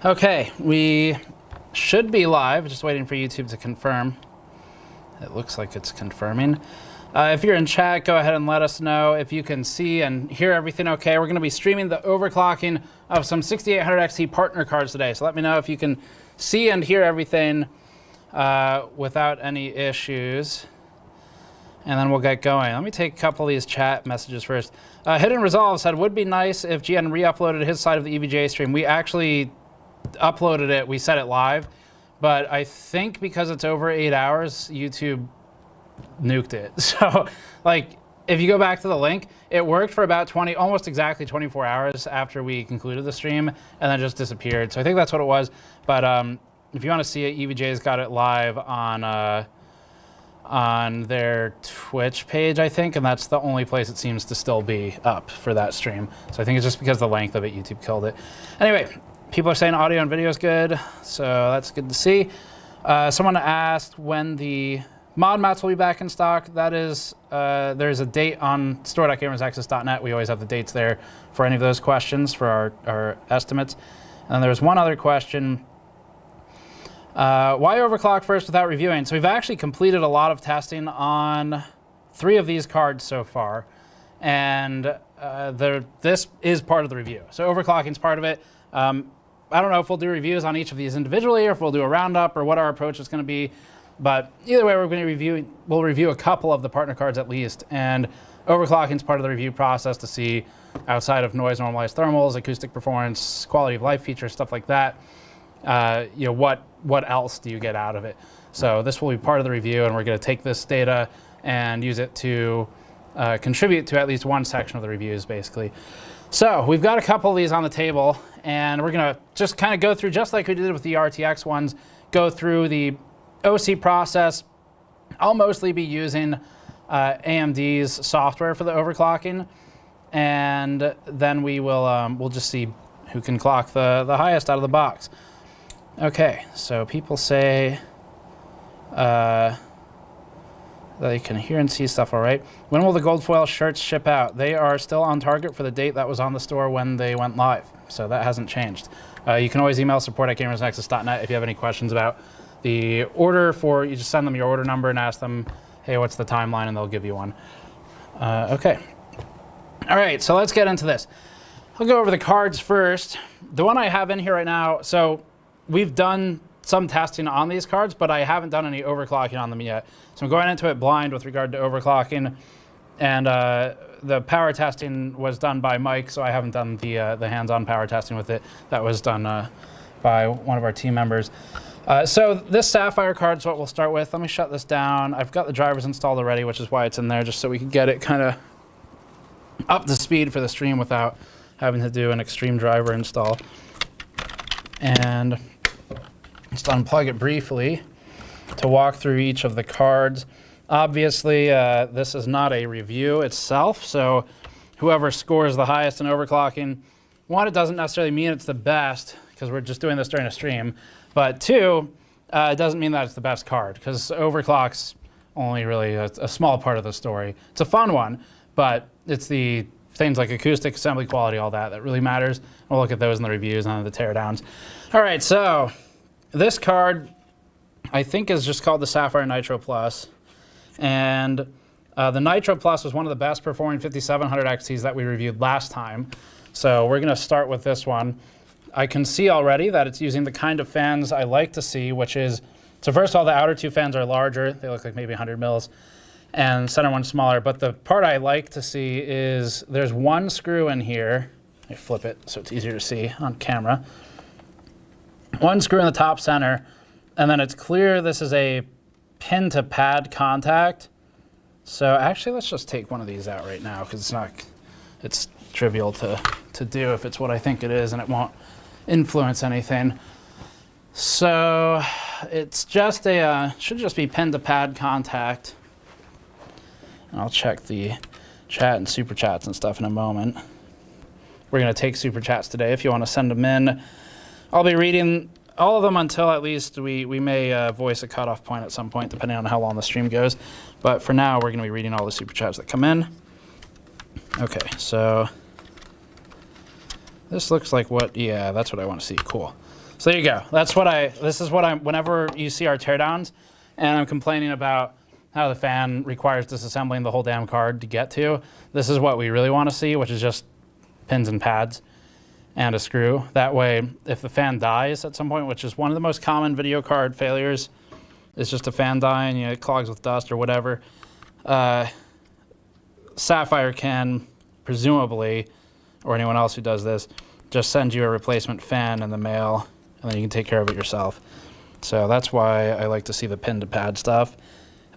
Okay, we should be live, just waiting for YouTube to confirm. It looks like it's confirming. If you're in chat, go ahead and let us know if you can see and hear everything okay. We're going to be streaming the overclocking of some 6800 XT partner cards today, so let me know if you can see and hear everything without any issues. And then we'll get going. Let me take a couple of these chat messages first. Hidden Resolve said, would be nice if GN re-uploaded his side of the EVGA stream. We actually uploaded it, we set it live, but I think because it's over 8 hours, YouTube nuked it. So, like, if you go back to the link, it worked for about almost exactly 24 hours after we concluded the stream, and then just disappeared. So I think that's what it was. But if you want to see it, EVJ's got it live on their Twitch page, I think, and that's the only place it seems to still be up for that stream. So I think it's just because of the length of it, YouTube killed it. Anyway, people are saying audio and video is good, so that's good to see. Someone asked when the mod mats will be back in stock. That is, there's a date on store.gamersaccess.net. We always have the dates there for any of those questions for our estimates. And then there's one other question. Why overclock first without reviewing? So we've actually completed a lot of testing on 3 of these cards so far, and this is part of the review. So overclocking is part of it. I don't know if we'll do reviews on each of these individually, or if we'll do a roundup, or what our approach is going to be. But either way, we'll review a couple of the partner cards at least, and overclocking is part of the review process to see, outside of noise normalized thermals, acoustic performance, quality of life features, stuff like that. You know, what else do you get out of it? So this will be part of the review, and we're going to take this data and use it to contribute to at least one section of the reviews, basically. So we've got a couple of these on the table, and we're going to just kind of go through, just like we did with the RTX ones, go through the OC process. I'll mostly be using AMD's software for the overclocking, and then we will we'll just see who can clock the highest out of the box. Okay, so people say that you can hear and see stuff all right. When will the gold foil shirts ship out? They are still on target for the date that was on the store when they went live, so that hasn't changed. You can always email support@gamersnexus.net if you have any questions about the order. You just send them your order number and ask them, hey, what's the timeline, and they'll give you one. Okay. All right, so let's get into this. I'll go over the cards first. The one I have in here right now, so we've done some testing on these cards, but I haven't done any overclocking on them yet. So I'm going into it blind with regard to overclocking, and the power testing was done by Mike, so I haven't done the hands-on power testing with it. That was done by one of our team members. So this Sapphire card is what we'll start with. Let me shut this down. I've got the drivers installed already, which is why it's in there, just so we can get it kind of up to speed for the stream without having to do an extreme driver install. And just unplug it briefly to walk through each of the cards. Obviously, this is not a review itself, so whoever scores the highest in overclocking, one, it doesn't necessarily mean it's the best, because we're just doing this during a stream, but 2, it doesn't mean that it's the best card, because overclock's only really a small part of the story. It's a fun one, but it's the things like acoustic, assembly quality, all that really matters. We'll look at those in the reviews and the teardowns. All right, so this card, I think, is just called the Sapphire Nitro Plus. And the Nitro Plus was one of the best performing 5700 XTs that we reviewed last time. So we're going to start with this one. I can see already that it's using the kind of fans I like to see, which is, so first of all, the outer 2 fans are larger. They look like maybe 100 mils. And center one's smaller. But the part I like to see is there's one screw in here. Let me flip it so it's easier to see on camera. One screw in the top center, and then it's clear this is a pin to pad contact. So actually, let's just take one of these out right now, because it's trivial to do if it's what I think it is, and it won't influence anything. So it's just should just be pin to pad contact. I'll check the chat and super chats and stuff in a moment. We're going to take super chats today. If you want to send them in, I'll be reading all of them until at least we may voice a cutoff point at some point, depending on how long the stream goes. But for now, we're going to be reading all the super chats that come in. Okay, so this looks like what, yeah, that's what I want to see. Cool. So there you go. This is what I'm, whenever you see our teardowns and I'm complaining about how the fan requires disassembling the whole damn card to get to, this is what we really want to see, which is just pins and pads and a screw. That way, if the fan dies at some point, which is one of the most common video card failures, is just a fan dying, you know, it clogs with dust or whatever, Sapphire can presumably, or anyone else who does this, just send you a replacement fan in the mail, and then you can take care of it yourself. So that's why I like to see the pin to pad stuff.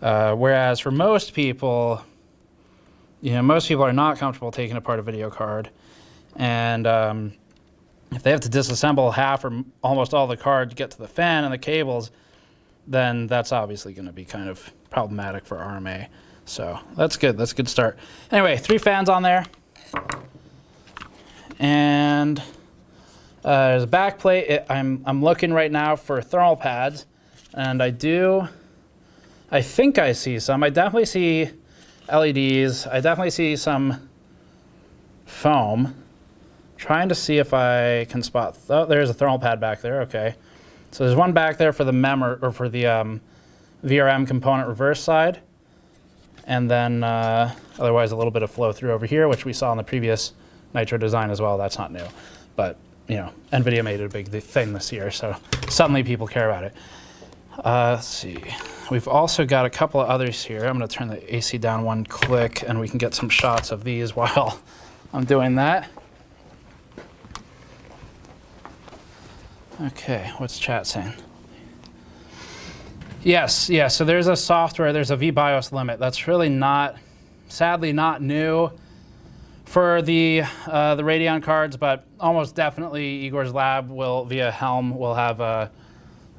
Whereas for most people, you know, most people are not comfortable taking apart a video card, and if they have to disassemble half or almost all the card to get to the fan and the cables, then that's obviously going to be kind of problematic for RMA. So that's good. That's a good start. Anyway, 3 fans on there. And there's a back plate. I'm looking right now for thermal pads, and I think I see some. I definitely see LEDs. I definitely see some foam. Trying to see if I can spot. Oh, there's a thermal pad back there. Okay, so there's one back there for the for the VRM component reverse side, and then otherwise a little bit of flow through over here, which we saw in the previous Nitro design as well. That's not new, but you know, NVIDIA made it a big thing this year, so suddenly people care about it. Let's see. We've also got a couple of others here. I'm going to turn the AC down one click, and we can get some shots of these while I'm doing that. Okay, what's chat saying? Yes, yeah, so there's a software, there's a VBIOS limit. That's really not, sadly not new for the Radeon cards, but almost definitely Igor's lab will, via Helm, will have a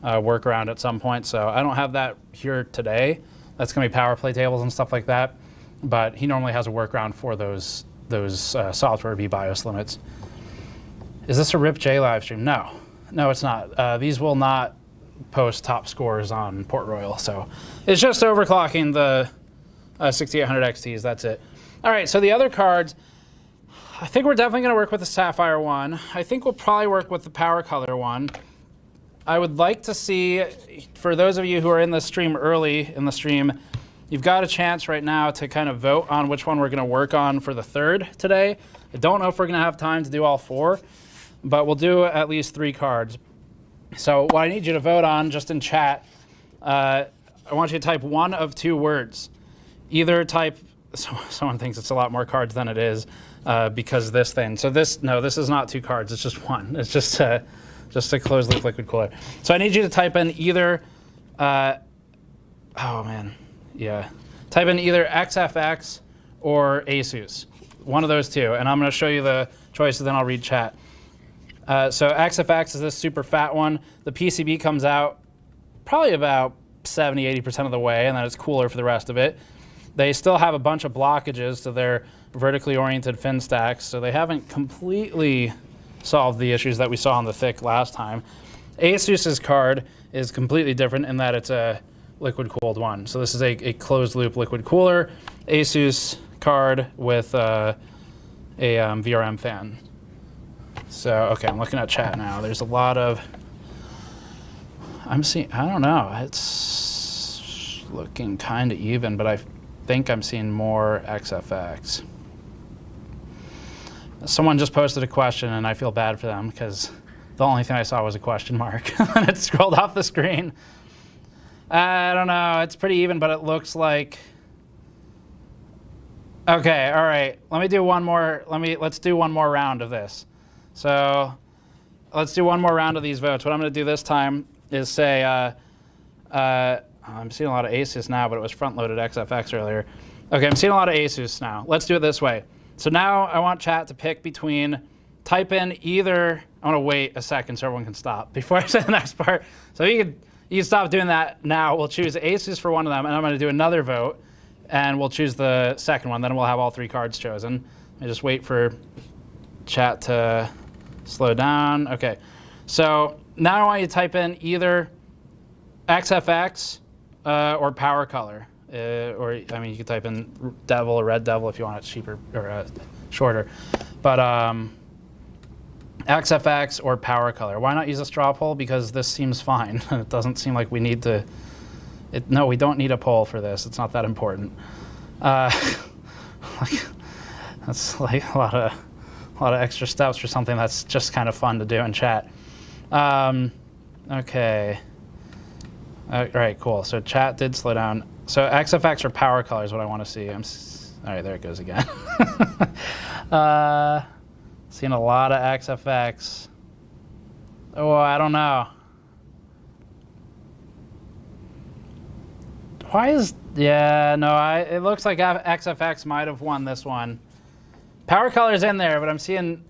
workaround at some point. So I don't have that here today. That's gonna be power play tables and stuff like that. But he normally has a workaround for those software VBIOS limits. Is this a RipJ live stream? No, no, it's not. These will not post top scores on Port Royal. So it's just overclocking the 6800 XTs, that's it. All right, so the other cards, I think we're definitely gonna work with the Sapphire one. I think we'll probably work with the PowerColor one. I would like to see, for those of you who are in the stream early in the stream, you've got a chance right now to kind of vote on which one we're gonna work on for the 3rd today. I don't know if we're gonna have time to do all 4, but we'll do at least 3 cards. So what I need you to vote on, just in chat, I want you to type one of 2 words. Either type, someone thinks it's a lot more cards than it is, because this thing. So this, no, this is not 2 cards, it's just one. It's just a closed loop liquid cooler. So I need you to type in either, oh man, yeah. Type in either XFX or ASUS, one of those 2. And I'm gonna show you the choices, then I'll read chat. So XFX is this super fat one. The PCB comes out probably about 70–80% of the way, and then it's cooler for the rest of it. They still have a bunch of blockages to their vertically oriented fin stacks, so they haven't completely solved the issues that we saw on the thick last time. ASUS's card is completely different in that it's a liquid cooled one. So this is a closed loop liquid cooler ASUS card with a VRM fan. So, okay, I'm looking at chat now. There's a lot of, I'm seeing, I don't know, it's looking kind of even, but I think I'm seeing more XFX. Someone just posted a question, and I feel bad for them because the only thing I saw was a question mark, and it scrolled off the screen. I don't know, it's pretty even, but it looks like, okay, all right, let me do one more, let's do one more round of this. So let's do one more round of these votes. What I'm going to do this time is say, I'm seeing a lot of ASUS now, but it was front-loaded XFX earlier. Okay, I'm seeing a lot of ASUS now. Let's do it this way. So now I want chat to pick between, type in either, I want to wait a second so everyone can stop before I say the next part. So you can stop doing that now. We'll choose ASUS for one of them, and I'm going to do another vote, and we'll choose the second one. Then we'll have all 3 cards chosen. I just wait for chat to slow down. Okay, so now I want you to type in either XFX or PowerColor, or I mean you could type in Devil or Red Devil if you want it cheaper or shorter. But XFX or PowerColor. Why not use a straw poll? Because this seems fine. It doesn't seem like we need to. No, we don't need a poll for this. It's not that important. That's like a lot of extra steps for something that's just kind of fun to do in chat. Okay. All right, cool. So chat did slow down. So XFX or PowerColor is what I want to see. All right, there it goes again. Seeing a lot of XFX. Oh, I don't know. Why is, yeah, no, it looks like XFX might have won this one. PowerColor's in there, but I'm seeing,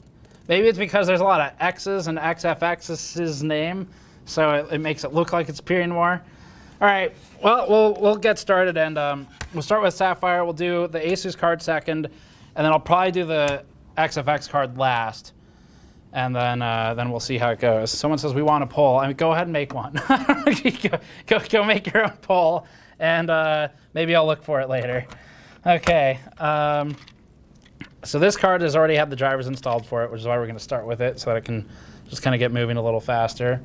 maybe it's because there's a lot of X's and XFX's name, so it makes it look like it's appearing more. All right, well, we'll get started, and we'll start with Sapphire. We'll do the ASUS card second, and then I'll probably do the XFX card last, and then we'll see how it goes. Someone says we want a poll. I mean, go ahead and make one. go make your own poll, and maybe I'll look for it later. Okay. So this card has already had the drivers installed for it, which is why we're going to start with it, so that it can just kind of get moving a little faster.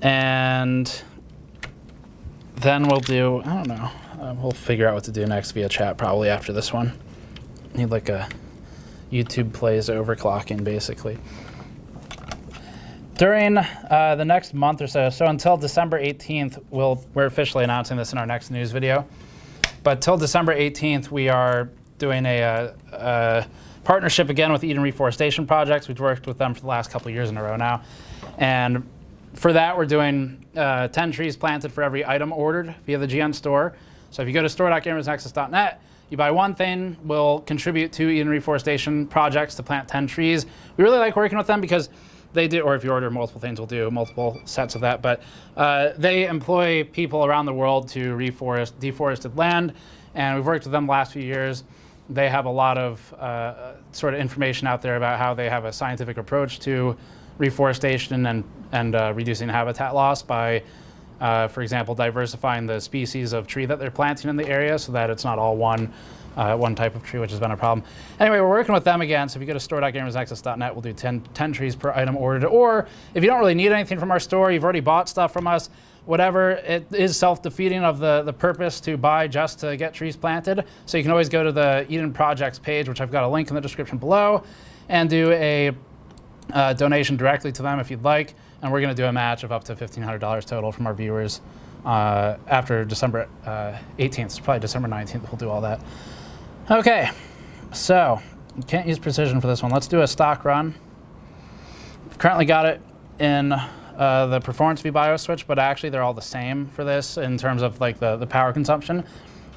And then we'll do, I don't know, we'll figure out what to do next via chat probably after this one. Need like a YouTube plays overclocking, basically. During the next month or so until December 18th, we're officially announcing this in our next news video. But till December 18th, we are doing a partnership again with Eden Reforestation Projects. We've worked with them for the last couple of years in a row now. And for that, we're doing 10 trees planted for every item ordered via the GN store. So if you go to store.gamersnexus.net, you buy one thing, we'll contribute to Eden Reforestation Projects to plant 10 trees. We really like working with them because they do, or if you order multiple things, we'll do multiple sets of that. But they employ people around the world to reforest deforested land, and we've worked with them the last few years. They have a lot of sort of information out there about how they have a scientific approach to reforestation and reducing habitat loss by, for example, diversifying the species of tree that they're planting in the area so that it's not all one type of tree, which has been a problem. Anyway, we're working with them again, so if you go to store.gamersnexus.net, we'll do 10 trees per item ordered. Or if you don't really need anything from our store, you've already bought stuff from us, whatever, it is self-defeating of the purpose to buy just to get trees planted. So you can always go to the Eden Projects page, which I've got a link in the description below, and do a donation directly to them if you'd like. And we're going to do a match of up to $1,500 total from our viewers after December 18th. So probably December 19th, we'll do all that. Okay, so you can't use precision for this one. Let's do a stock run. I've currently got it in the performance VBIOS switch, but actually they're all the same for this in terms of like the power consumption.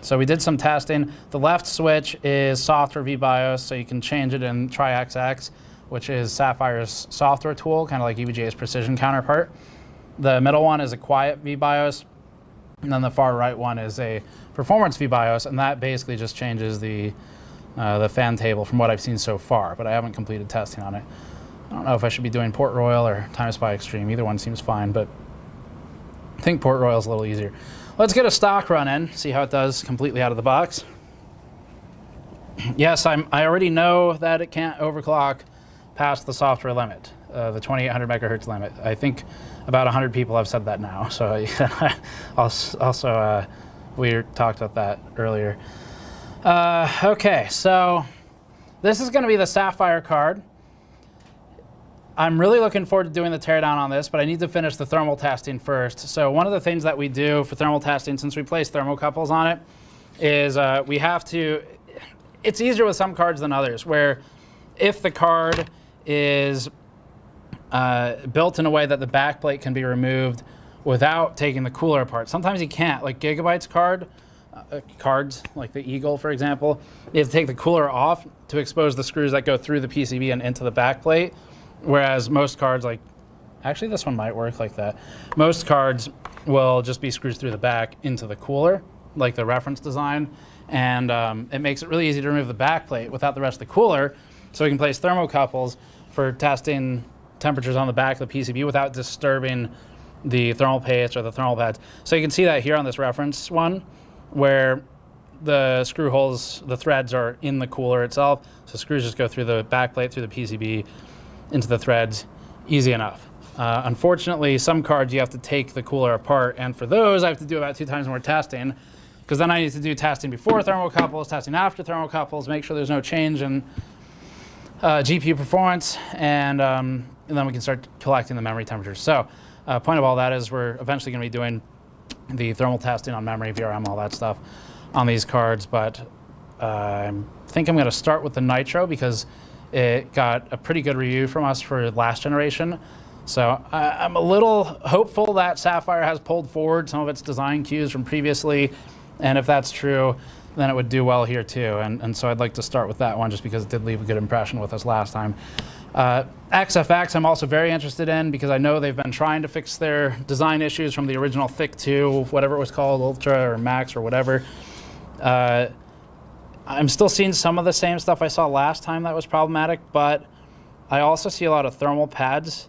So we did some testing. The left switch is software VBIOS, so you can change it in TriXX, which is Sapphire's software tool, kind of like EVGA's precision counterpart. The middle one is a quiet VBIOS, and then the far right one is a performance VBIOS, and that basically just changes the fan table from what I've seen so far, but I haven't completed testing on it. I don't know if I should be doing Port Royal or Time Spy Extreme. Either one seems fine, but I think Port Royal is a little easier. Let's get a stock run in, see how it does completely out of the box. Yes, I already know that it can't overclock past the software limit, the 2800 megahertz limit. I think about 100 people have said that now. So also, we talked about that earlier. Okay, so this is going to be the Sapphire card. I'm really looking forward to doing the teardown on this, but I need to finish the thermal testing first. So one of the things that we do for thermal testing, since we place thermocouples on it, is we have to, it's easier with some cards than others, where if the card is built in a way that the backplate can be removed without taking the cooler apart. Sometimes you can't, like Gigabyte's cards, like the Eagle, for example, you have to take the cooler off to expose the screws that go through the PCB and into the backplate. Whereas most cards, like, actually this one might work like that. Most cards will just be screws through the back into the cooler, like the reference design. And it makes it really easy to remove the backplate without the rest of the cooler. So we can place thermocouples for testing temperatures on the back of the PCB without disturbing the thermal paste or the thermal pads. So you can see that here on this reference one, where the screw holes, the threads are in the cooler itself. So screws just go through the backplate, through the PCB, into the threads easy enough. Unfortunately, some cards you have to take the cooler apart, and for those I have to do about 2 times more testing, because then I need to do testing before thermocouples, testing after thermocouples, make sure there's no change in GPU performance, and then we can start collecting the memory temperatures. So point of all that is we're eventually going to be doing the thermal testing on memory, VRM, all that stuff on these cards, but I think I'm going to start with the Nitro because it got a pretty good review from us for last generation. So I'm a little hopeful that Sapphire has pulled forward some of its design cues from previously, and if that's true, then it would do well here too. And so I'd like to start with that one just because it did leave a good impression with us last time. XFX I'm also very interested in because I know they've been trying to fix their design issues from the original Thick 2, whatever it was called, Ultra or Max or whatever. I'm still seeing some of the same stuff I saw last time that was problematic, but I also see a lot of thermal pads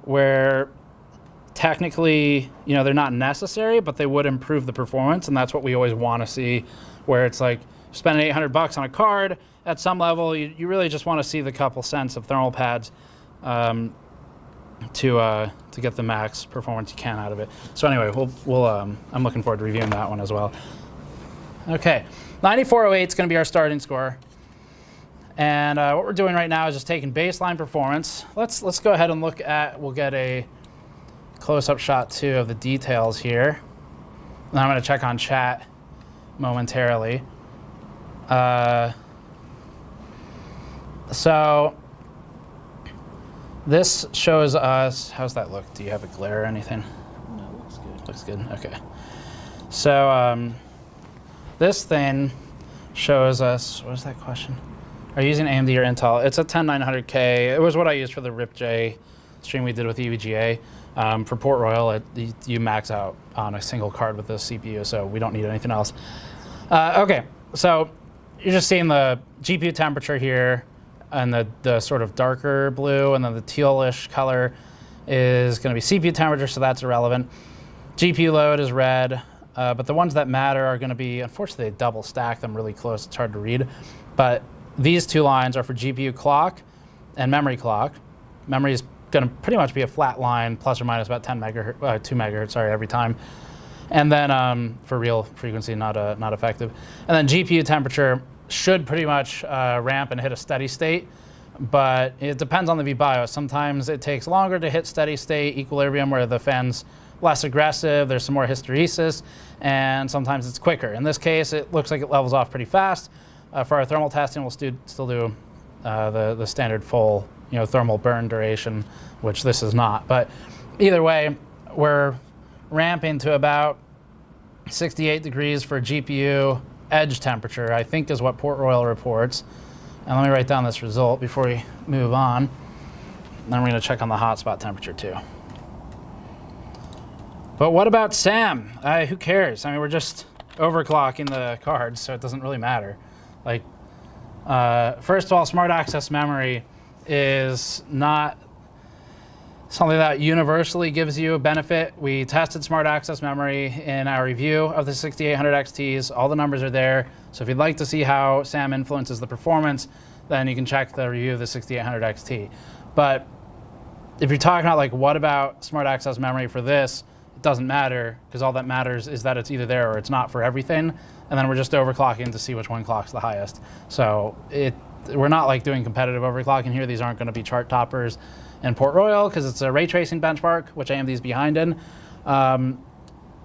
where technically, you know, they're not necessary, but they would improve the performance, and that's what we always want to see, where it's like spending $800 on a card, at some level, you really just want to see the couple cents of thermal pads to get the max performance you can out of it. So anyway, I'm looking forward to reviewing that one as well. Okay, 9408 is going to be our starting score. And what we're doing right now is just taking baseline performance. Let's go ahead and look at, we'll get a close-up shot too of the details here. And then I'm going to check on chat momentarily. So this shows us, how's that look? Do you have a glare or anything? No, it looks good. Looks good, okay. So this thing shows us, what is that question? Are you using AMD or Intel? It's a 10900K. It was what I used for the RipJ stream we did with EVGA. For Port Royal, you max out on a single card with this CPU, so we don't need anything else. Okay, so you're just seeing the GPU temperature here, and the sort of darker blue, and then the tealish color is going to be CPU temperature, so that's irrelevant. GPU load is red, but the ones that matter are going to be, unfortunately, they double stack them really close. It's hard to read, but these two lines are for GPU clock and memory clock. Memory is going to pretty much be a flat line, plus or minus about 2 megahertz, sorry, every time. And then for real frequency, not effective. And then GPU temperature should pretty much ramp and hit a steady state, but it depends on the VBIOS. Sometimes it takes longer to hit steady state equilibrium where the fan's less aggressive, there's some more hysteresis, and sometimes it's quicker. In this case, it looks like it levels off pretty fast. For our thermal testing, we'll still do the standard full, thermal burn duration, which this is not. But either way, we're ramping to about 68 degrees for GPU edge temperature, I think is what Port Royal reports. And let me write down this result before we move on. Then we're going to check on the hotspot temperature too. But what about SAM? Who cares? I mean, we're just overclocking the cards, so it doesn't really matter. Like, first of all, smart access memory is not something that universally gives you a benefit. We tested smart access memory in our review of the 6800 XTs. All the numbers are there. So if you'd like to see how SAM influences the performance, then you can check the review of the 6800 XT. But if you're talking about like, what about smart access memory for this? It doesn't matter, because all that matters is that it's either there or it's not for everything. And then we're just overclocking to see which one clocks the highest. So we're not like doing competitive overclocking here. These aren't going to be chart toppers in Port Royal because it's a ray tracing benchmark, which AMD is behind in.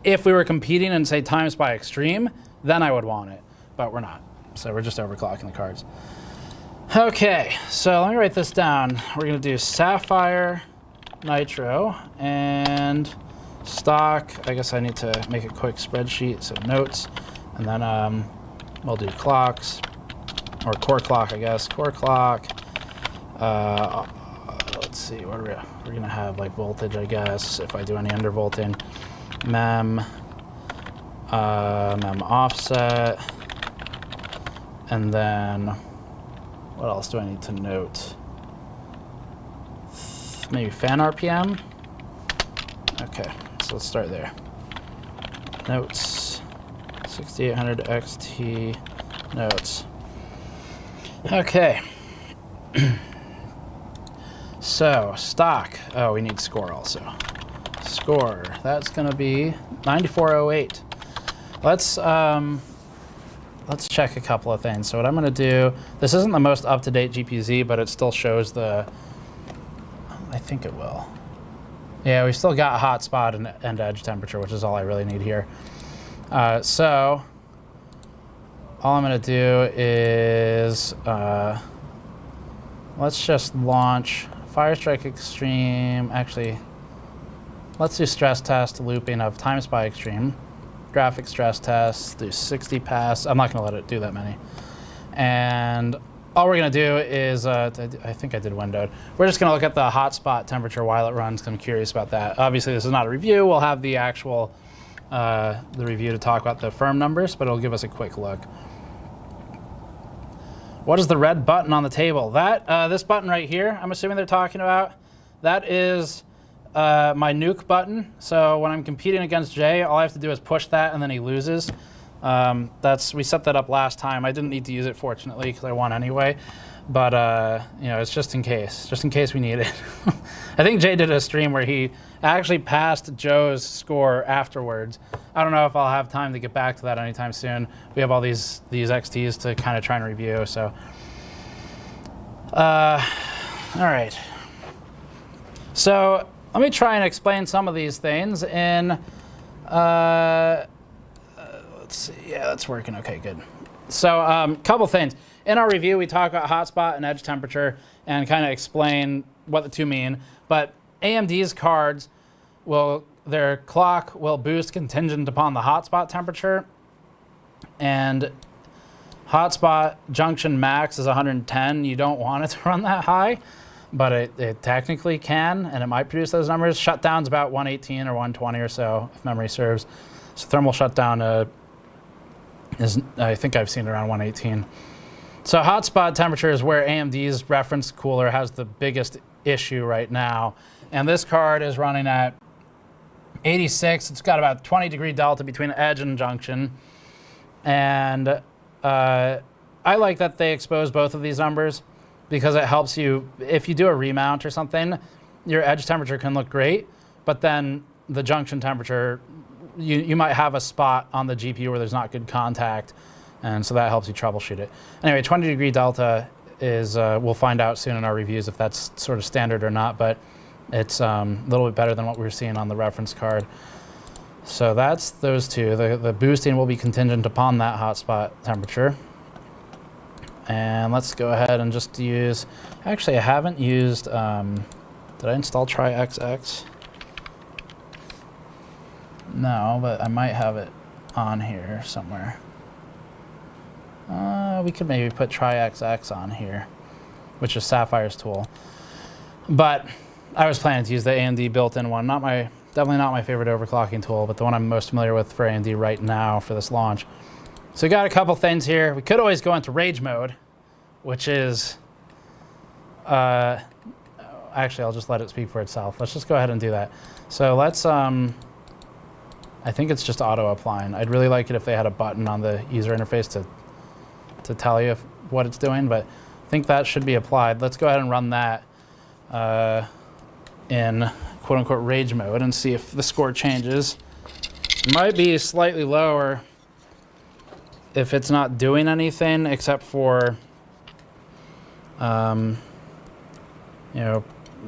If we were competing in, say, Time Spy Extreme, then I would want it, but we're not. So we're just overclocking the cards. Okay, so let me write this down. We're going to do Sapphire Nitro and stock. I guess I need to make a quick spreadsheet, so notes, and then we'll do clocks, or core clock, I guess. Core clock. Let's see, what we're gonna have like voltage, I guess, if I do any undervolting. Mem offset, and then what else do I need to note? Maybe fan RPM. Okay, so let's start there. Notes, 6800 XT notes. Okay. So stock, oh, we need score also. Score, that's gonna be 9408. Let's check a couple of things. So what I'm gonna do, this isn't the most up-to-date GPU-Z, but it still shows the, I think it will. Yeah, we still got hotspot and edge temperature, which is all I really need here. So all I'm gonna do is, let's just launch Firestrike Extreme. Actually, let's do stress test looping of TimeSpy Extreme. Graphic stress test, do 60 pass. I'm not gonna let it do that many. And all we're gonna do is, I think I did windowed. We're just gonna look at the hotspot temperature while it runs, 'cause I'm curious about that. Obviously this is not a review. We'll have the actual, the review to talk about the firm numbers, but it'll give us a quick look. What is the red button on the table? That, this button right here, I'm assuming they're talking about, that is my nuke button. So when I'm competing against Jay, all I have to do is push that and then he loses. We set that up last time. I didn't need to use it, fortunately, because I won anyway. But, you know, it's just in case we need it. I think Jay did a stream where he actually passed Joe's score afterwards. I don't know if I'll have time to get back to that anytime soon. We have all these XTs to kind of try and review, so. All right. So let me try and explain some of these things in, let's see, yeah, that's working, okay, good. So couple things. In our review, we talk about hotspot and edge temperature and kind of explain what the two mean, but AMD's cards their clock will boost contingent upon the hotspot temperature, and hotspot junction max is 110. You don't want it to run that high, but it technically can, and it might produce those numbers. Shutdown's about 118 or 120 or so, if memory serves. So thermal shutdown is, I think I've seen around 118. So hotspot temperature is where AMD's reference cooler has the biggest issue right now. And this card is running at 86. It's got about 20-degree delta between edge and junction. And I like that they expose both of these numbers because it helps you, if you do a remount or something, your edge temperature can look great, but then the junction temperature, you might have a spot on the GPU where there's not good contact, and so that helps you troubleshoot it. Anyway, 20-degree delta is, we'll find out soon in our reviews if that's sort of standard or not, but it's a little bit better than what we were seeing on the reference card. So that's those two. The boosting will be contingent upon that hotspot temperature. And let's go ahead and just use, actually I haven't used, did I install TriXX? No, but I might have it on here somewhere. We could maybe put TriXX on here, which is Sapphire's tool. But I was planning to use the AMD built-in one. Definitely not my favorite overclocking tool, but the one I'm most familiar with for AMD right now for this launch. So we got a couple things here. We could always go into rage mode, which is, actually I'll just let it speak for itself. Let's just go ahead and do that. So let's, I think it's just auto applying. I'd really like it if they had a button on the user interface to tell you what it's doing, but I think that should be applied. Let's go ahead and run that in quote unquote rage mode and see if the score changes. It might be slightly lower if it's not doing anything except for, you know,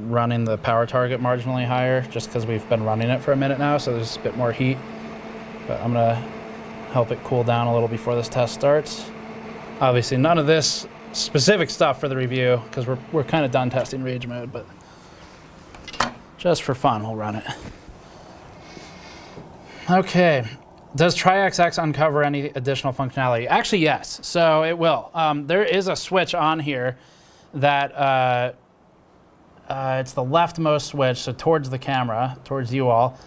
running the power target marginally higher, just because we've been running it for a minute now, so there's a bit more heat. But I'm gonna help it cool down a little before this test starts. Obviously none of this specific stuff for the review, because we're kind of done testing rage mode, but just for fun, we'll run it. Okay, does TriXX uncover any additional functionality? Actually, yes, so it will. There is a switch on here that, it's the leftmost switch, so towards the camera, towards you all.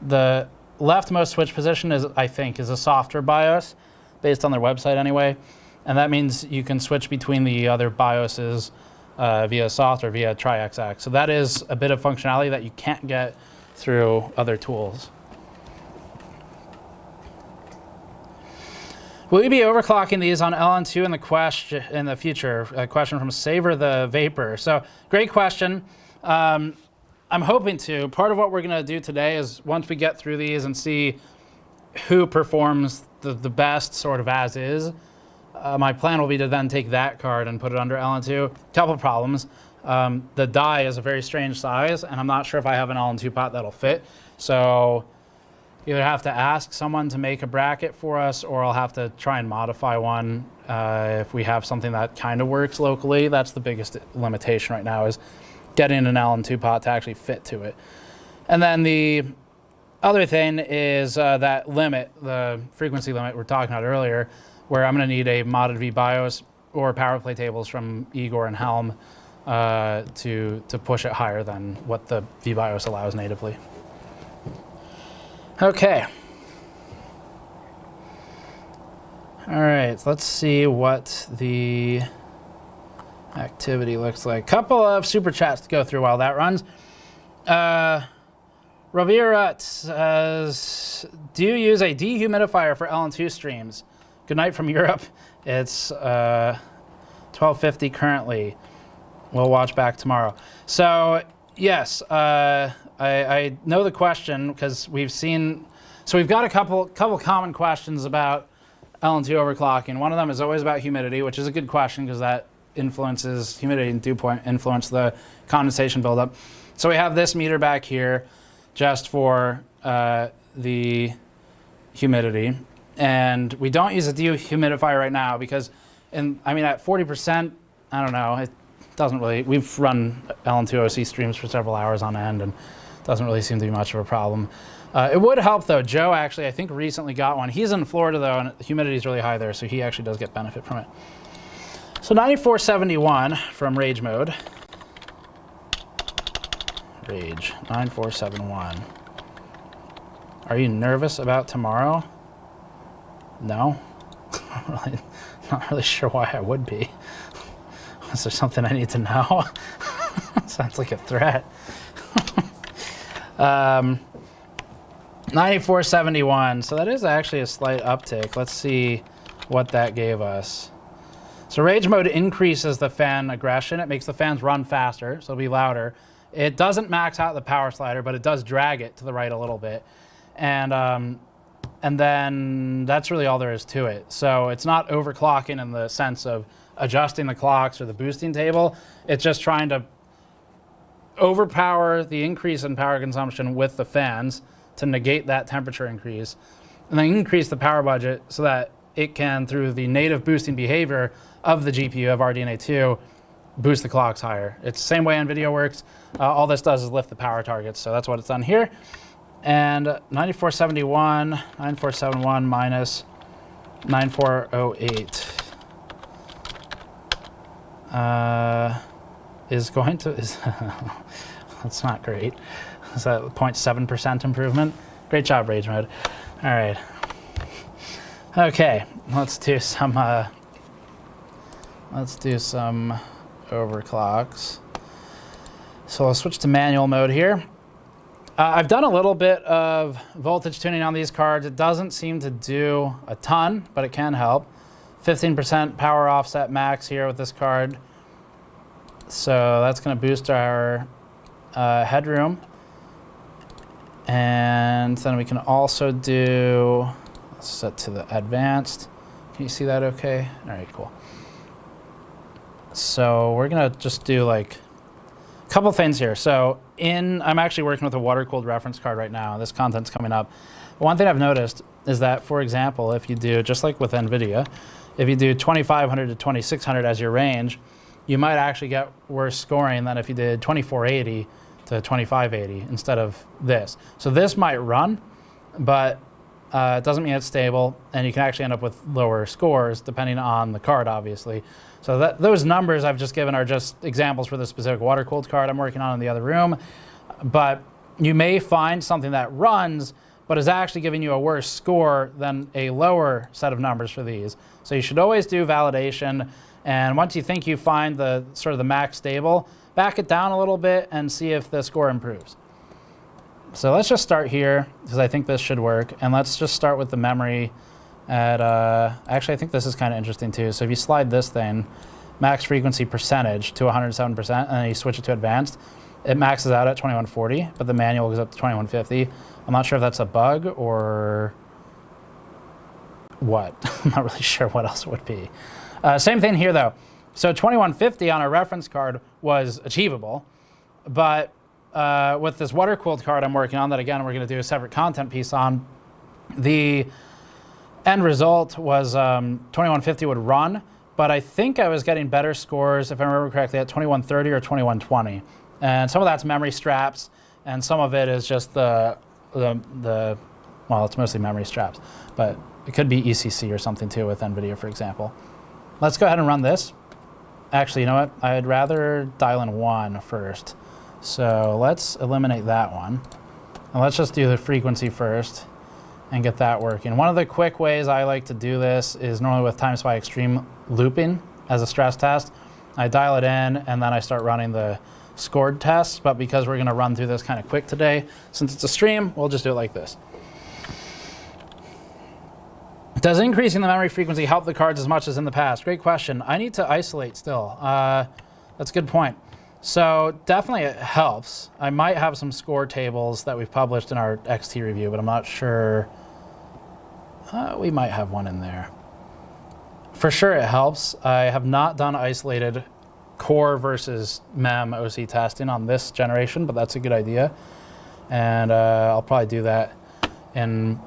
The leftmost switch position is, I think, is a softer BIOS, based on their website anyway. And that means you can switch between the other BIOSes via soft or via TriXX. So that is a bit of functionality that you can't get through other tools. Will you be overclocking these on LN2 in the future? A question from Savor the Vapor. So great question. I'm hoping to. Part of what we're going to do today is once we get through these and see who performs the best sort of as is, my plan will be to then take that card and put it under LN2. Couple problems. The die is a very strange size, and I'm not sure if I have an LN2 pot that'll fit. So either have to ask someone to make a bracket for us, or I'll have to try and modify one if we have something that kind of works locally. That's the biggest limitation right now, is getting an LN2 pot to actually fit to it. And then the other thing is that limit, the frequency limit we were talking about earlier, where I'm going to need a modded V-BIOS or power play tables from Igor and Helm to push it higher than what the V-BIOS allows natively. Okay. All right, so let's see what the activity looks like. Couple of super chats to go through while that runs. Ravira says, do you use a dehumidifier for LN2 streams? Good night from Europe. It's 12:50 currently. We'll watch back tomorrow. So yes, I know the question because we've seen. So we've got a couple common questions about LN2 overclocking. One of them is always about humidity, which is a good question because that influences humidity and dew point influence the condensation buildup. So we have this meter back here just for the humidity. And we don't use a dehumidifier right now because, at 40%, I don't know, it doesn't really, we've run LN2 OC streams for several hours on end and it doesn't really seem to be much of a problem. It would help though. Joe actually, I think, recently got one. He's in Florida though, and the humidity is really high there, so he actually does get benefit from it. So 9471 from Rage Mode. Rage, 9471. Are you nervous about tomorrow? No. Not really sure why I would be. Is there something I need to know? Sounds like a threat. 9471, so that is actually a slight uptick. Let's see what that gave us. So Rage Mode increases the fan aggression. It makes the fans run faster, so it'll be louder. It doesn't max out the power slider, but it does drag it to the right a little bit. And then that's really all there is to it. So it's not overclocking in the sense of adjusting the clocks or the boosting table. It's just trying to overpower the increase in power consumption with the fans to negate that temperature increase, and then increase the power budget so that it can, through the native boosting behavior of the GPU of RDNA2, boost the clocks higher. It's the same way NVIDIA works. All this does is lift the power targets, so that's what it's done here. And 9471 minus 9408 is going to, that's not great. Is that 0.7% improvement? Great job, Rage Mode. All right. Okay, let's do some overclocks. So I'll switch to manual mode here. I've done a little bit of voltage tuning on these cards. It doesn't seem to do a ton, but it can help. 15% power offset max here with this card. So that's going to boost our headroom. And then we can also do, let's set to the advanced. Can you see that okay? All right, cool. So we're going to just do like a couple things here. So I'm actually working with a water-cooled reference card right now. This content's coming up. One thing I've noticed is that, for example, if you do, just like with NVIDIA, if you do 2500 to 2600 as your range, you might actually get worse scoring than if you did 2480 to 2580 instead of this. So this might run, but it doesn't mean it's stable, and you can actually end up with lower scores depending on the card, obviously. So those numbers I've just given are just examples for the specific water-cooled card I'm working on in the other room. But you may find something that runs, but is actually giving you a worse score than a lower set of numbers for these. So you should always do validation, and once you think you find the sort of the max stable, back it down a little bit and see if the score improves. So let's just start here, because I think this should work, and let's just start with the memory at, actually I think this is kind of interesting too. So if you slide this thing, max frequency percentage to 107%, and then you switch it to advanced, it maxes out at 2140, but the manual goes up to 2150. I'm not sure if that's a bug or what. I'm not really sure what else it would be. Same thing here though. So 2150 on our reference card was achievable, but with this water-cooled card I'm working on, that again we're going to do a separate content piece on, the end result was 2150 would run, but I think I was getting better scores, if I remember correctly, at 2130 or 2120. And some of that's memory straps, and some of it is just well, it's mostly memory straps, but it could be ECC or something too with NVIDIA, for example. Let's go ahead and run this. Actually, you know what? I'd rather dial in 1 first. So let's eliminate that one. And let's just do the frequency first and get that working. One of the quick ways I like to do this is normally with TimeSpy Extreme looping as a stress test. I dial it in and then I start running the scored tests, but because we're gonna run through this kind of quick today, since it's a stream, we'll just do it like this. Does increasing the memory frequency help the cards as much as in the past? Great question. I need to isolate still. That's a good point. So definitely it helps. I might have some score tables that we've published in our XT review, but I'm not sure. We might have one in there. For sure it helps. I have not done isolated core versus mem OC testing on this generation, but that's a good idea. And I'll probably do that in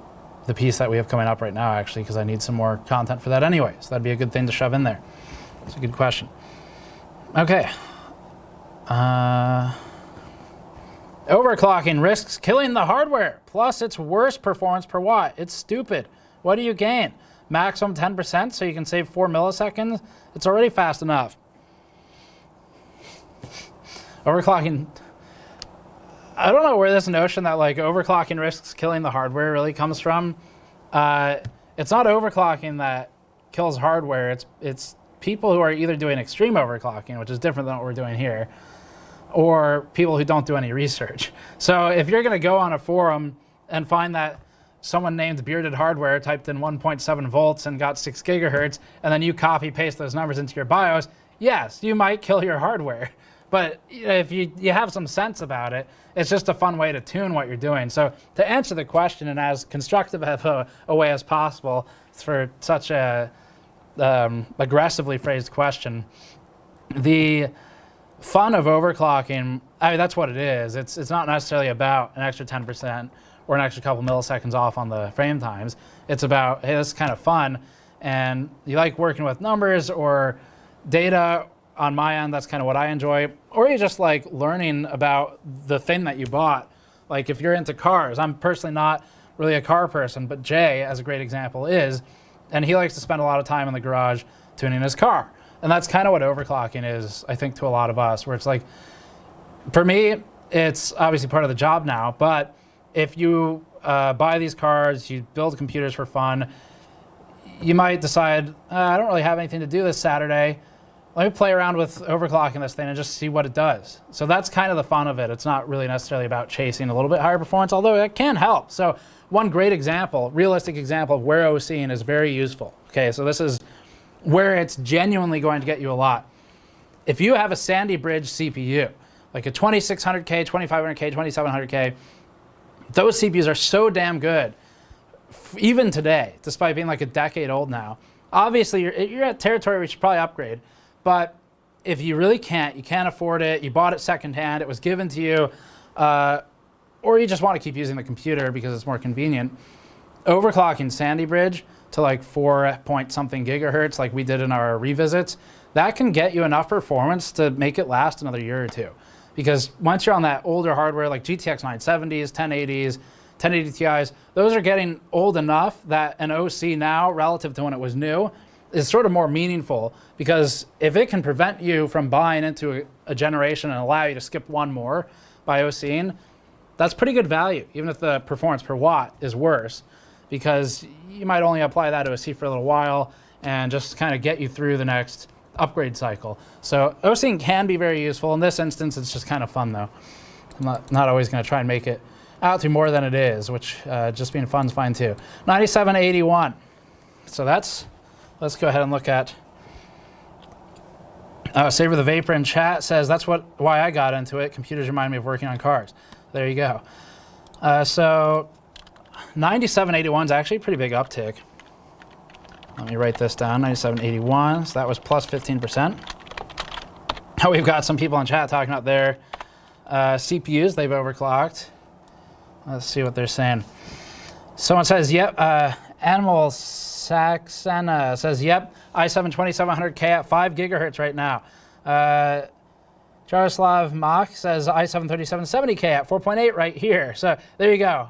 the piece that we have coming up right now, actually, because I need some more content for that anyway. So that'd be a good thing to shove in there. It's a good question. Okay. Overclocking risks killing the hardware. Plus, it's worse performance per watt. It's stupid. What do you gain? Maximum 10%, so you can save 4 milliseconds? It's already fast enough. Overclocking. I don't know where this notion that like overclocking risks killing the hardware really comes from. It's not overclocking that kills hardware. It's people who are either doing extreme overclocking, which is different than what we're doing here, or people who don't do any research. So if you're going to go on a forum and find that someone named Bearded Hardware typed in 1.7 volts and got 6 gigahertz, and then you copy paste those numbers into your BIOS, yes, you might kill your hardware. But if you have some sense about it, it's just a fun way to tune what you're doing. So to answer the question in as constructive of a way as possible for such a aggressively phrased question, the fun of overclocking, I mean, that's what it is. It's not necessarily about an extra 10% or an extra couple milliseconds off on the frame times. It's about, hey, this is kind of fun, and you like working with numbers or data. On my end, that's kind of what I enjoy. Or you just like learning about the thing that you bought. Like if you're into cars, I'm personally not really a car person, but Jay, as a great example, is, and he likes to spend a lot of time in the garage tuning his car. And that's kind of what overclocking is, I think, to a lot of us, where it's like, for me, it's obviously part of the job now, but if you buy these cars, you build computers for fun, you might decide, I don't really have anything to do this Saturday. Let me play around with overclocking this thing and just see what it does. So that's kind of the fun of it. It's not really necessarily about chasing a little bit higher performance, although it can help. So one great example, realistic example of where OCing is very useful. Okay, so this is where it's genuinely going to get you a lot. If you have a Sandy Bridge CPU, like a 2600K, 2500K, 2700K, those CPUs are so damn good, even today, despite being like a decade old now. Obviously, you're at territory where you should probably upgrade. But if you really can't, you can't afford it, you bought it secondhand, it was given to you, or you just want to keep using the computer because it's more convenient, overclocking Sandy Bridge to like 4 point something gigahertz like we did in our revisits, that can get you enough performance to make it last another year or two. Because once you're on that older hardware like GTX 970s, 1080s, 1080 Ti's, those are getting old enough that an OC now, relative to when it was new, is sort of more meaningful, because if it can prevent you from buying into a generation and allow you to skip one more by OCing, that's pretty good value, even if the performance per watt is worse, because you might only apply that OC for a little while and just kind of get you through the next upgrade cycle. So OCing can be very useful. In this instance, it's just kind of fun though. I'm not always going to try and make it out to more than it is, which just being fun's fine too. 9781. So let's go ahead and look at Savor the Vapor in chat says, that's why I got into it. Computers remind me of working on cars. There you go. So 9781 is actually a pretty big uptick. Let me write this down, 9781, so that was plus 15%. Oh, we've got some people in chat talking about their CPUs they've overclocked. Let's see what they're saying. Someone says, yep, Animal Saxena says, yep, i7 2700K at 5 gigahertz right now. Jaroslav Mach says i7 3770K at 4.8 right here. So there you go.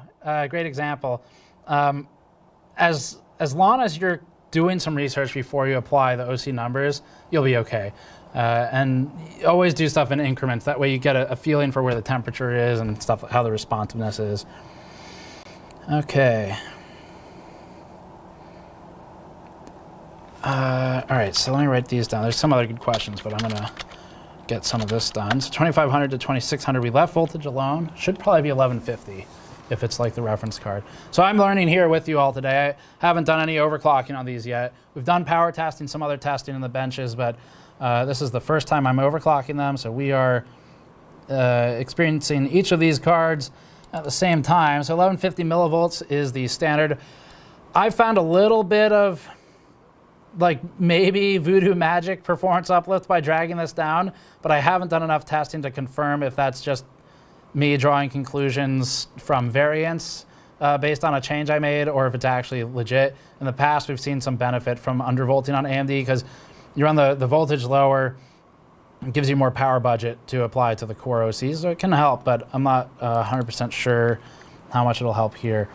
Great example. As long as you're doing some research before you apply the OC numbers, you'll be okay. And always do stuff in increments. That way you get a feeling for where the temperature is and stuff, how the responsiveness is. Okay. All right, so let me write these down. There's some other good questions, but I'm gonna get some of this done. So 2500 to 2600, we left voltage alone. Should probably be 1150 if it's like the reference card. So I'm learning here with you all today. I haven't done any overclocking on these yet. We've done power testing, some other testing in the benches, but this is the first time I'm overclocking them. So we are experiencing each of these cards at the same time. So 1150 millivolts is the standard. I found a little bit of like maybe voodoo magic performance uplift by dragging this down, but I haven't done enough testing to confirm if that's just me drawing conclusions from variance based on a change I made, or if it's actually legit. In the past, we've seen some benefit from undervolting on AMD because you run the voltage lower, it gives you more power budget to apply to the core OCs, so it can help, but I'm not 100% sure how much it'll help here.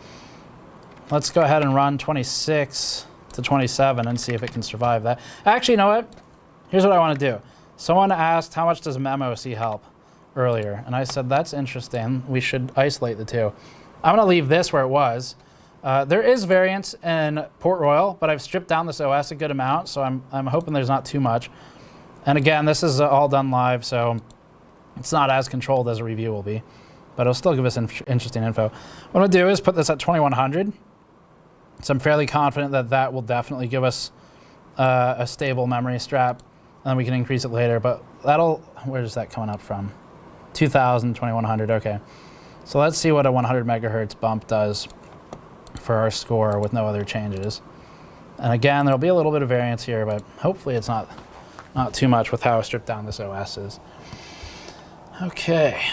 Let's go ahead and run 26 to 27 and see if it can survive that. Actually, you know what? Here's what I want to do. Someone asked, how much does MemOC help earlier? And I said, that's interesting. We should isolate the two. I'm going to leave this where it was. There is variance in Port Royal, but I've stripped down this OS a good amount, so I'm hoping there's not too much. And again, this is all done live, so it's not as controlled as a review will be, but it'll still give us interesting info. What I'm going to do is put this at 2100. So I'm fairly confident that that will definitely give us a stable memory strap, and then we can increase it later, but where's that coming up from? 2000, 2100, okay. So let's see what a 100 megahertz bump does for our score with no other changes. And again, there'll be a little bit of variance here, but hopefully it's not too much with how stripped down this OS is. Okay.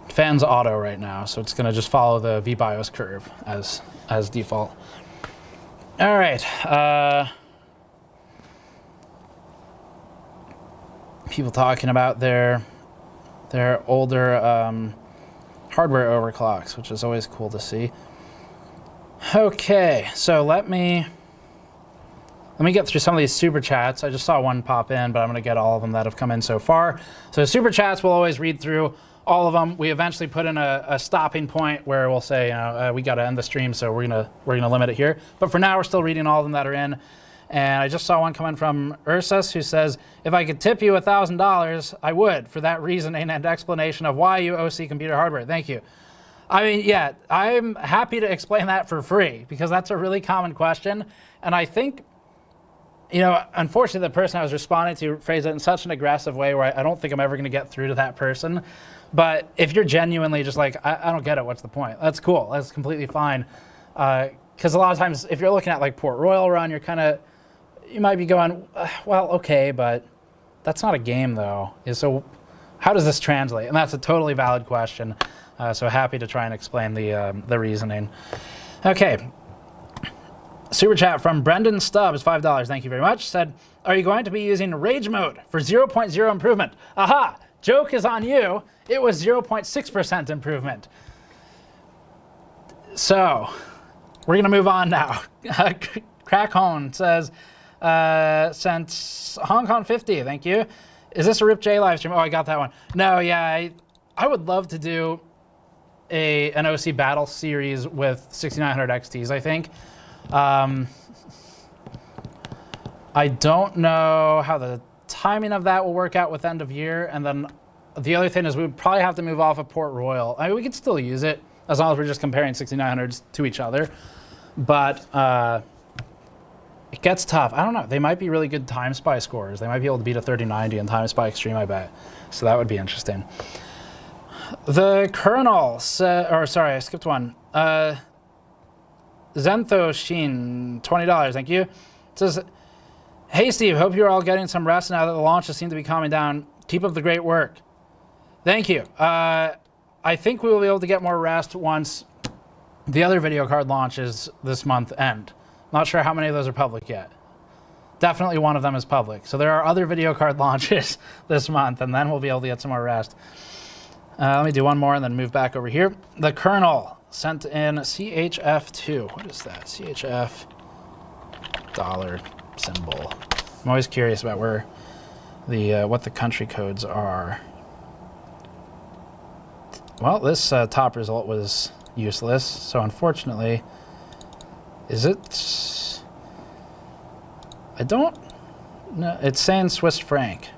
Fan's auto right now, so it's gonna just follow the VBIOS curve as default. All right. People talking about their older hardware overclocks, which is always cool to see. Okay, so let me get through some of these super chats. I just saw one pop in, but I'm going to get all of them that have come in so far. So super chats, we'll always read through all of them. We eventually put in a stopping point where we'll say, you know, we got to end the stream, so we're gonna limit it here. But for now, we're still reading all of them that are in. And I just saw one coming from Ursus who says, if I could tip you $1,000, I would, for that reasoning and explanation of why you OC computer hardware. Thank you. I mean, yeah, I'm happy to explain that for free because that's a really common question. And I think, you know, unfortunately, the person I was responding to phrased it in such an aggressive way where I don't think I'm ever going to get through to that person. But if you're genuinely just like, I don't get it, what's the point? That's cool. That's completely fine. Because a lot of times, if you're looking at like Port Royal run, you might be going, well, okay, but that's not a game though. So how does this translate? And that's a totally valid question. So happy to try and explain the reasoning. Okay. Super chat from Brendan Stubbs, $5. Thank you very much. Said, are you going to be using Rage Mode for 0.0 improvement? Aha! Joke is on you. It was 0.6% improvement. So, we're going to move on now. Crackhone says, sent Hong Kong 50, thank you. Is this a Rip J live stream? Oh, I got that one. No, yeah, I would love to do an OC battle series with 6900 XTs, I think. I don't know how the timing of that will work out with end of year, and then the other thing is we would probably have to move off of Port Royal. I mean, we could still use it as long as we're just comparing 6900s to each other, but it Gets tough. I don't know. They might be really good Time Spy scores. They might be able to beat a 3090 in Time Spy Extreme, I bet. So that would be interesting. The Colonel said, or sorry, I skipped one. Zentho Sheen, $20, thank you. It says, hey Steve, hope you're all getting some rest now that the launches seem to be calming down. Keep up the great work. Thank you. I think we will be able to get more rest once the other video card launches this month end. Not sure how many of those are public yet. Definitely one of them is public. So there are other video card launches this month, and then we'll be able to get some more rest. Let me do one more and then move back over here. The Colonel sent in CHF2. What is that? CHF dollar symbol. I'm always curious about where the what the country codes are. Well, this top result was useless, so unfortunately, is it? I don't know. It's saying Swiss franc.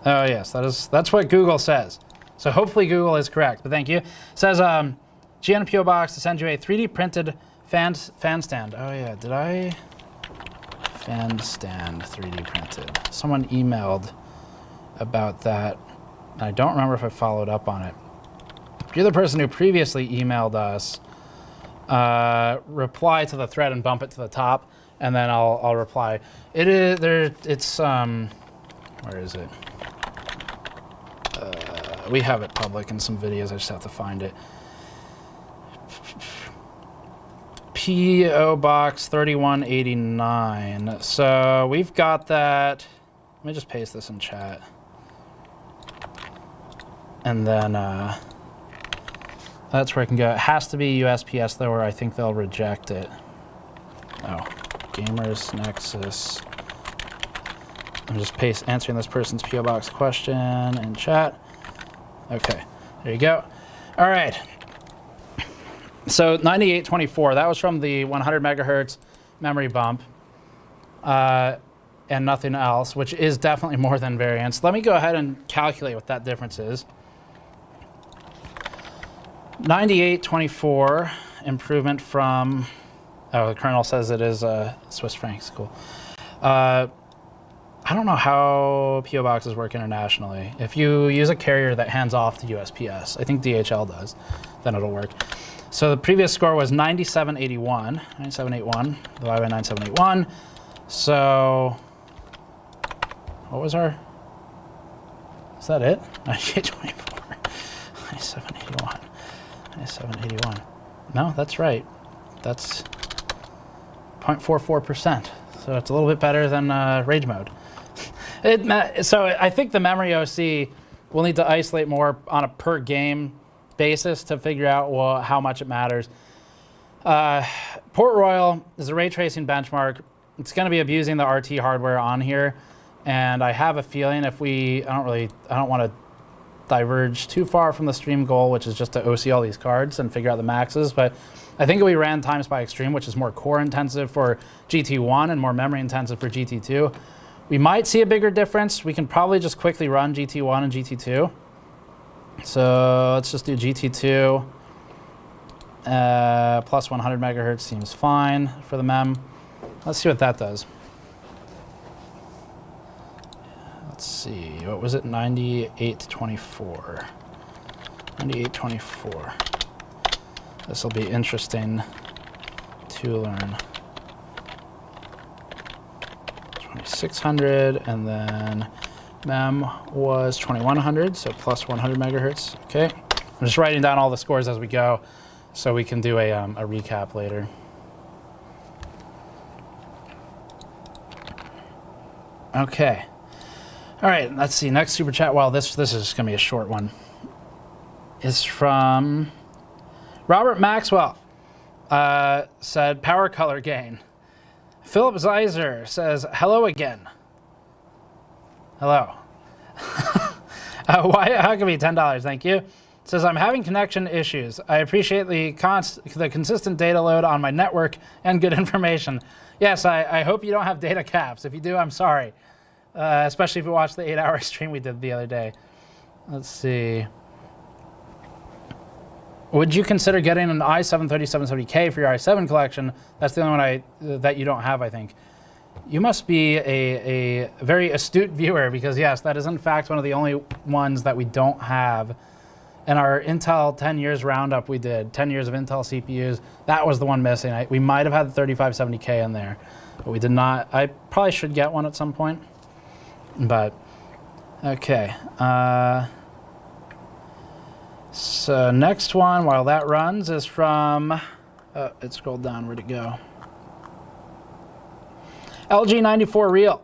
Oh yes, that's what Google says. So hopefully Google is correct. But thank you. It says GNPO box to send you a 3D printed fan stand. Oh yeah, did I? Fan stand 3D printed. Someone emailed about that. I don't remember if I followed up on it. If you're the person who previously emailed us, reply to the thread and bump it to the top, and then I'll reply. It is there. It's where is it? We have it public in some videos. I just have to find it. PO Box 3189. So we've got that. Let me just paste this in chat. And then that's where I can go. It has to be USPS though, or I think they'll reject it. Oh, Gamers Nexus. I'm just answering this person's PO Box question in chat. Okay, there you go. All right. So 9824, that was from the 100 megahertz memory bump and nothing else, which is definitely more than variance. Let me go ahead and calculate what that difference is. 9824 improvement from, oh, the Colonel says it is Swiss francs, cool. I don't know how PO boxes work internationally. If you use a carrier that hands off to USPS, I think DHL does, then it'll work. So the previous score was 9781, 9781, divided by 9781. So, what was our, is that it? 9824, 9781, 9781. No, that's right. That's 0.44%. So it's a little bit better than rage mode. So I think the memory OC will need to isolate more on a per game basis to figure out how much it matters. Port Royal is a ray tracing benchmark. It's going to be abusing the RT hardware on here, and I have a feeling if I don't want to diverge too far from the stream goal, which is just to OC all these cards and figure out the maxes, but I think if we ran Time Spy Extreme, which is more core intensive for GT1 and more memory intensive for GT2, we might see a bigger difference. We can probably just quickly run GT1 and GT2. So let's just do GT2 plus 100 megahertz seems fine for the mem. Let's see what that does. Let's see, what was it? 9824. 9824. This will be interesting to learn. 2600, and then mem was 2100, so plus 100 megahertz. Okay, I'm just writing down all the scores as we go, so we can do a recap later. Okay, all right. Let's see. Next super chat. Well, this is just gonna be a short one. Is from Robert Maxwell. Said PowerColor gain. Philip Zeiser says, hello again. Hello. How can be $10? Thank you. Says, I'm having connection issues. I appreciate the consistent data load on my network and good information. Yes, I hope you don't have data caps. If you do, I'm sorry. Especially if you watch the 8-hour stream we did the other day. Let's see. would you consider getting an i7 3770K for your i7 collection? That's the only one that you don't have, I think. You must be a very astute viewer, because yes, that is in fact one of the only ones that we don't have. In our Intel 10 years roundup we did, 10 years of Intel CPUs, that was the one missing. We might have had the 3570K in there, but we did not. I probably should get one at some point, but okay. So next one, while that runs, is from, it scrolled down, where'd it go? LG94 Real.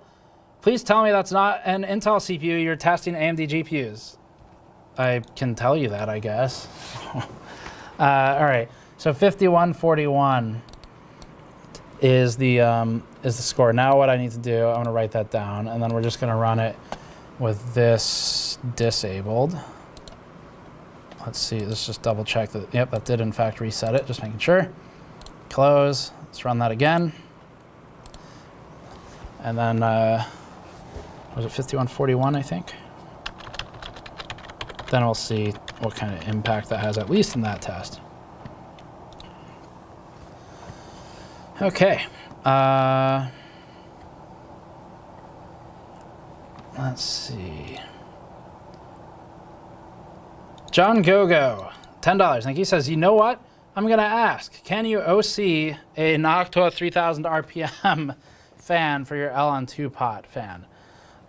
Please tell me that's not an Intel CPU, you're testing AMD GPUs. I can tell you that, I guess. All right, so 5141 is the score. Now what I need to do, I'm gonna write that down, and then we're just gonna run it with this disabled. Let's see, let's just double check that. Yep, that did in fact reset it, just making sure. Close, let's run that again. And then, was it 5141, I think? Then we'll see what kind of impact that has, at least in that test. Okay. Let's see. John Gogo, $10. I think he says, you know what? I'm going to ask, can you OC a Noctua 3000 RPM fan for your LN2 pot fan?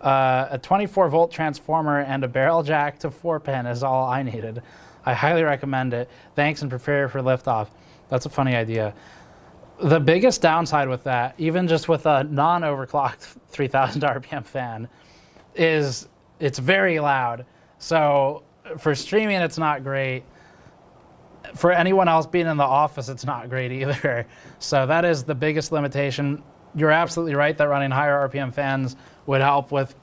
A 24-volt transformer and a barrel jack to 4-pin is all I needed. I highly recommend it. Thanks, and prepare for liftoff. That's a funny idea. The biggest downside with that, even just with a non-overclocked 3000 RPM fan, is it's very loud. So for streaming, it's not great. For anyone else being in the office, it's not great either. So that is the biggest limitation. You're absolutely right that running higher RPM fans would help with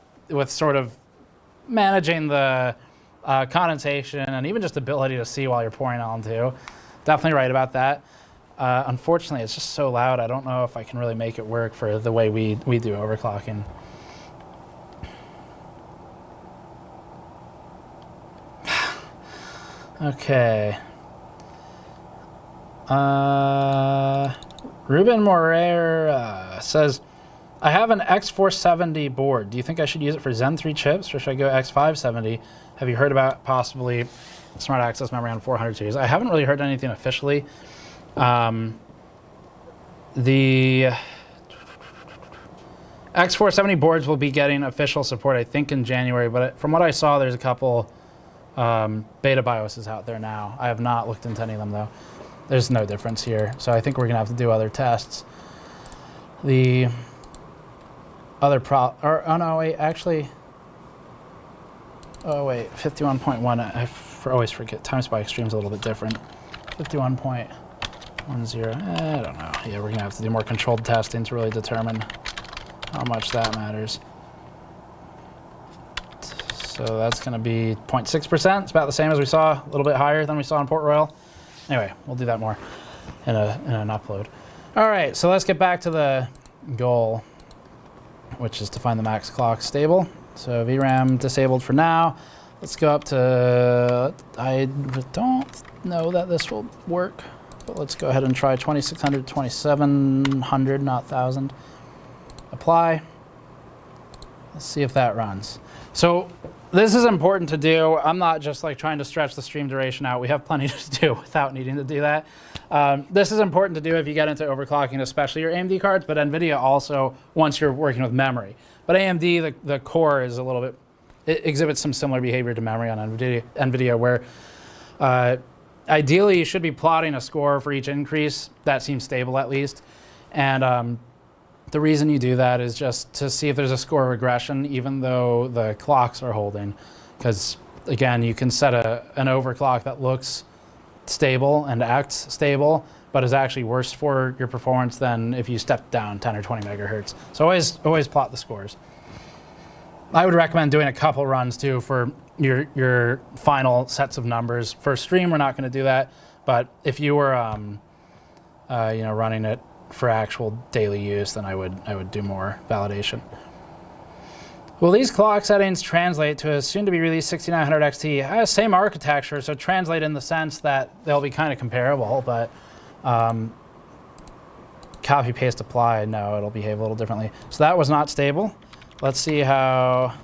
sort of managing the condensation and even just ability to see while you're pouring on too. Definitely right about that. Unfortunately, it's just so loud. I don't know if I can really make it work for the way we do overclocking. Okay. Ruben Morer says, I have an X470 board. Do you think I should use it for Zen 3 chips, or should I go X570? Have you heard about possibly smart access memory on 400 series? I haven't really heard anything officially. The X470 boards will be getting official support, I think, in January, but from what I saw, there's a couple beta BIOSes out there now. I have not looked into any of them, though. There's no difference here, so I think we're going to have to do other tests. The other oh no, wait, actually, oh wait, 51.1, I always forget, Time Spy Extreme's a little bit different. 51.10, I don't know. Yeah, we're going to have to do more controlled testing to really determine how much that matters. So that's going to be 0.6%. It's about the same as we saw, a little bit higher than we saw in Port Royal. Anyway, we'll do that more in an upload. All right, so let's get back to the goal, which is to find the max clock stable. So VRAM disabled for now. Let's go up to, I don't know that this will work, but let's go ahead and try 2600, 2700, not 1000. Apply. Let's see if that runs. So this is important to do. I'm not just like trying to stretch the stream duration out. We have plenty to do without needing to do that. This is important to do if you get into overclocking, especially your AMD cards, but NVIDIA also once you're working with memory. But AMD, the core is a little bit, it exhibits some similar behavior to memory on NVIDIA where ideally you should be plotting a score for each increase that seems stable at least. And the reason you do that is just to see if there's a score regression, even though the clocks are holding. Because again, you can set an overclock that looks stable and acts stable, but is actually worse for your performance than if you step down 10 or 20 megahertz. So always plot the scores. I would recommend doing a couple runs too for your final sets of numbers. For stream, we're not going to do that, but if you were running it for actual daily use, then I would do more validation. Will these clock settings translate to a soon-to-be released 6900 XT? Same architecture, so translate in the sense that they'll be kind of comparable, but copy, paste, apply, no, it'll behave a little differently. So that was not stable. Let's see how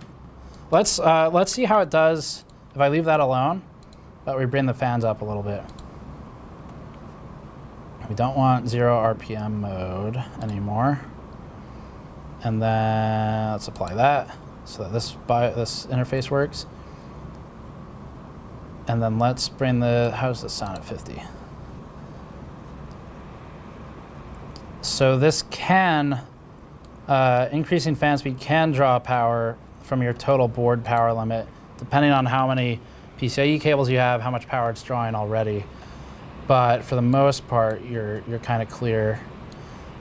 it does if I leave that alone, but we bring the fans up a little bit. We don't want 0 RPM mode anymore. And then let's apply that so that this interface works. And then let's bring how does this sound at 50? So this can, increasing fan speed can draw power from your total board power limit, depending on how many PCIe cables you have, how much power it's drawing already. But for the most part, you're kind of clear.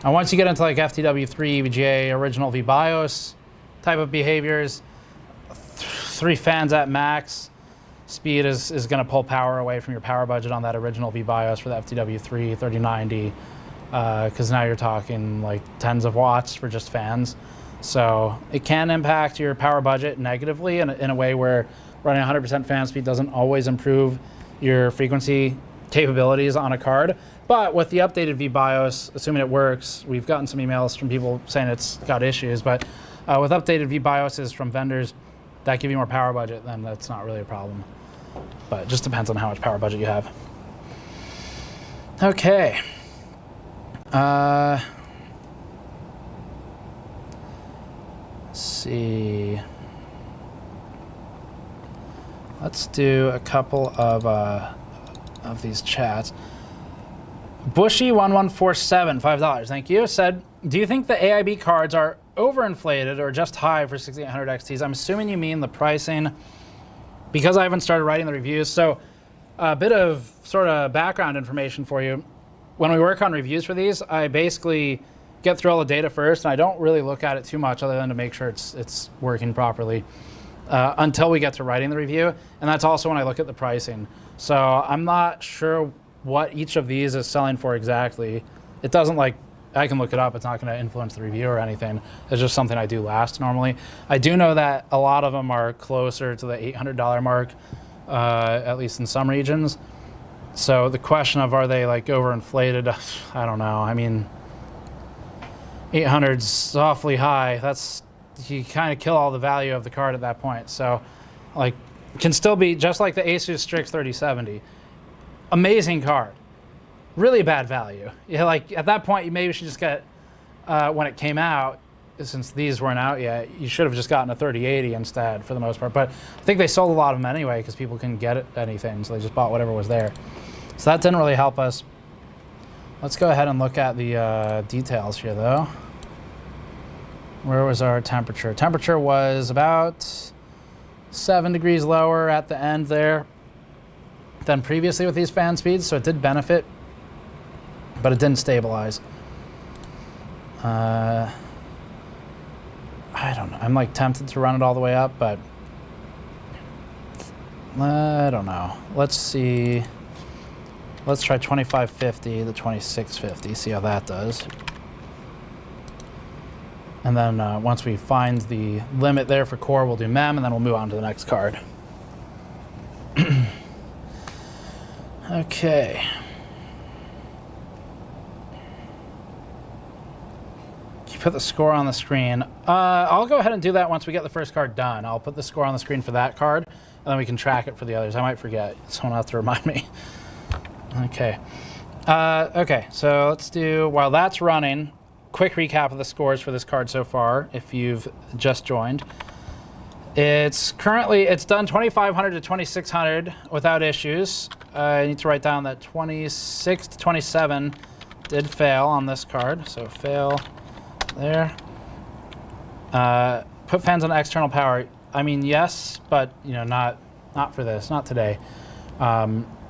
And once you get into like FTW3, VGA, original VBIOS type of behaviors, 3 fans at max speed is going to pull power away from your power budget on that original VBIOS for the FTW3 3090, because now you're talking like tens of watts for just fans. So it can impact your power budget negatively in a way where running 100% fan speed doesn't always improve your frequency capabilities on a card. But with the updated VBIOS, assuming it works, we've gotten some emails from people saying it's got issues, but with updated VBIOSes from vendors that give you more power budget, then that's not really a problem. But it just depends on how much power budget you have. Okay. Let's see. Let's do a couple of these chats. Bushy1147, $5, thank you, said, do you think the AIB cards are overinflated or just high for 6800 XTs? I'm assuming you mean the pricing, because I haven't started writing the reviews. So a bit of sort of background information for you. When we work on reviews for these, I basically get through all the data first, and I don't really look at it too much other than to make sure it's working properly until we get to writing the review. And that's also when I look at the pricing. So I'm not sure what each of these is selling for exactly. It doesn't, like, I can look it up. It's not going to influence the review or anything. It's just something I do last normally. I do know that a lot of them are closer to the $800 mark, at least in some regions. So the question of are they like overinflated, I don't know. I mean, 800's awfully high. That's, you kind of kill all the value of the card at that point. So like, it can still be just like the ASUS Strix 3070. Amazing card, really bad value. Yeah, like at that point, you maybe should just get, when it came out, since these weren't out yet, you should have just gotten a 3080 instead for the most part. But I think they sold a lot of them anyway because people couldn't get anything, so they just bought whatever was there. So that didn't really help us. Let's go ahead and look at the details here though. Where was our temperature? Temperature was about 7 degrees lower at the end there than previously with these fan speeds, so it did benefit, but it didn't stabilize. I don't know. I'm like tempted to run it all the way up, but I don't know. Let's see. Let's try 2550 to 2650, see how that does. And then once we find the limit there for core, we'll do mem, and then we'll move on to the next card. Okay. Can you put the score on the screen? I'll go ahead and do that once we get the first card done. I'll put the score on the screen for that card, and then we can track it for the others. I might forget. Someone will have to remind me. Okay. Okay, so let's do, while that's running, quick recap of the scores for this card so far, if you've just joined. It's done 2500 to 2600 without issues. I need to write down that 26 to 27 did fail on this card, so fail there. Put fans on external power. I mean, yes, but you know, not for this, not today.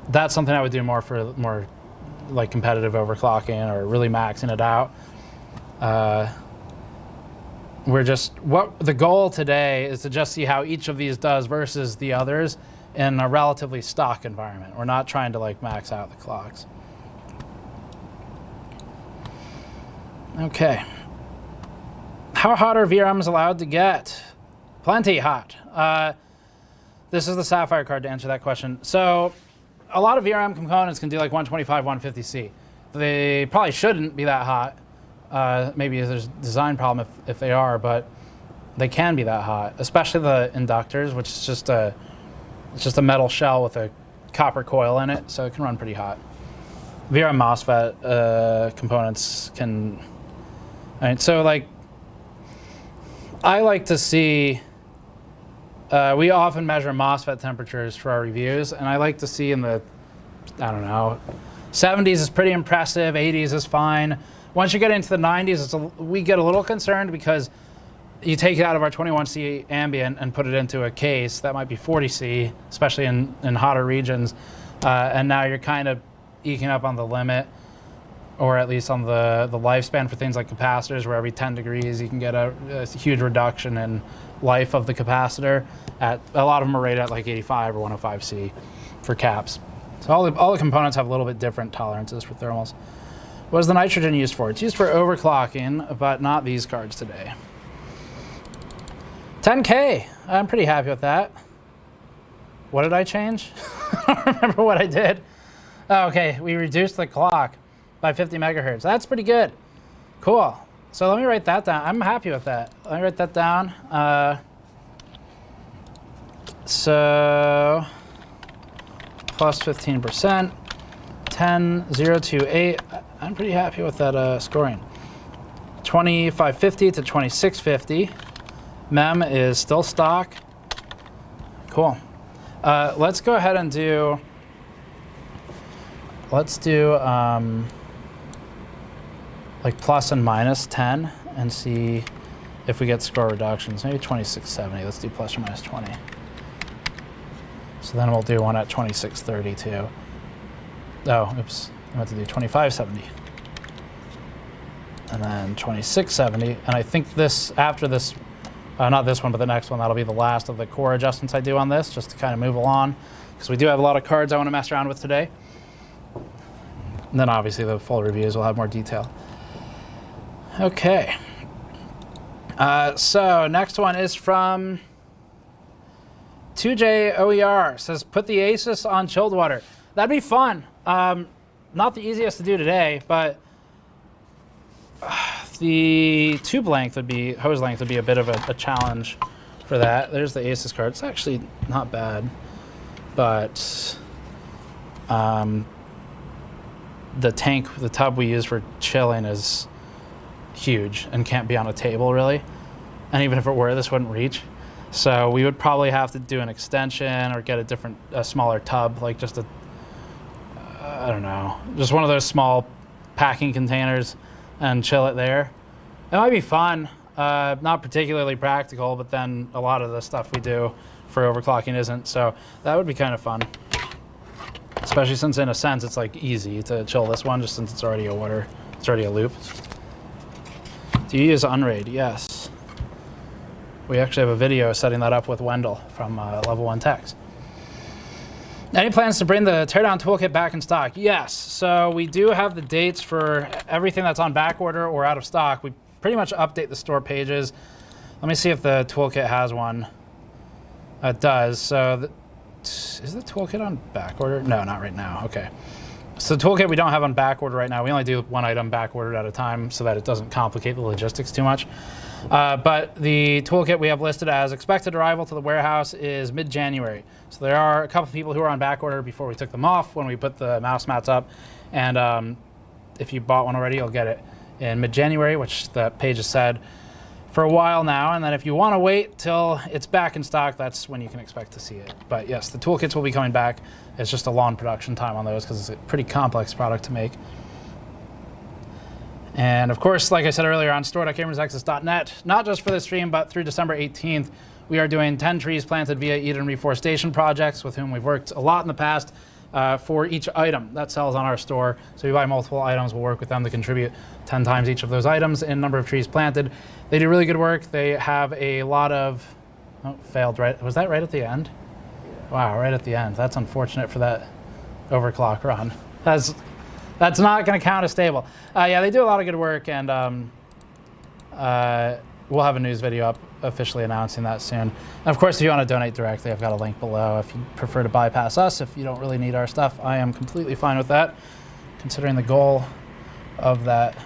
That's something I would do more for more like competitive overclocking or really maxing it out. The goal today is to just see how each of these does versus the others in a relatively stock environment. We're not trying to like max out the clocks. Okay. How hot are VRMs allowed to get? Plenty hot. This is the Sapphire card to answer that question. So a lot of VRM components can do like 125, 150C. They probably shouldn't be that hot. Maybe there's a design problem if they are, but they can be that hot, especially the inductors, which is just a metal shell with a copper coil in it, so it can run pretty hot. VRM MOSFET components can. All right, so like, I like to see. We often measure MOSFET temperatures for our reviews, and I like to see in the, I don't know, 70s is pretty impressive, 80s is fine. Once you get into the 90s, we get a little concerned because you take it out of our 21C ambient and put it into a case that might be 40C, especially in hotter regions, and now you're kind of eking up on the limit, or at least on the lifespan for things like capacitors, where every 10 degrees you can get a huge reduction in life of the capacitor. A lot of them are rated at like 85 or 105C for caps. So all the components have a little bit different tolerances for thermals. What is the nitrogen used for? It's used for overclocking, but not these cards today. 10K, I'm pretty happy with that. What did I change? I don't remember what I did. Oh, okay, we reduced the clock by 50 megahertz. That's pretty good. Cool. So let me write that down. I'm happy with that. Let me write that down. So plus 15%, 10,028. I'm pretty happy with that scoring. 2550 to 2650. Mem is still stock. Cool. Let's go ahead and do. Let's do like plus and minus 10 and see if we get score reductions. Maybe 2670. Let's do plus or minus 20. So then we'll do one at 2630 too. Oh, oops. I meant to do 2570. And then 2670. And I think this, after this, not this one, but the next one, that'll be the last of the core adjustments I do on this, just to kind of move along, because we do have a lot of cards I want to mess around with today. And then obviously the full reviews will have more detail. Okay. So next one is from 2J OER. Says, put the ASUS on chilled water. That'd be fun. Not the easiest to do today, but the tube length would be, hose length would be a bit of a challenge for that. There's the ASUS card. It's actually not bad, but the tank, the tub we use for chilling is huge and can't be on a table really. And even if it were, this wouldn't reach. So we would probably have to do an extension or get a smaller tub, like just I don't know, just one of those small packing containers and chill it there. It might be fun, not particularly practical, but then a lot of the stuff we do for overclocking isn't. So that would be kind of fun. Especially since, in a sense, it's like easy to chill this one, just since it's already it's already a loop. Do you use Unraid? Yes. We actually have a video setting that up with Wendell from Level 1 Techs. Any plans to bring the teardown toolkit back in stock? Yes. So we do have the dates for everything that's on back order or out of stock. We pretty much update the store pages. Let me see if the toolkit has one. It does. So is the toolkit on back order? No, not right now. Okay. So the toolkit we don't have on back order right now. We only do one item back ordered at a time so that it doesn't complicate the logistics too much. But the toolkit we have listed as expected arrival to the warehouse is mid-January. So there are a couple people who are on back order before we took them off when we put the mouse mats up. And if you bought one already, you'll get it in mid-January, which the page has said for a while now. And then if you want to wait till it's back in stock, that's when you can expect to see it. But yes, the toolkits will be coming back. It's just a long production time on those because it's a pretty complex product to make. And of course, like I said earlier, on store.gamersnexus.net, not just for this stream, but through December 18th, we are doing 10 trees planted via Eden Reforestation projects with whom we've worked a lot in the past for each item that sells on our store. So if you buy multiple items, we'll work with them to contribute 10 times each of those items in number of trees planted. They do really good work. They have a lot of, oh, failed, right? Was that right at the end? Wow, right at the end. That's unfortunate for that overclock run. That's not going to count as stable. Yeah, they do a lot of good work, and we'll have a news video up officially announcing that soon. And of course, if you want to donate directly, I've got a link below. If you prefer to bypass us, if you don't really need our stuff, I am completely fine with that, considering the goal of that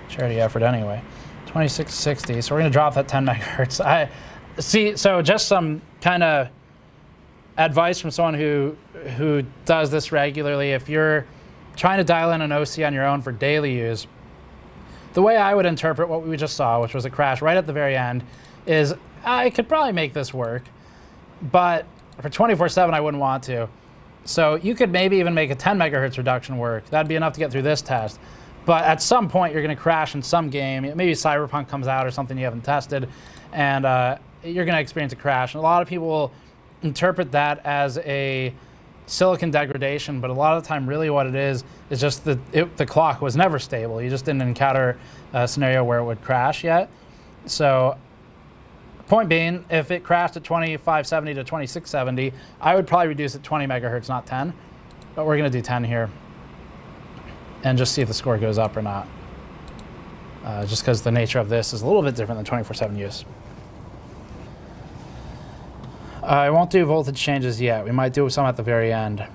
charity effort anyway. 2660, so we're going to drop that 10 megahertz. I see, so just some kind of advice from someone who does this regularly. If you're trying to dial in an OC on your own for daily use, the way I would interpret what we just saw, which was a crash right at the very end, is I could probably make this work, but for 24/7 I wouldn't want to. So you could maybe even make a 10 megahertz reduction work. That'd be enough to get through this test. But at some point you're going to crash in some game. Maybe Cyberpunk comes out or something you haven't tested, and you're going to experience a crash. And a lot of people will interpret that as a silicon degradation, but a lot of the time really what it is just the clock was never stable. You just didn't encounter a scenario where it would crash yet. So point being, if it crashed at 2570 to 2670, I would probably reduce it 20 megahertz, not 10. But we're going to do 10 here and just see if the score goes up or not. Just because the nature of this is a little bit different than 24/7 use. I won't do voltage changes yet. We might do some at the very end.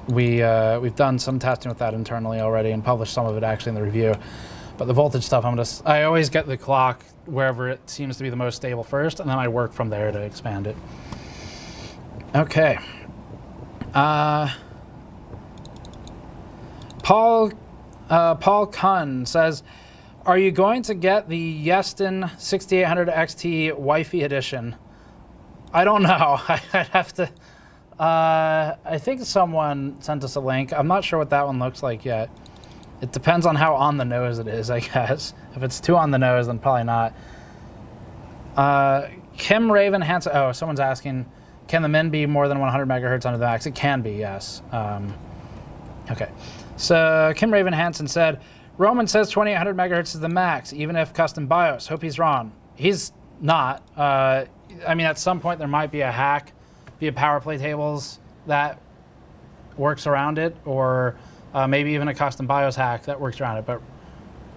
We've done some testing with that internally already and published some of it actually in the review. But the voltage stuff, I always get the clock wherever it seems to be the most stable first, and then I work from there to expand it. Okay. Paul Kunn says, are you going to get the Yeston 6800 XT Wi-Fi edition? I don't know. I'd have to... I think someone sent us a link. I'm not sure what that one looks like yet. It depends on how on the nose it is, I guess. If it's too on the nose, then probably not. Kim Raven Hansen... Oh, someone's asking, can the min be more than 100 megahertz under the max? It can be, yes. Okay. So Kim Raven Hansen said, Roman says 2800 megahertz is the max, even if custom BIOS. Hope he's wrong. He's not. I mean, at some point there might be a hack via PowerPlay tables that works around it, or maybe even a custom BIOS hack that works around it. But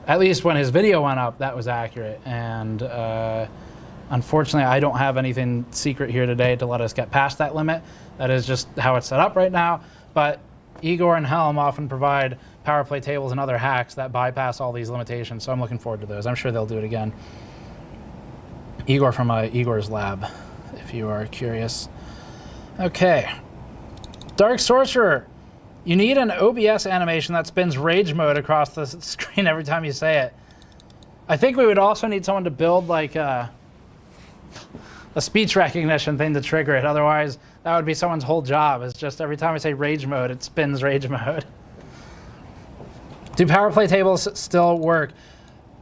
at least when his video went up, that was accurate. And unfortunately, I don't have anything secret here today to let us get past that limit. That is just how it's set up right now. But Igor and Helm often provide PowerPlay tables and other hacks that bypass all these limitations, so I'm looking forward to those. I'm sure they'll do it again. Igor from Igor's lab, if you are curious. Okay. Dark Sorcerer. You need an OBS animation that spins rage mode across the screen every time you say it. I think we would also need someone to build like a speech recognition thing to trigger it. Otherwise, that would be someone's whole job. It's just every time I say rage mode, it spins rage mode. Do PowerPlay tables still work?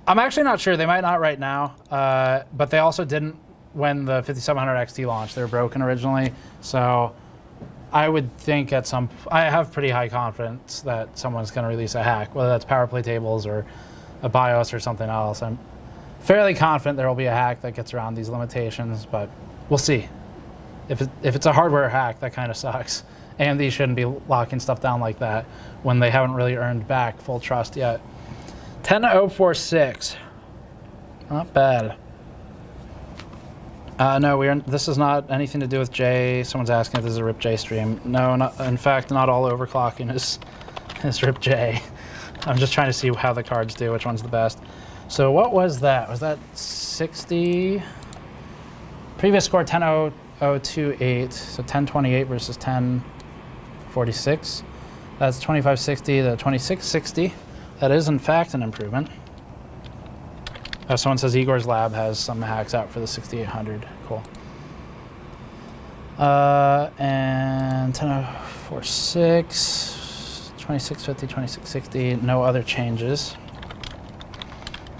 I'm actually not sure. They might not right now, but they also didn't when the 5700 XT launched. They were broken originally, so I would think I have pretty high confidence that someone's going to release a hack, whether that's PowerPlay tables or a BIOS or something else. I'm fairly confident there will be a hack that gets around these limitations, but we'll see. If it's a hardware hack, that kind of sucks. AMD shouldn't be locking stuff down like that when they haven't really earned back full trust yet. 10046. Not bad. No, this is not anything to do with J. Someone's asking if this is a RipJ stream. No, in fact, not all overclocking is RipJ. I'm just trying to see how the cards do, which one's the best. So what was that? Was that 60? Previous score 10028, so 1028 versus 1046. That's 2560 to 2660. That is, in fact, an improvement. Someone says Igor's lab has some hacks out for the 6800. Cool. And 10046, 2650, 2660. No other changes.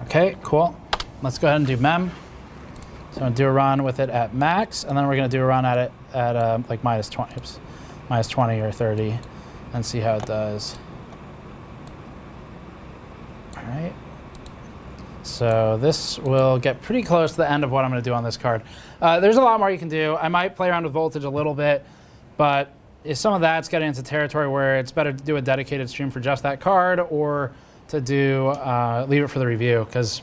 Okay, cool. Let's go ahead and do mem. So I'm going to do a run with it at max, and then we're going to do a run at it at like minus 20 or 30, and see how it does. All right. So this will get pretty close to the end of what I'm going to do on this card. There's a lot more you can do. I might play around with voltage a little bit, but if some of that's getting into territory where it's better to do a dedicated stream for just that card, or to do, leave it for the review, because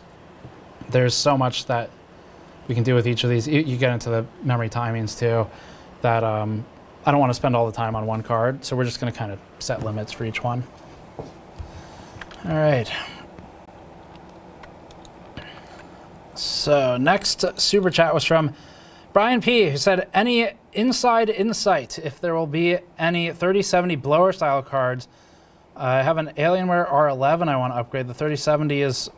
there's so much that we can do with each of these. You get into the memory timings too, that I don't want to spend all the time on one card, so we're just going to kind of set limits for each one. All right. So next super chat was from Brian P, who said, any inside insight if there will be any 3070 blower style cards? I have an Alienware R11 I want to upgrade. The 3070 is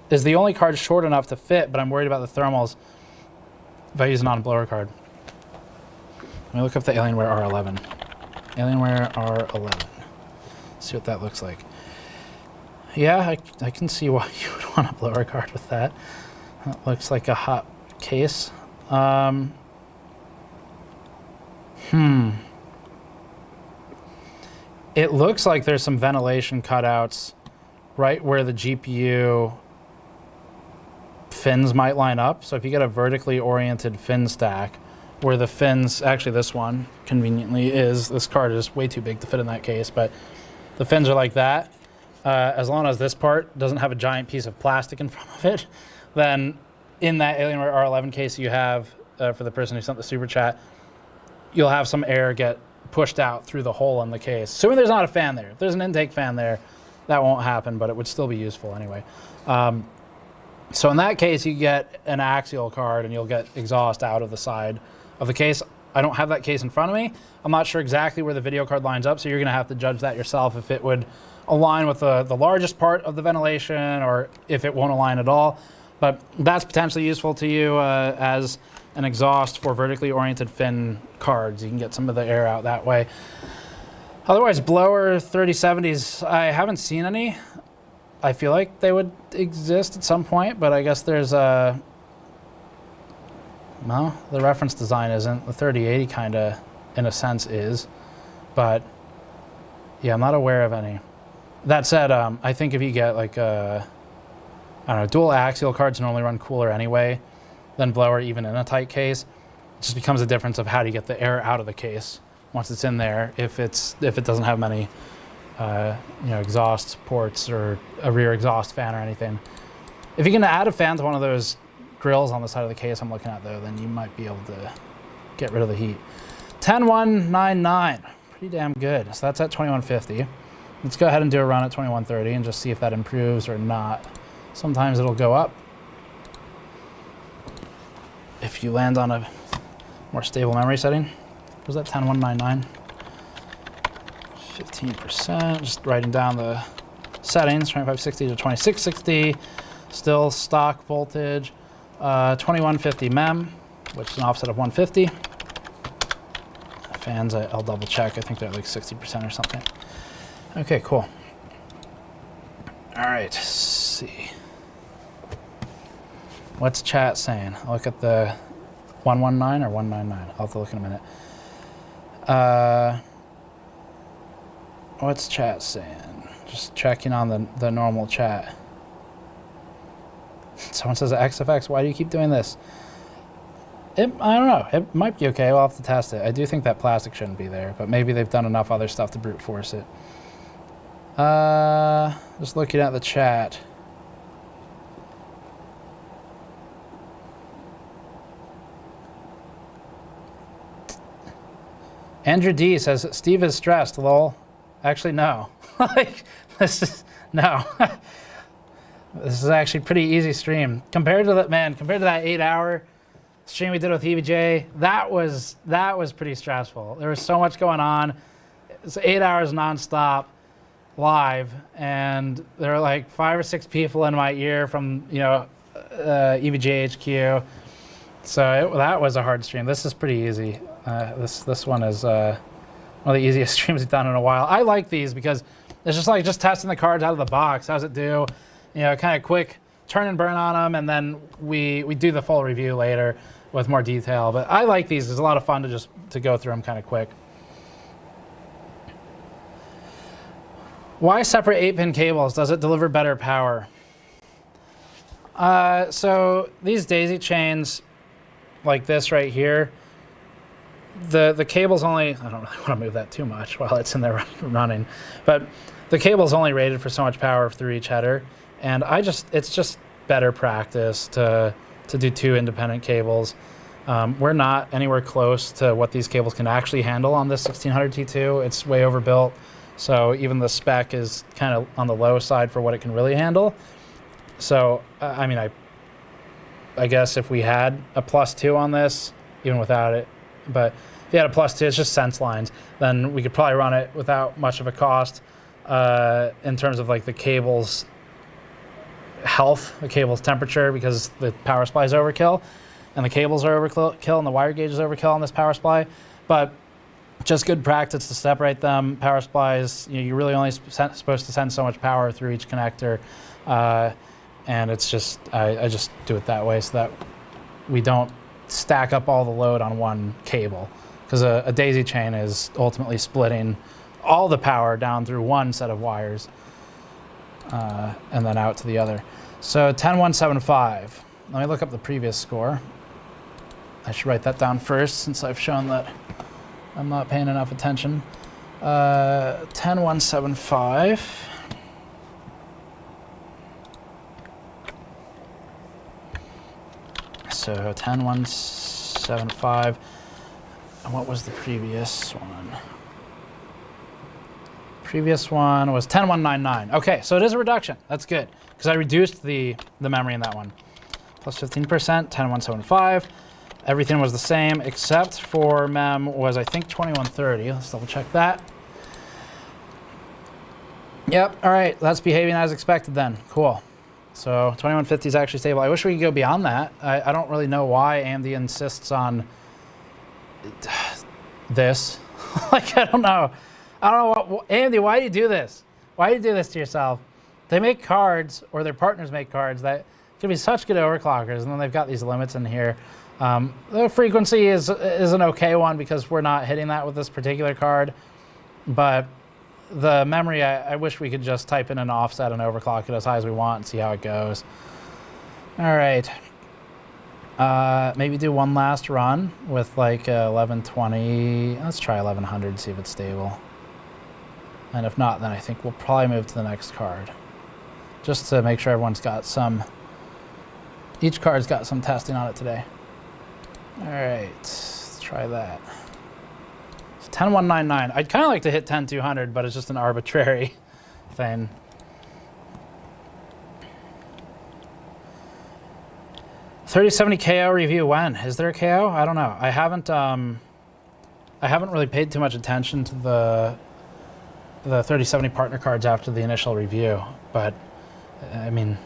the only card short enough to fit, but I'm worried about the thermals if I use a non-blower card. Let me look up the Alienware R11. Alienware R11. See what that looks like. Yeah, I can see why you would want a blower card with that. That looks like a hot case. It looks like there's some ventilation cutouts right where the GPU fins might line up. So if you get a vertically oriented fin stack where the fins, actually this one conveniently is, this card is way too big to fit in that case, but the fins are like that. As long as this part doesn't have a giant piece of plastic in front of it, then in that Alienware R11 case you have, for the person who sent the super chat, you'll have some air get pushed out through the hole in the case. Assuming there's not a fan there. If there's an intake fan there, that won't happen, but it would still be useful anyway. So in that case, you get an axial card and you'll get exhaust out of the side of the case. I don't have that case in front of me. I'm not sure exactly where the video card lines up, so you're gonna have to judge that yourself if it would align with the largest part of the ventilation or if it won't align at all. But that's potentially useful to you as an exhaust for vertically oriented fin cards. You can get some of the air out that way. Otherwise, blower 3070s, I haven't seen any. I feel like they would exist at some point, but I guess there's a, no, the reference design isn't. The 3080 kind of, in a sense, is. But yeah, I'm not aware of any. That said, I think if you get like I don't know, dual axial cards normally run cooler anyway than blower, even in a tight case. It just becomes a difference of how do you get the air out of the case once it's in there, if it doesn't have many exhaust ports or a rear exhaust fan or anything. If you can add a fan to one of those grills on the side of the case I'm looking at though, then you might be able to get rid of the heat. 10199, pretty damn good. So that's at 2150. Let's go ahead and do a run at 2130 and just see if that improves or not. Sometimes it'll go up if you land on a more stable memory setting. Was that 10199? 15%, just writing down the settings, 2560 to 2660, still stock voltage, 2150 mem, which is an offset of 150. Fans, I'll double check, I think they're like 60% or something. Okay, cool. All right, let's see. What's chat saying? I'll look at the 119 or 199. I'll have to look in a minute. What's chat saying? Just checking on the normal chat. Someone says XFX, why do you keep doing this? I don't know. It might be okay. We'll have to test it. I do think that plastic shouldn't be there, but maybe they've done enough other stuff to brute force it. Just looking at the chat. Andrew D says, Steve is stressed, lol. Actually, no. Like, this is, no. This is actually pretty easy stream. Compared to that 8-hour stream we did with EVJ, that was pretty stressful. There was so much going on. It's 8 hours nonstop live, and there were like 5 or 6 people in my ear from, EVJ HQ. So that was a hard stream. This is pretty easy. This one is one of the easiest streams we've done in a while. I like these because it's just like testing the cards out of the box. How's it do? Kind of quick turn and burn on them, and then we do the full review later with more detail. But I like these. It's a lot of fun to go through them kind of quick. Why separate 8-pin cables? Does it deliver better power? So these daisy chains like this right here, the cable's only, I don't really want to move that too much while it's in there running, but the cable's only rated for so much power through each header, and it's just better practice to do 2 independent cables. We're not anywhere close to what these cables can actually handle on this 1600 T2. It's way overbuilt, so even the spec is kind of on the low side for what it can really handle. So, I mean, I guess if we had a +2 on this, even without it, but if you had a +2, it's just sense lines, then we could probably run it without much of a cost in terms of like the cable's health, the cable's temperature, because the power supply is overkill and the cables are overkill and the wire gauge is overkill on this power supply. But just good practice to separate them. Power supplies, you're really only supposed to send so much power through each connector, and it's just I just do it that way so that we don't stack up all the load on one cable, because a daisy chain is ultimately splitting all the power down through one set of wires and then out to the other. So 10175. Let me look up the previous score. I should write that down first since I've shown that I'm not paying enough attention. 10175. So 10175. And what was the previous one? Previous one was 10199. Okay, so it is a reduction. That's good, because I reduced the memory in that one. Plus 15%, 10175. Everything was the same except for mem was, I think, 2130. Let's double check that. Yep, all right, that's behaving as expected then. Cool. So 2150 is actually stable. I wish we could go beyond that. I don't really know why AMD insists on this. Like, I don't know what, AMD, why do you do this? Why do you do this to yourself? They make cards, or their partners make cards that can be such good overclockers, and then they've got these limits in here. The frequency is an okay one because we're not hitting that with this particular card, but the memory, I wish we could just type in an offset and overclock it as high as we want and see how it goes. All right. Maybe do one last run with like 1120. Let's try 1100, see if it's stable. And if not, then I think we'll probably move to the next card, just to make sure everyone's got some, each card's got some testing on it today. All right, let's try that. It's 10199. I'd kind of like to hit 10200, but it's just an arbitrary thing. $3070 KO review when? Is there a KO? I don't know. I haven't really paid too much attention to the 3070 partner cards after the initial review, but I mean,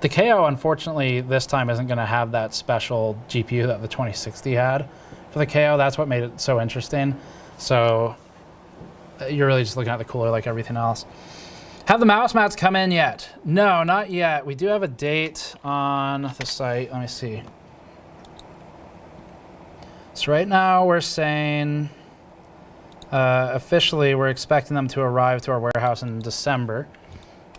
the KO, unfortunately, this time isn't going to have that special GPU that the 2060 had for the KO. That's what made it so interesting. So you're really just looking at the cooler like everything else. Have the mouse mats come in yet? No, not yet. We do have a date on the site. Let me see. So right now we're saying officially we're expecting them to arrive to our warehouse in December.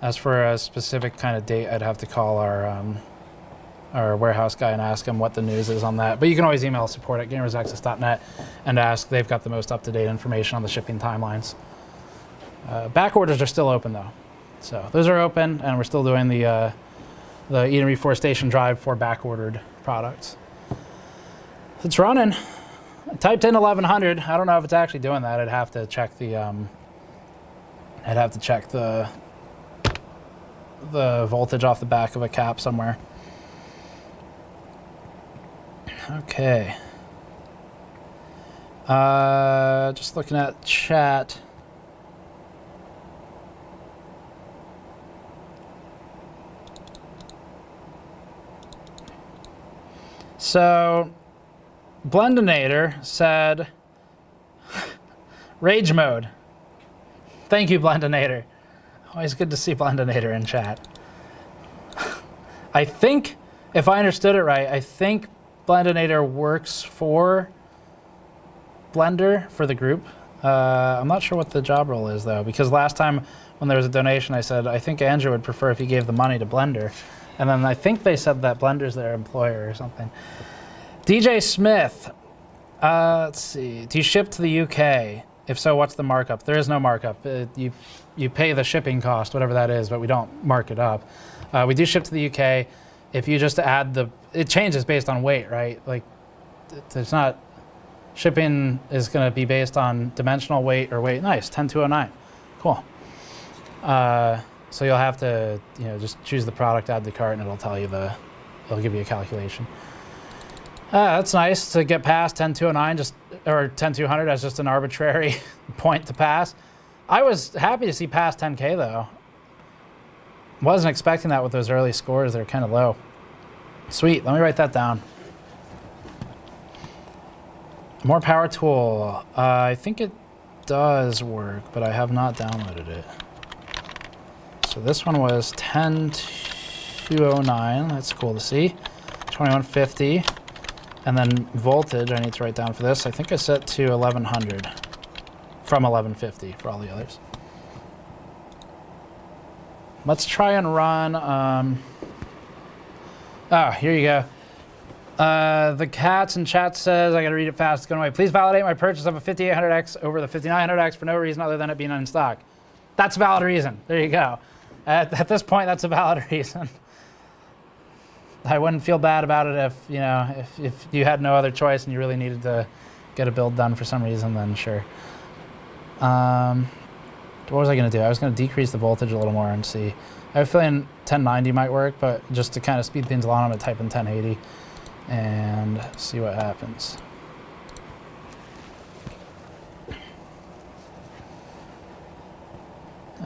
As for a specific kind of date, I'd have to call our warehouse guy and ask him what the news is on that. But you can always email support@gamersaccess.net and ask. They've got the most up-to-date information on the shipping timelines. Back orders are still open though. So those are open, and we're still doing the Eden Reforestation Drive for back-ordered products. It's running. I typed in 1100. I don't know if it's actually doing that. I'd have to check the voltage off the back of a cap somewhere. Okay. Just looking at chat. So, Blendinator said, rage mode. Thank you, Blendinator. Always good to see Blendinator in chat. I think, if I understood it right, I think Blendinator works for Blender, for the group. I'm not sure what the job role is, though, because last time when there was a donation, I said, I think Andrew would prefer if he gave the money to Blender. And then I think they said that Blender's their employer or something. DJ Smith, Let's see. Do you ship to the UK? If so, what's the markup? There is no markup. You pay the shipping cost, whatever that is, but we don't mark it up. We do ship to the UK. If you just add it changes based on weight, right? Like, there's not, shipping is going to be based on dimensional weight or weight. Nice, 10209. Cool. So you'll have to, just choose the product, add the cart, and it'll tell you it'll give you a calculation. That's nice to get past 10209 or 10200 as just an arbitrary point to pass. I was happy to see past 10K though. Wasn't expecting that with those early scores. They're kind of low. Sweet, let me write that down. More power tool. I think it does work, but I have not downloaded it. So this one was 10209. That's cool to see. 2150. And then voltage, I need to write down for this. I think I set to 1100 from 1150 for all the others. Let's try and run. Here you go. The Cats in chat says, I gotta read it fast, it's going away. Please validate my purchase of a 5800X over the 5900X for no reason other than it being in stock. That's a valid reason. There you go. At this point, that's a valid reason. I wouldn't feel bad about it if you had no other choice and you really needed to get a build done for some reason, then sure. What was I going to do? I was going to decrease the voltage a little more and see. I have a feeling 1090 might work, but just to kind of speed things along, I'm going to type in 1080 and see what happens.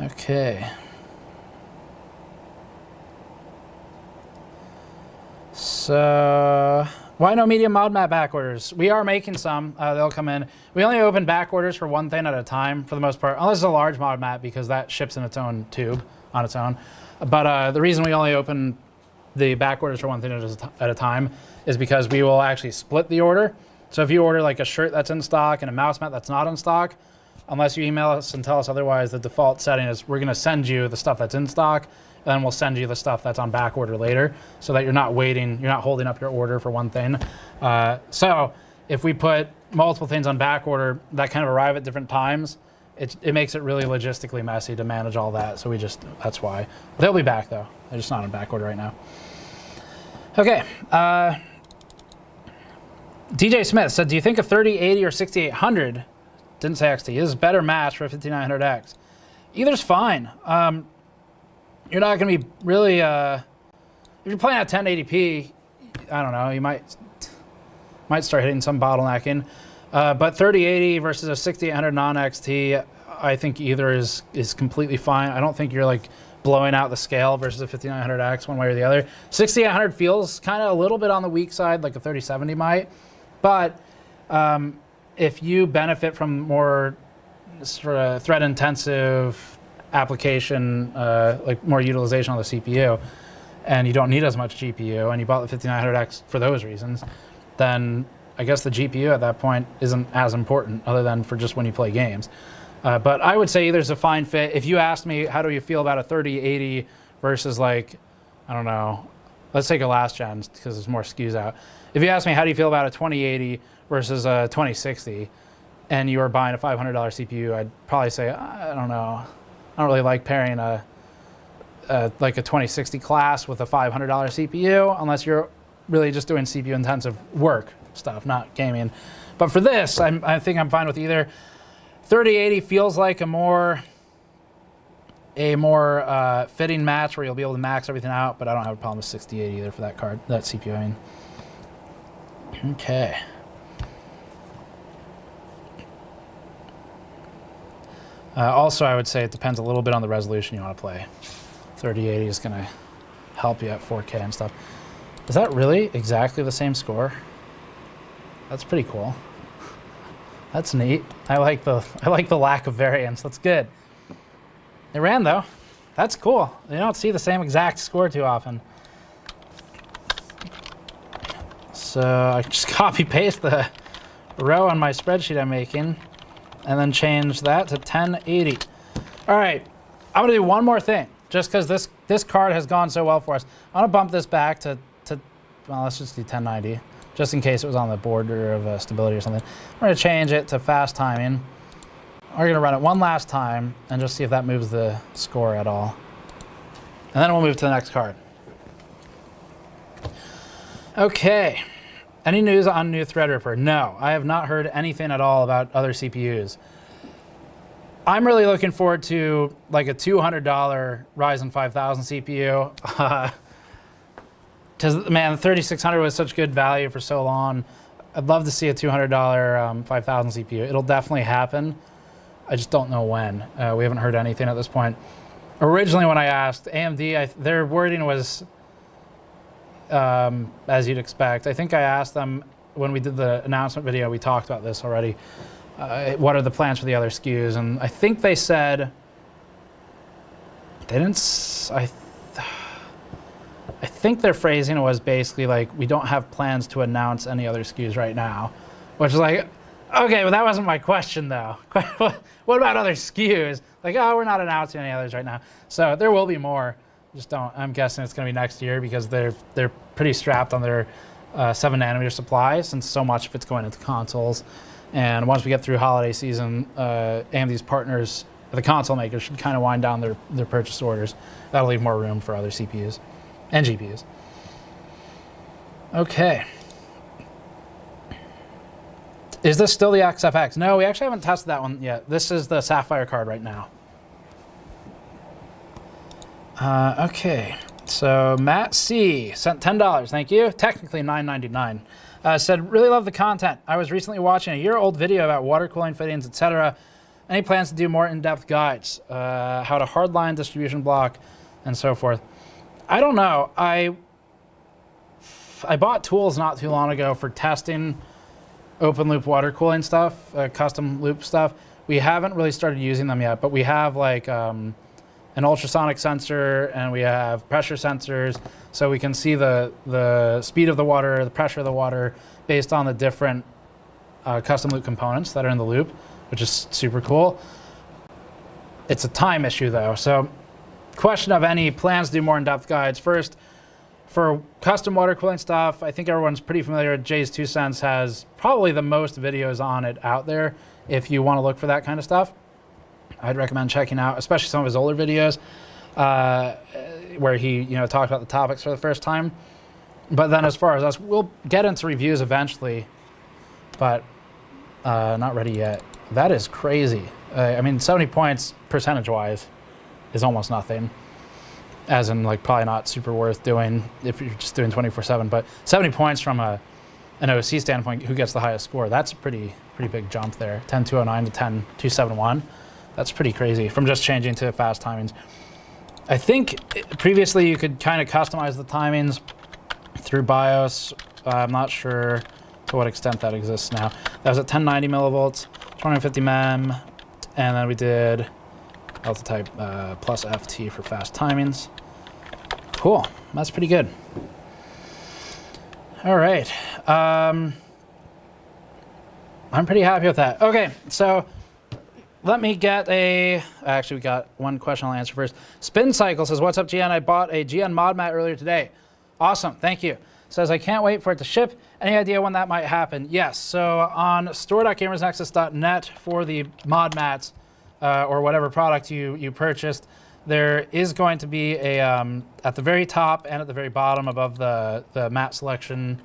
Okay. So, why no medium mod map back orders? We are making some. They'll come in. We only open back orders for one thing at a time for the most part, unless it's a large mod map because that ships in its own tube on its own. But the reason we only open the back orders for one thing at a time is because we will actually split the order. So if you order like a shirt that's in stock and a mouse mat that's not in stock, unless you email us and tell us otherwise, the default setting is we're going to send you the stuff that's in stock. Then we'll send you the stuff that's on back order later so that you're not waiting, you're not holding up your order for one thing. So if we put multiple things on back order that kind of arrive at different times, it makes it really logistically messy to manage all that. So that's why. They'll be back though. They're just not on back order right now. Okay. DJ Smith said, do you think a 3080 or 6800, didn't say XT, is a better match for a 5900X? Either's fine. You're not going to be really, if you're playing at 1080p, I don't know, you might start hitting some bottlenecking. But 3080 versus a 6800 non-XT, I think either is completely fine. I don't think you're like blowing out the scale versus a 5900X one way or the other. 6800 feels kind of a little bit on the weak side, like a 3070 might. But if you benefit from more sort of thread-intensive application, like more utilization on the CPU, and you don't need as much GPU, and you bought the 5900X for those reasons, then I guess the GPU at that point isn't as important other than for just when you play games. But I would say either's a fine fit. If you asked me, how do you feel about a 3080 versus like, I don't know, let's take a last gen because there's more SKUs out. If you ask me, how do you feel about a 2080 versus a 2060, and you are buying a $500 CPU, I'd probably say, I don't know. I don't really like pairing like a 2060 class with a $500 CPU unless you're really just doing CPU intensive work stuff, not gaming. But for this, I think I'm fine with either. 3080 feels like a more fitting match where you'll be able to max everything out, but I don't have a problem with 6080 either for that card, that CPU, I mean. Okay. Also, I would say it depends a little bit on the resolution you want to play. 3080 is going to help you at 4K and stuff. Is that really exactly the same score? That's pretty cool. That's neat. I like the lack of variance. That's good. It ran though. That's cool. You don't see the same exact score too often. So I just copy paste the row on my spreadsheet I'm making, and then change that to 1080. All right, I'm gonna do one more thing, just because this card has gone so well for us. I'm gonna bump this back to well, let's just do 1090. just in case it was on the border of stability or something. I'm going to change it to fast timing. We're going to run it one last time and just see if that moves the score at all. And then we'll move to the next card. Okay. Any news on new Threadripper? No, I have not heard anything at all about other CPUs. I'm really looking forward to like a $200 Ryzen 5000 CPU. Because, man, the 3600 was such good value for so long. I'd love to see a $200 5000 CPU. It'll definitely happen. I just don't know when. We haven't heard anything at this point. Originally, when I asked AMD, their wording was, as you'd expect. I think I asked them when we did the announcement video, we talked about this already. What are the plans for the other SKUs? And I think they said, they didn't, I think their phrasing was basically like, we don't have plans to announce any other SKUs right now, which is like, okay, well, that wasn't my question though. What about other SKUs? Like, oh, we're not announcing any others right now. So there will be more. Just don't, I'm guessing it's gonna be next year because they're pretty strapped on their 7nm supply since so much of it's going into consoles. And once we get through holiday season, AMD's partners, the console makers, should kind of wind down their purchase orders. That'll leave more room for other CPUs and GPUs. Okay. Is this still the XFX? No, we actually haven't tested that one yet. This is the Sapphire card right now. Okay, so Matt C. sent $10, thank you. Technically $9.99. Said, really love the content. I was recently watching a year-old video about water cooling fittings, etc. Any plans to do more in-depth guides? How to hardline distribution block and so forth. I don't know. I bought tools not too long ago for testing open loop water cooling stuff, custom loop stuff. We haven't really started using them yet, but we have like an ultrasonic sensor and we have pressure sensors, so we can see the speed of the water, the pressure of the water based on the different custom loop components that are in the loop, which is super cool. It's a time issue though. So question of any plans to do more in-depth guides. First, for custom water cooling stuff, I think everyone's pretty familiar. Jay's 2 Cents has probably the most videos on it out there. If you want to look for that kind of stuff, I'd recommend checking out, especially some of his older videos where he talked about the topics for the first time. But then as far as us, we'll get into reviews eventually, but not ready yet. That is crazy. I mean, 70 points percentage-wise is almost nothing. As in, like, probably not super worth doing if you're just doing 24/7. But 70 points from an OC standpoint, who gets the highest score? That's a pretty big jump there. 10.209 to 10.271. That's pretty crazy from just changing to fast timings. I think previously you could kind of customize the timings through BIOS. I'm not sure to what extent that exists now. That was at 1090 millivolts, 250 mem, and then we did Delta type plus FT for fast timings. Cool, that's pretty good. All right, I'm pretty happy with that. Okay, so let me get actually we got one question I'll answer first. Spin Cycle says, what's up GN? I bought a GN mod mat earlier today. Awesome, thank you. Says, I can't wait for it to ship. Any idea when that might happen? Yes, so on store.gamersnexus.net for the mod mats, or whatever product you purchased, there is going to be a, at the very top and at the very bottom above the mat selection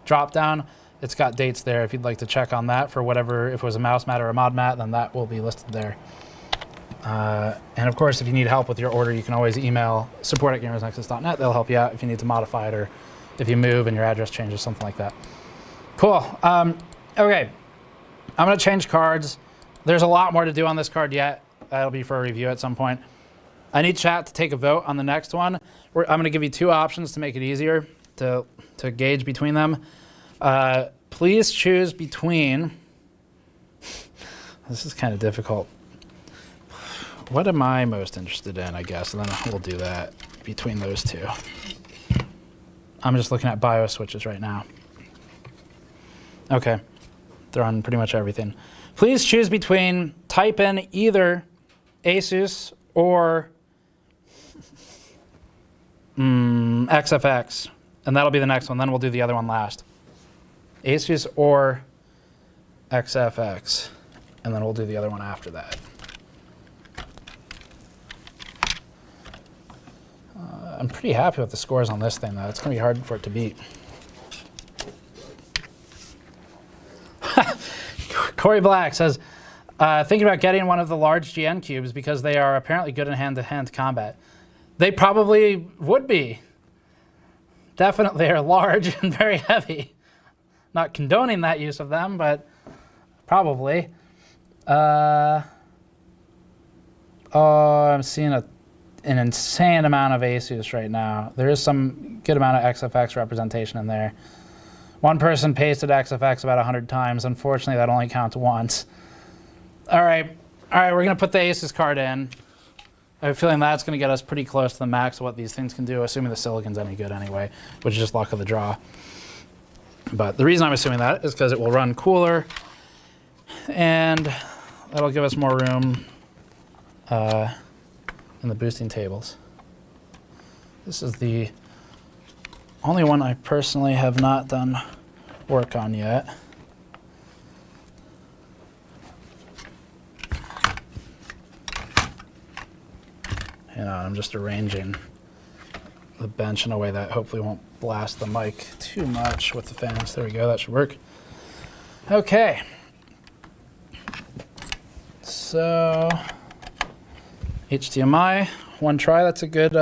drop down, it's got dates there. If you'd like to check on that for whatever, if it was a mouse mat or a mod mat, then that will be listed there. And of course, if you need help with your order, you can always email support@gamersnexus.net. They'll help you out if you need to modify it or if you move and your address changes, something like that. Cool. Okay, I'm gonna change cards. There's a lot more to do on this card yet. That'll be for a review at some point. I need chat to take a vote on the next one. I'm going to give you two options to make it easier to gauge between them. Please choose between... This is kind of difficult. What am I most interested in, I guess, and then we'll do that between those two. I'm just looking at BIOS switches right now. Okay, they're on pretty much everything. Please choose between, type in either ASUS or XFX, and that'll be the next one. Then we'll do the other one last. ASUS or XFX, and then we'll do the other one after that. I'm pretty happy with the scores on this thing, though. It's going to be hard for it to beat. Corey Black says, thinking about getting one of the large GN cubes because they are apparently good in hand-to-hand combat. They probably would be. Definitely are large and very heavy. Not condoning that use of them, but probably. Oh, I'm seeing an insane amount of ASUS right now. There is some good amount of XFX representation in there. One person pasted XFX about 100 times. Unfortunately, that only counts once. All right, we're going to put the ASUS card in. I have a feeling that's going to get us pretty close to the max of what these things can do, assuming the silicon's any good anyway, which is just luck of the draw. But the reason I'm assuming that is because it will run cooler, and that'll give us more room in the boosting tables. This is the only one I personally have not done work on yet. And I'm just arranging the bench in a way that hopefully won't blast the mic too much with the fans. There we go, that should work. Okay. So HDMI, one try, that's a good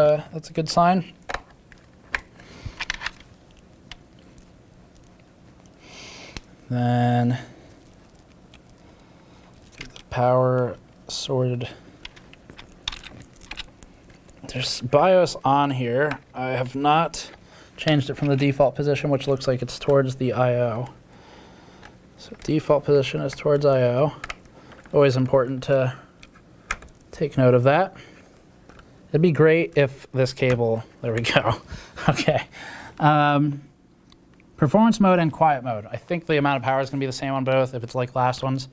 sign. Then get the power sorted. There's BIOS on here. I have not changed it from the default position, which looks like it's towards the I/O. So default position is towards I/O. Always important to take note of that. It'd be great if this cable, there we go. Okay. Performance mode and quiet mode. I think the amount of power is going to be the same on both if it's like last ones.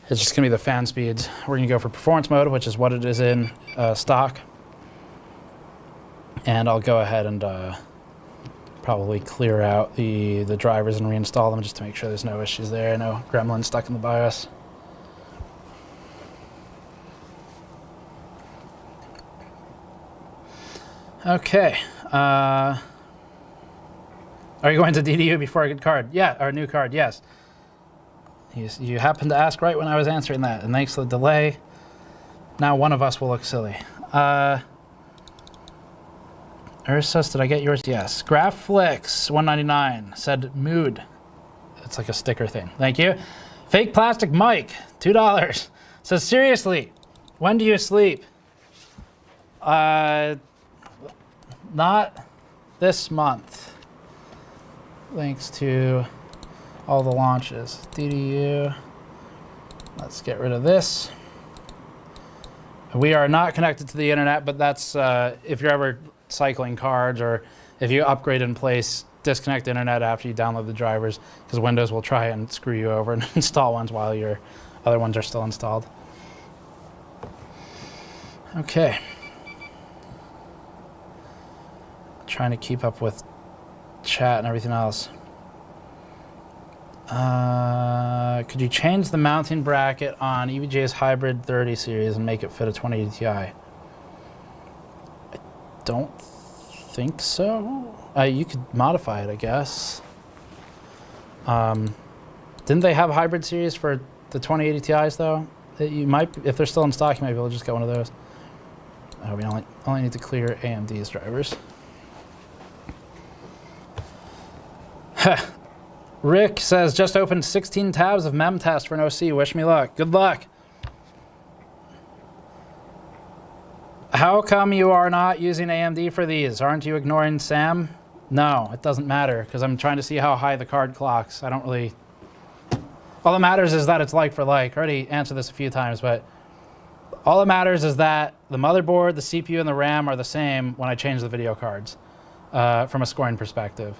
It's just going to be the fan speeds. We're going to go for performance mode, which is what it is in stock. And I'll go ahead and probably clear out the drivers and reinstall them just to make sure there's no issues there. No gremlin stuck in the BIOS. Okay. Are you going to DDU before a good card? Yeah, or a new card, yes. You happened to ask right when I was answering that, and thanks for the delay. Now one of us will look silly. Ursus, did I get yours? Yes. Graphlix199 said mood. It's like a sticker thing. Thank you. Fake plastic Mike, $2. Says seriously, when do you sleep? Not this month. Thanks to all the launches. DDU. Let's get rid of this. We are not connected to the internet, but that's if you're ever cycling cards or if you upgrade in place, disconnect the internet after you download the drivers, because Windows will try and screw you over and install ones while your other ones are still installed. Okay. Trying to keep up with chat and everything else. Could you change the mounting bracket on EVGA's Hybrid 30 series and make it fit a 2080 Ti? I don't think so. You could modify it, I guess. Didn't they have a hybrid series for the 2080 Ti's though? You might, if they're still in stock, you might be able to just get one of those. We only need to clear AMD's drivers. Rick says, just opened 16 tabs of mem test for an OC. Wish me luck. Good luck. How come you are not using AMD for these? Aren't you ignoring Sam? No, it doesn't matter, because I'm trying to see how high the card clocks. I don't really... All that matters is that it's like for like. I already answered this a few times, but all that matters is that the motherboard, the CPU, and the RAM are the same when I change the video cards from a scoring perspective.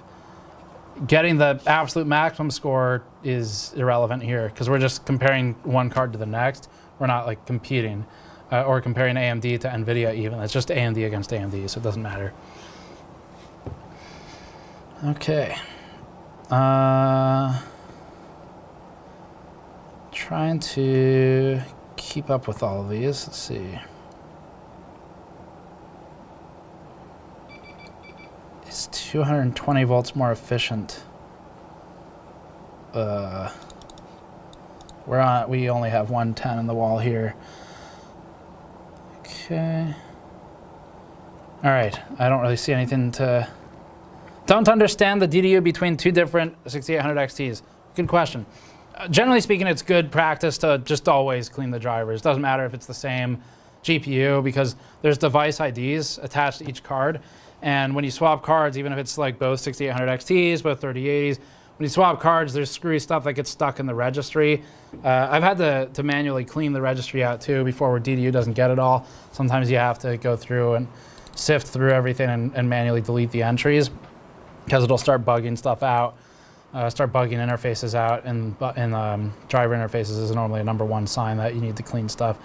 Getting the absolute maximum score is irrelevant here because we're just comparing one card to the next. We're not like competing or comparing AMD to NVIDIA even. It's just AMD against AMD, so it doesn't matter. Okay. Trying to keep up with all of these. Let's see. Is 220 volts more efficient? We only have 110 in the wall here. Okay. All right. I don't really see anything to. Don't understand the DDU between two different 6800 XTs. Good question. Generally speaking, it's good practice to just always clean the drivers. Doesn't matter if it's the same GPU because there's device IDs attached to each card. And when you swap cards, even if it's like both 6800 XTs, both 3080s, when you swap cards, there's screwy stuff that gets stuck in the registry. I've had to manually clean the registry out too before where DDU doesn't get it all. Sometimes you have to go through and sift through everything and manually delete the entries because it'll start bugging stuff out, start bugging interfaces out, and driver interfaces is normally a #1 sign that you need to clean stuff.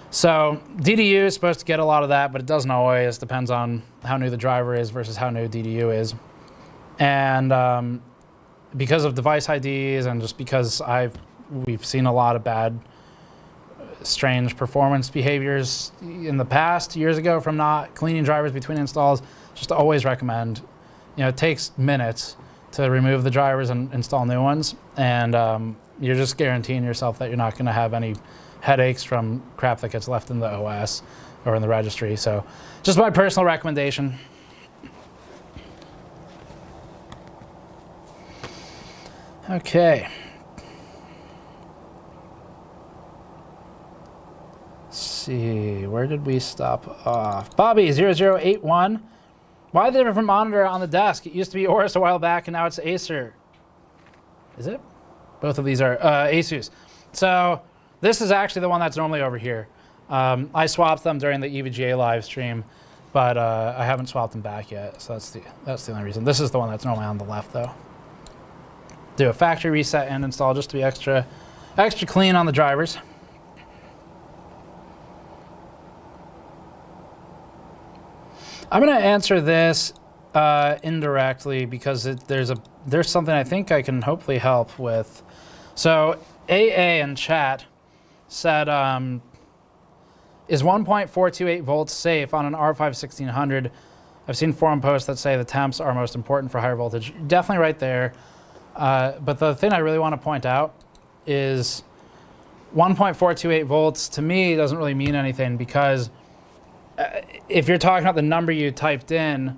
So DDU is supposed to get a lot of that, but it doesn't always. Depends on how new the driver is versus how new DDU is. And because of device IDs and just because we've seen a lot of bad, strange performance behaviors in the past, years ago, from not cleaning drivers between installs, just always recommend, it takes minutes to remove the drivers and install new ones. And you're just guaranteeing yourself that you're not going to have any headaches from crap that gets left in the OS or in the registry. So just my personal recommendation. Okay. Let's see, where did we stop off? Bobby0081. Why the different monitor on the desk? It used to be Aorus a while back and now it's Acer. Is it? Both of these are ASUS. So this is actually the one that's normally over here. I swapped them during the EVGA live stream, but I haven't swapped them back yet. So that's the only reason. This is the one that's normally on the left though. Do a factory reset and install just to be extra clean on the drivers. I'm going to answer this indirectly because there's something I think I can hopefully help with. So AA in chat said, is 1.428 volts safe on an R5 1600? I've seen forum posts that say the temps are most important for higher voltage. Definitely right there. But the thing I really want to point out is 1.428 volts to me doesn't really mean anything because if you're talking about the number you typed in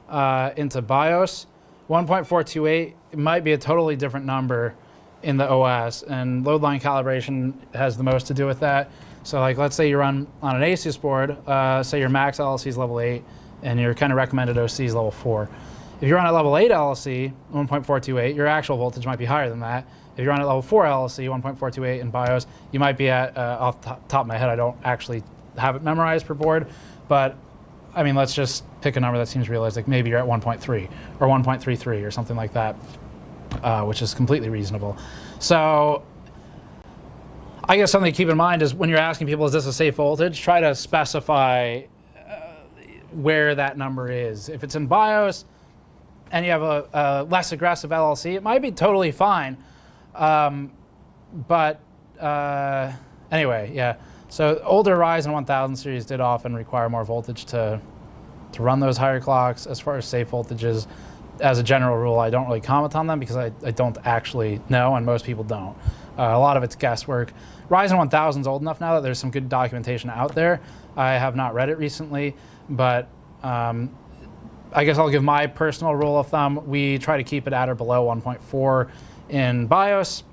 into BIOS, 1.428 it might be a totally different number in the OS, and load line calibration has the most to do with that. So like, let's say you run on an ASUS board, say your max LLC is level 8 and your kind of recommended OC is level 4. If you're on a level 8 LLC, 1.428, your actual voltage might be higher than that. If you're on a level 4 LLC, 1.428 in BIOS, you might be at, off the top of my head, I don't actually have it memorized per board, but I mean, let's just pick a number that seems realistic. Maybe you're at 1.3 or 1.33 or something like that, which is completely reasonable. So I guess something to keep in mind is when you're asking people, is this a safe voltage? Try to specify where that number is. If it's in BIOS, and you have a less aggressive LLC, it might be totally fine. But anyway, yeah. So older Ryzen 1000 series did often require more voltage to run those higher clocks. As far as safe voltages, as a general rule, I don't really comment on them because I don't actually know, and most people don't. A lot of it's guesswork. Ryzen 1000 is old enough now that there's some good documentation out there. I have not read it recently, but I guess I'll give my personal rule of thumb. We try to keep it at or below 1.4 in BIOS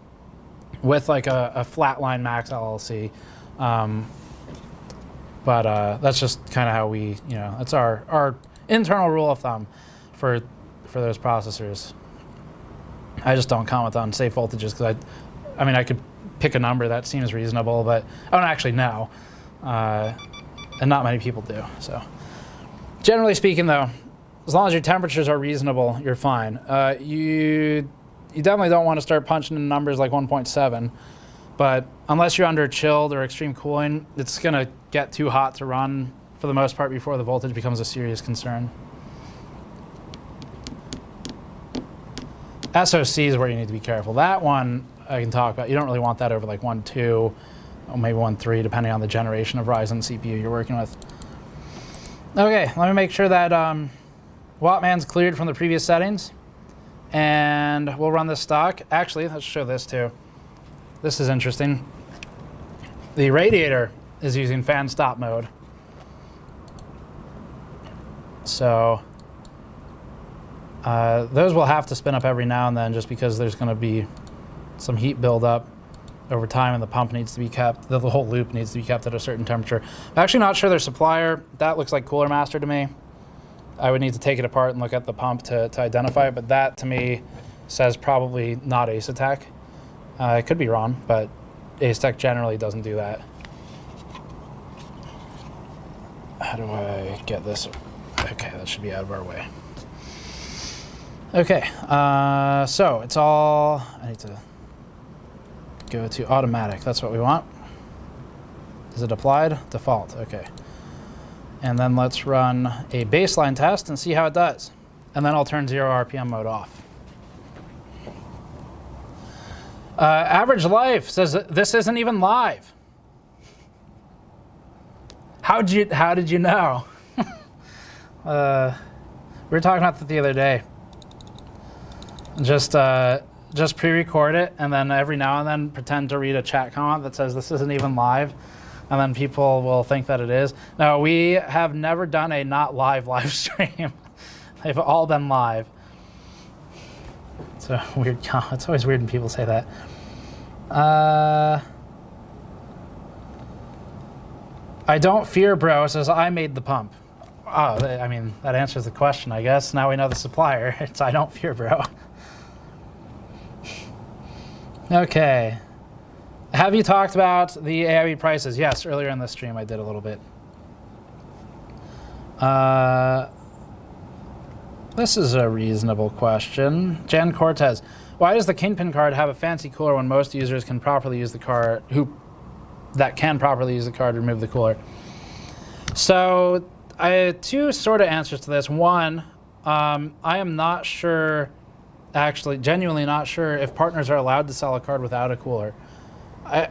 with like a flatline max LLC. But that's just kind of how we, that's our internal rule of thumb for those processors. I just don't comment on safe voltages because I mean, I could pick a number that seems reasonable, but I don't actually know. And not many people do. So generally speaking though, as long as your temperatures are reasonable, you're fine. You definitely don't want to start punching in numbers like 1.7, but unless you're under chilled or extreme cooling, it's going to get too hot to run for the most part before the voltage becomes a serious concern. SoC is where you need to be careful. That one I can talk about. You don't really want that over like 1.2 or maybe 1.3, depending on the generation of Ryzen CPU you're working with. Okay, let me make sure that Wattman's cleared from the previous settings, and we'll run this stock. Actually, let's show this too. This is interesting. The radiator is using fan stop mode. So those will have to spin up every now and then just because there's going to be some heat buildup over time and the pump needs to be kept, the whole loop needs to be kept at a certain temperature. I'm actually not sure their supplier. That looks like Cooler Master to me. I would need to take it apart and look at the pump to identify it, but that to me says probably not Asetek. I could be wrong, but Asetek generally doesn't do that. How do I get this? Okay, that should be out of our way. Okay, so it's all, I need to go to automatic. That's what we want. Is it applied? Default, okay. And then let's run a baseline test and see how it does. And then I'll turn 0 RPM mode off. Average life says this isn't even live. How did you know? We were talking about that the other day. Just pre-record it, and then every now and then pretend to read a chat comment that says this isn't even live, and then people will think that it is. No, we have never done a not live stream. They've all been live. It's a weird comment. It's always weird when people say that. I don't fear, bro. Says I made the pump. Oh, I mean, that answers the question, I guess. Now we know the supplier. It's I don't fear, bro. Okay. Have you talked about the AIB prices? Yes, earlier in the stream I did a little bit. This is a reasonable question. Jan Cortez. Why does the Kingpin card have a fancy cooler when most users can properly use the card, that can properly use the card to remove the cooler? So I have two sort of answers to this. One, I am not sure, actually genuinely not sure if partners are allowed to sell a card without a cooler. I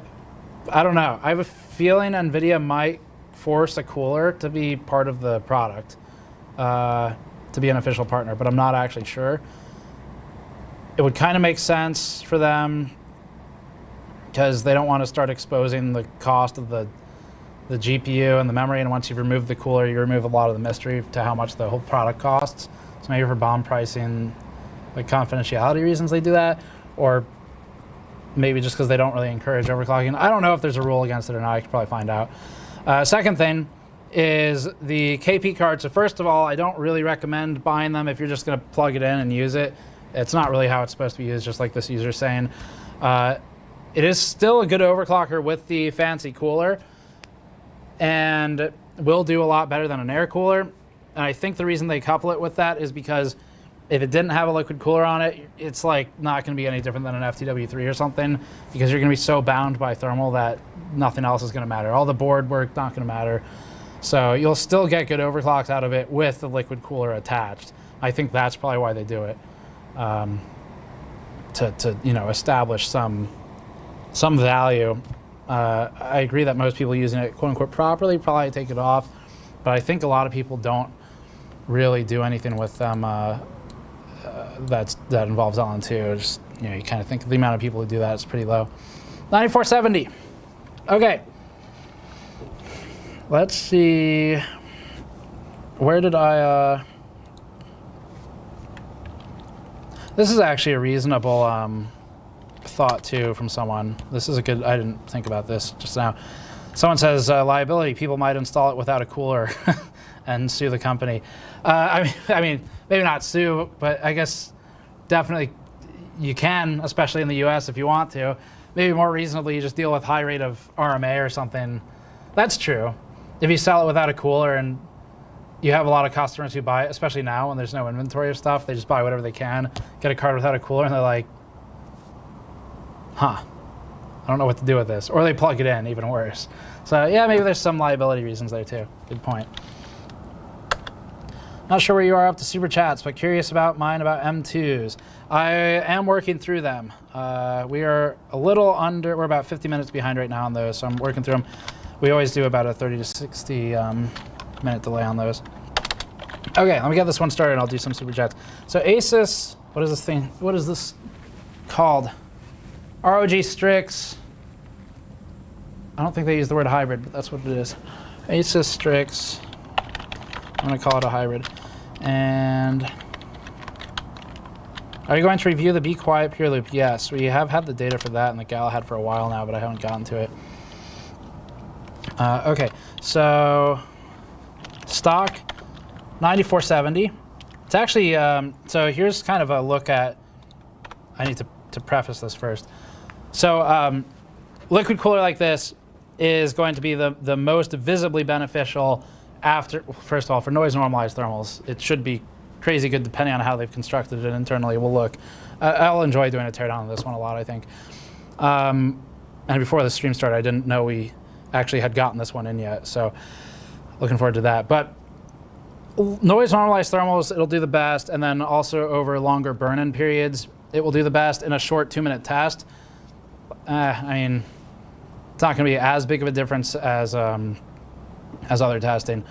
don't know. I have a feeling NVIDIA might force a cooler to be part of the product, to be an official partner, but I'm not actually sure. It would kind of make sense for them because they don't want to start exposing the cost of the GPU and the memory, and once you've removed the cooler, you remove a lot of the mystery to how much the whole product costs. So maybe for BOM pricing, like confidentiality reasons, they do that, or maybe just because they don't really encourage overclocking. I don't know if there's a rule against it or not. I could probably find out. Second thing is the KP card. So first of all, I don't really recommend buying them if you're just going to plug it in and use it. It's not really how it's supposed to be used, just like this user is saying. It is still a good overclocker with the fancy cooler, and will do a lot better than an air cooler. And I think the reason they couple it with that is because if it didn't have a liquid cooler on it, it's like not going to be any different than an FTW3 or something, because you're going to be so bound by thermal that nothing else is going to matter. All the board work not going to matter. So you'll still get good overclocks out of it with the liquid cooler attached. I think that's probably why they do it, to establish some value. I agree that most people using it quote unquote properly probably take it off, but I think a lot of people don't really do anything with them that involves LN2. Just, you kind of think the amount of people who do that is pretty low. 9470. Okay. Let's see. Where did I? This is actually a reasonable thought too from someone. This is a good. I didn't think about this just now. Someone says liability. People might install it without a cooler and sue the company. I mean, maybe not sue, but I guess definitely you can, especially in the U.S. if you want to. Maybe more reasonably, you just deal with high rate of RMA or something. That's true. If you sell it without a cooler and you have a lot of customers who buy it, especially now when there's no inventory of stuff, they just buy whatever they can, get a card without a cooler, and they're like, huh, I don't know what to do with this. Or they plug it in, even worse. So yeah, maybe there's some liability reasons there too. Good point. Not sure where you are up to super chats, but curious about mine about M2s. I am working through them. We are a little under, we're about 50 minutes behind right now on those, so I'm working through them. We always do about a 30 to 60 minute delay on those. Okay, let me get this one started and I'll do some super chats. So ASUS, what is this thing? What is this called? ROG Strix. I don't think they use the word hybrid, but that's what it is. ASUS Strix. I'm going to call it a hybrid. And are you going to review the Be Quiet Pure Loop? Yes, we have had the data for that and the Gal had for a while now, but I haven't gotten to it. Okay, so stock 9470. It's actually, so here's kind of a look at, I need to preface this first. So liquid cooler like this is going to be the most visibly beneficial after, first of all, for noise normalized thermals. It should be crazy good depending on how they've constructed it internally. We'll look. I'll enjoy doing a teardown of this one a lot, I think. And before the stream started, I didn't know we actually had gotten this one in yet, so looking forward to that. But noise normalized thermals, it'll do the best, and then also over longer burn-in periods, it will do the best in a short 2-minute test. I mean, it's not going to be as big of a difference as other testing,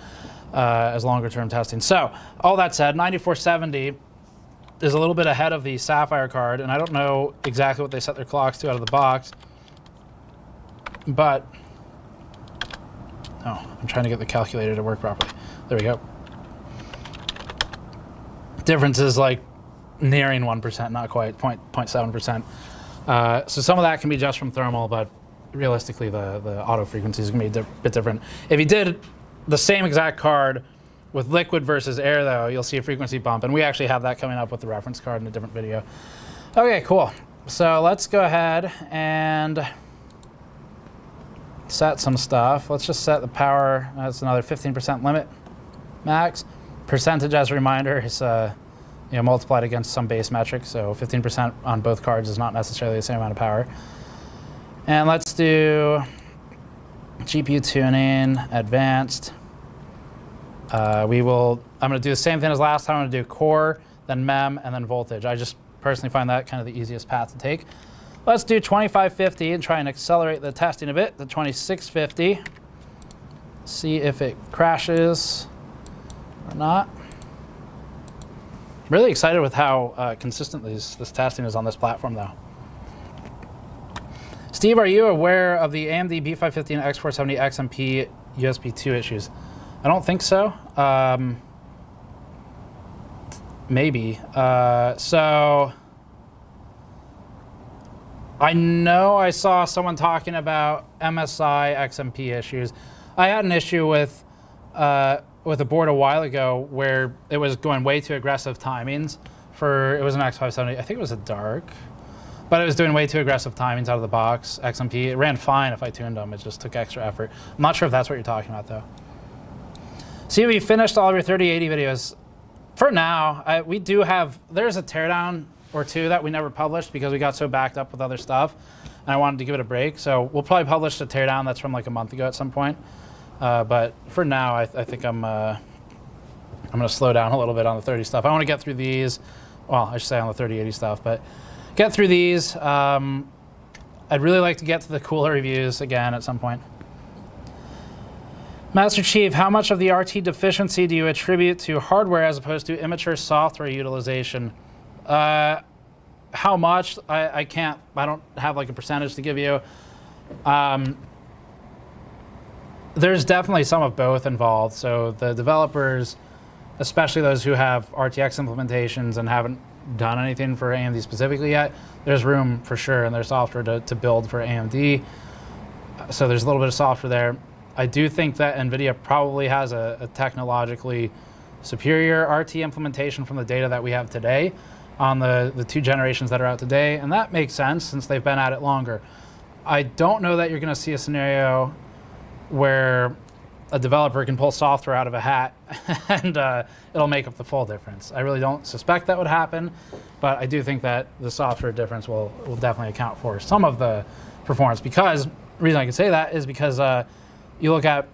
as longer term testing. So all that said, 9470 is a little bit ahead of the Sapphire card, and I don't know exactly what they set their clocks to out of the box, but, oh, I'm trying to get the calculator to work properly. There we go. Difference is like nearing 1%, not quite, 0.7%. So some of that can be just from thermal, but realistically the auto frequency is going to be a bit different. If you did the same exact card with liquid versus air, though, you'll see a frequency bump, and we actually have that coming up with the reference card in a different video. Okay, cool. So let's go ahead and set some stuff. Let's just set the power. That's another 15% limit max. Percentage, as a reminder, is multiplied against some base metric, so 15% on both cards is not necessarily the same amount of power. And let's do GPU tuning, advanced. I'm going to do the same thing as last time. I'm going to do core, then mem, and then voltage. I just personally find that kind of the easiest path to take. Let's do 2550 and try and accelerate the testing a bit, the 2650. See if it crashes or not. Really excited with how consistent this testing is on this platform, though. Steve, are you aware of the AMD B550 and X470 XMP USB 2 issues? I don't think so. Maybe. So I know I saw someone talking about MSI XMP issues. I had an issue with a board a while ago where it was going way too aggressive timings for, it was an X570, I think it was a dark, but it was doing way too aggressive timings out of the box, XMP. It ran fine if I tuned them, it just took extra effort. I'm not sure if that's what you're talking about though. See, we finished all of your 3080 videos. For now, we do have, there's a teardown or two that we never published because we got so backed up with other stuff and I wanted to give it a break. So we'll probably publish a teardown that's from like a month ago at some point. But for now, I think I'm going to slow down a little bit on the 30 stuff. I want to get through these. Well, I should say on the 3080 stuff, but get through these. I'd really like to get to the cooler reviews again at some point. Master Chief, how much of the RT deficiency do you attribute to hardware as opposed to immature software utilization? How much? I don't have like a percentage to give you. There's definitely some of both involved. So the developers, especially those who have RTX implementations and haven't done anything for AMD specifically yet, there's room for sure in their software to build for AMD. So there's a little bit of software there. I do think that NVIDIA probably has a technologically superior RT implementation from the data that we have today on the two generations that are out today, and that makes sense since they've been at it longer. I don't know that you're going to see a scenario where a developer can pull software out of a hat and it'll make up the full difference. I really don't suspect that would happen, but I do think that the software difference will definitely account for some of the performance, because the reason I can say that is because you look at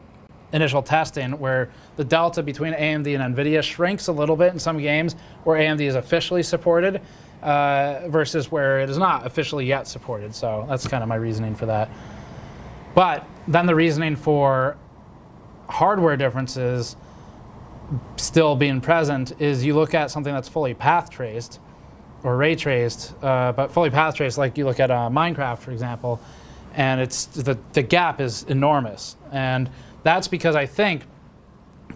initial testing where the delta between AMD and NVIDIA shrinks a little bit in some games where AMD is officially supported versus where it is not officially yet supported. So that's kind of my reasoning for that. But then the reasoning for hardware differences still being present is you look at something that's fully path traced or ray traced, but fully path traced, like you look at Minecraft, for example, and it's the gap is enormous. And that's because I think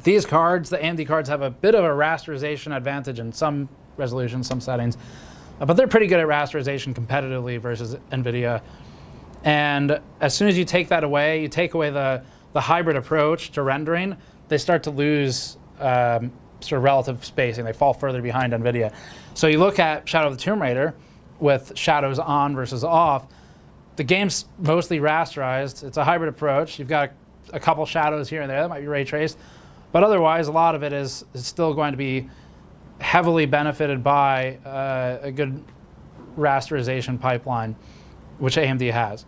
these cards, the AMD cards, have a bit of a rasterization advantage in some resolutions, some settings, but they're pretty good at rasterization competitively versus NVIDIA. And as soon as you take that away, you take away the hybrid approach to rendering, they start to lose sort of relative spacing. They fall further behind NVIDIA. So you look at Shadow of the Tomb Raider with shadows on versus off, the game's mostly rasterized. It's a hybrid approach. You've got a couple shadows here and there that might be ray traced, but otherwise a lot of it is still going to be heavily benefited by a good rasterization pipeline, which AMD has.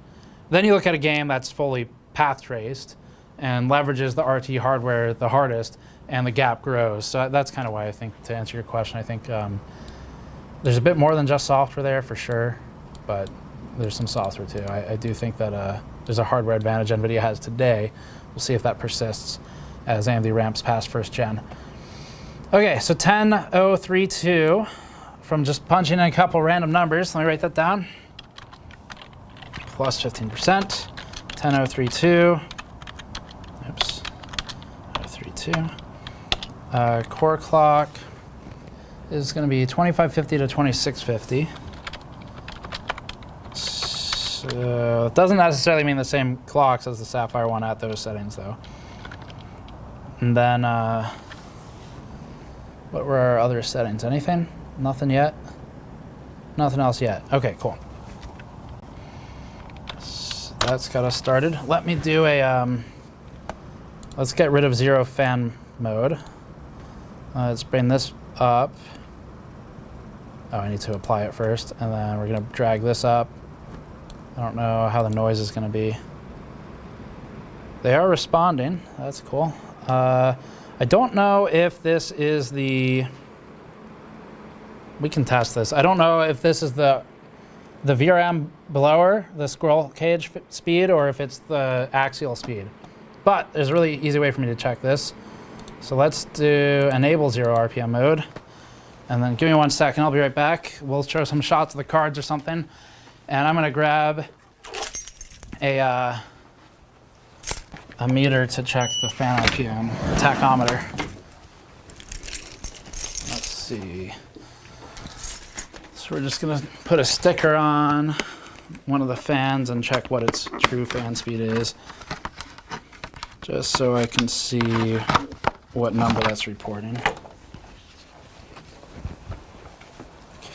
Then you look at a game that's fully path traced and leverages the RT hardware the hardest, and the gap grows. So that's kind of why I think, to answer your question, I think there's a bit more than just software there for sure, but there's some software too. I do think that there's a hardware advantage NVIDIA has today. We'll see if that persists as AMD ramps past first gen. Okay, so 10032 from just punching in a couple random numbers. Let me write that down. Plus 15%, 10032. Oops, 10032. Core clock is going to be 2550 to 2650. So it doesn't necessarily mean the same clocks as the Sapphire one at those settings, though. And then, what were our other settings? Anything? Nothing yet? Nothing else yet. Okay, cool. So that's got us started. Let me do a, let's get rid of zero fan mode. Let's bring this up. Oh, I need to apply it first, and then we're going to drag this up. I don't know how the noise is going to be. They are responding. That's cool. I don't know if this is the... We can test this. I don't know if this is the VRM blower, the squirrel cage speed, or if it's the axial speed. But there's a really easy way for me to check this. So let's do enable 0 RPM mode. And then give me 1 second, I'll be right back. We'll show some shots of the cards or something. And I'm gonna grab a meter to check the fan RPM, tachometer. Let's see. So we're just gonna put a sticker on one of the fans and check what its true fan speed is, just so I can see what number that's reporting.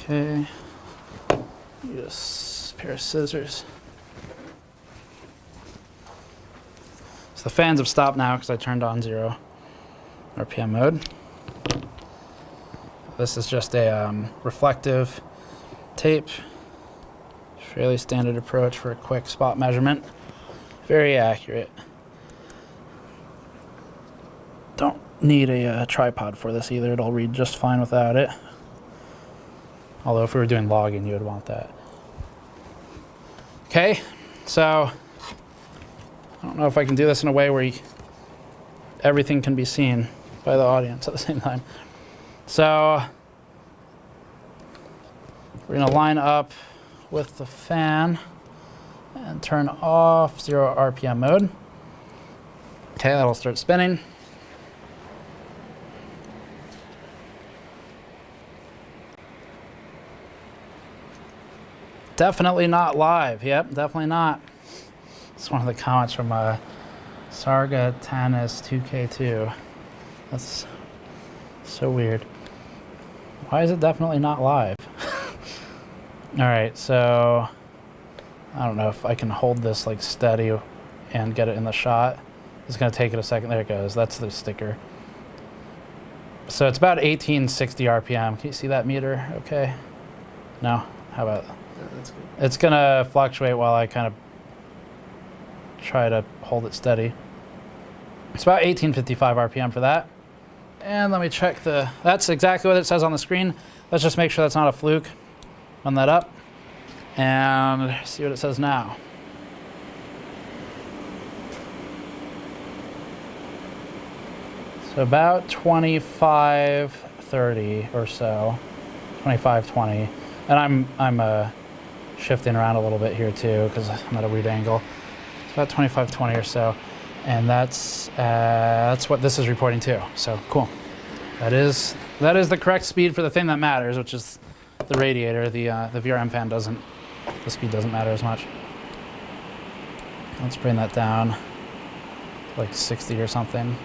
Okay, just a pair of scissors. So the fans have stopped now because I turned on 0 RPM mode. This is just a reflective tape, fairly standard approach for a quick spot measurement. Very accurate. Don't need a tripod for this either. It'll read just fine without it. Although if we were doing logging, you would want that. Okay, so I don't know if I can do this in a way where everything can be seen by the audience at the same time. So we're going to line up with the fan and turn off 0 RPM mode. Okay, that'll start spinning. Definitely not live. Yep, definitely not. It's one of the comments from Sarga Tanis 2K2. That's so weird. Why is it definitely not live? All right, so I don't know if I can hold this like steady and get it in the shot. It's gonna take it a second. There it goes. That's the sticker. So it's about 1860 RPM. Can you see that meter? Okay. No? How about? Yeah, that's good. It's gonna fluctuate while I kind of try to hold it steady. It's about 1855 RPM for that. And let me check that's exactly what it says on the screen. Let's just make sure that's not a fluke. Run that up and see what it says now. So about 2530 or so, 2520. And I'm shifting around a little bit here too because I'm at a weird angle. It's about 2520 or so. And that's what this is reporting too. So cool. That is the correct speed for the thing that matters, which is the radiator. The VRM fan doesn't. The speed doesn't matter as much. Let's bring that down, like 60 or something.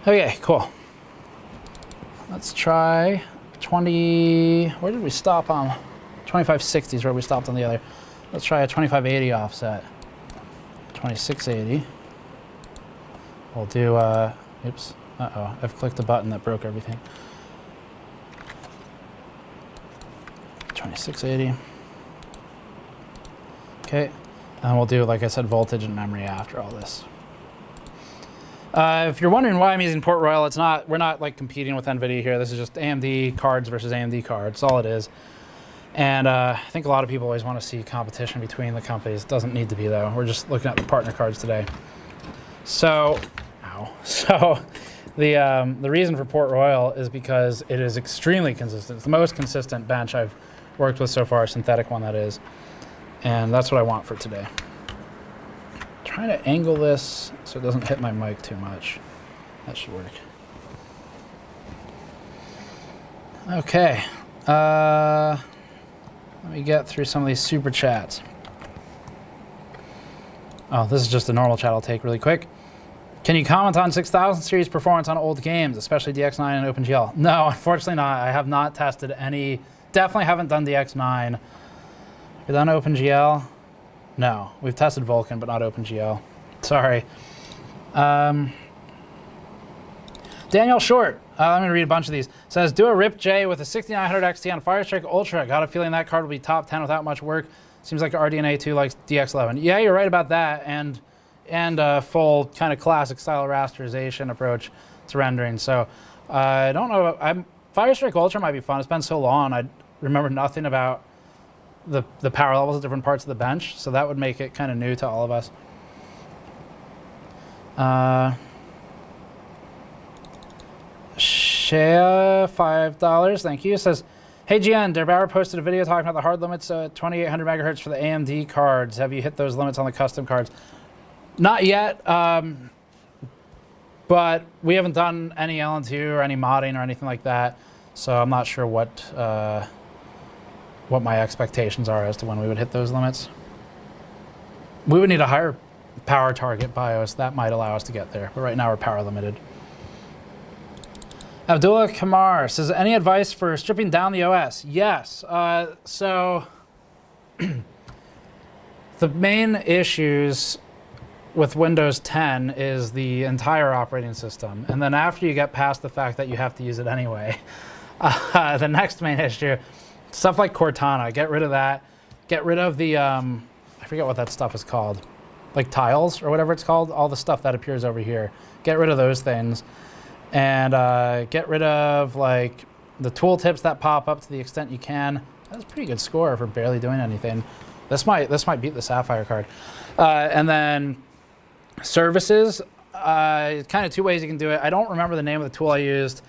Okay, cool. Let's try 20. Where did we stop on? 2560 is where we stopped on the other. Let's try a 2580 offset. 2680. We'll do, oops, uh-oh, I've clicked a button that broke everything. 2680. Okay, and we'll do, like I said, voltage and memory after all this. If you're wondering why I'm using Port Royal, we're not like competing with NVIDIA here. This is just AMD cards versus AMD cards. That's all it is. And I think a lot of people always want to see competition between the companies. It doesn't need to be though. We're just looking at the partner cards today. So, the reason for Port Royal is because it is extremely consistent. It's the most consistent bench I've worked with so far, a synthetic one that is. And that's what I want for today. Trying to angle this so it doesn't hit my mic too much. That should work. Okay. Let me get through some of these super chats. Oh, this is just a normal chat I'll take really quick. Can you comment on 6000 series performance on old games, especially DX9 and OpenGL? No, unfortunately not. I have not tested any. Definitely haven't done DX9. We've done OpenGL? No. We've tested Vulkan, but not OpenGL. Sorry. Daniel Short, let me read a bunch of these. Says, do a RIP J with a 6900 XT on Firestrike Ultra. Got a feeling that card will be top 10 without much work. Seems like RDNA 2 likes DX11. Yeah, you're right about that. And a full kind of classic style rasterization approach to rendering. So I don't know. Firestrike Ultra might be fun. It's been so long. I remember nothing about the power levels of different parts of the bench. So that would make it kind of new to all of us. Shea, $5, thank you. Says, hey GN, Der Bauer posted a video talking about the hard limits at 2800 megahertz for the AMD cards. Have you hit those limits on the custom cards? Not yet, but we haven't done any LN2 or any modding or anything like that, so I'm not sure what my expectations are as to when we would hit those limits. We would need a higher power target BIOS. That might allow us to get there, but right now we're power limited. Abdullah Kamar says, any advice for stripping down the OS? Yes. So the main issues with Windows 10 is the entire operating system. And then after you get past the fact that you have to use it anyway, the next main issue, stuff like Cortana, get rid of that. Get rid of the, I forget what that stuff is called, like tiles or whatever it's called, all the stuff that appears over here. Get rid of those things. And get rid of like the tooltips that pop up to the extent you can. That's a pretty good score for barely doing anything. This might beat the Sapphire card. And then services, kind of two ways you can do it. I don't remember the name of the tool I used,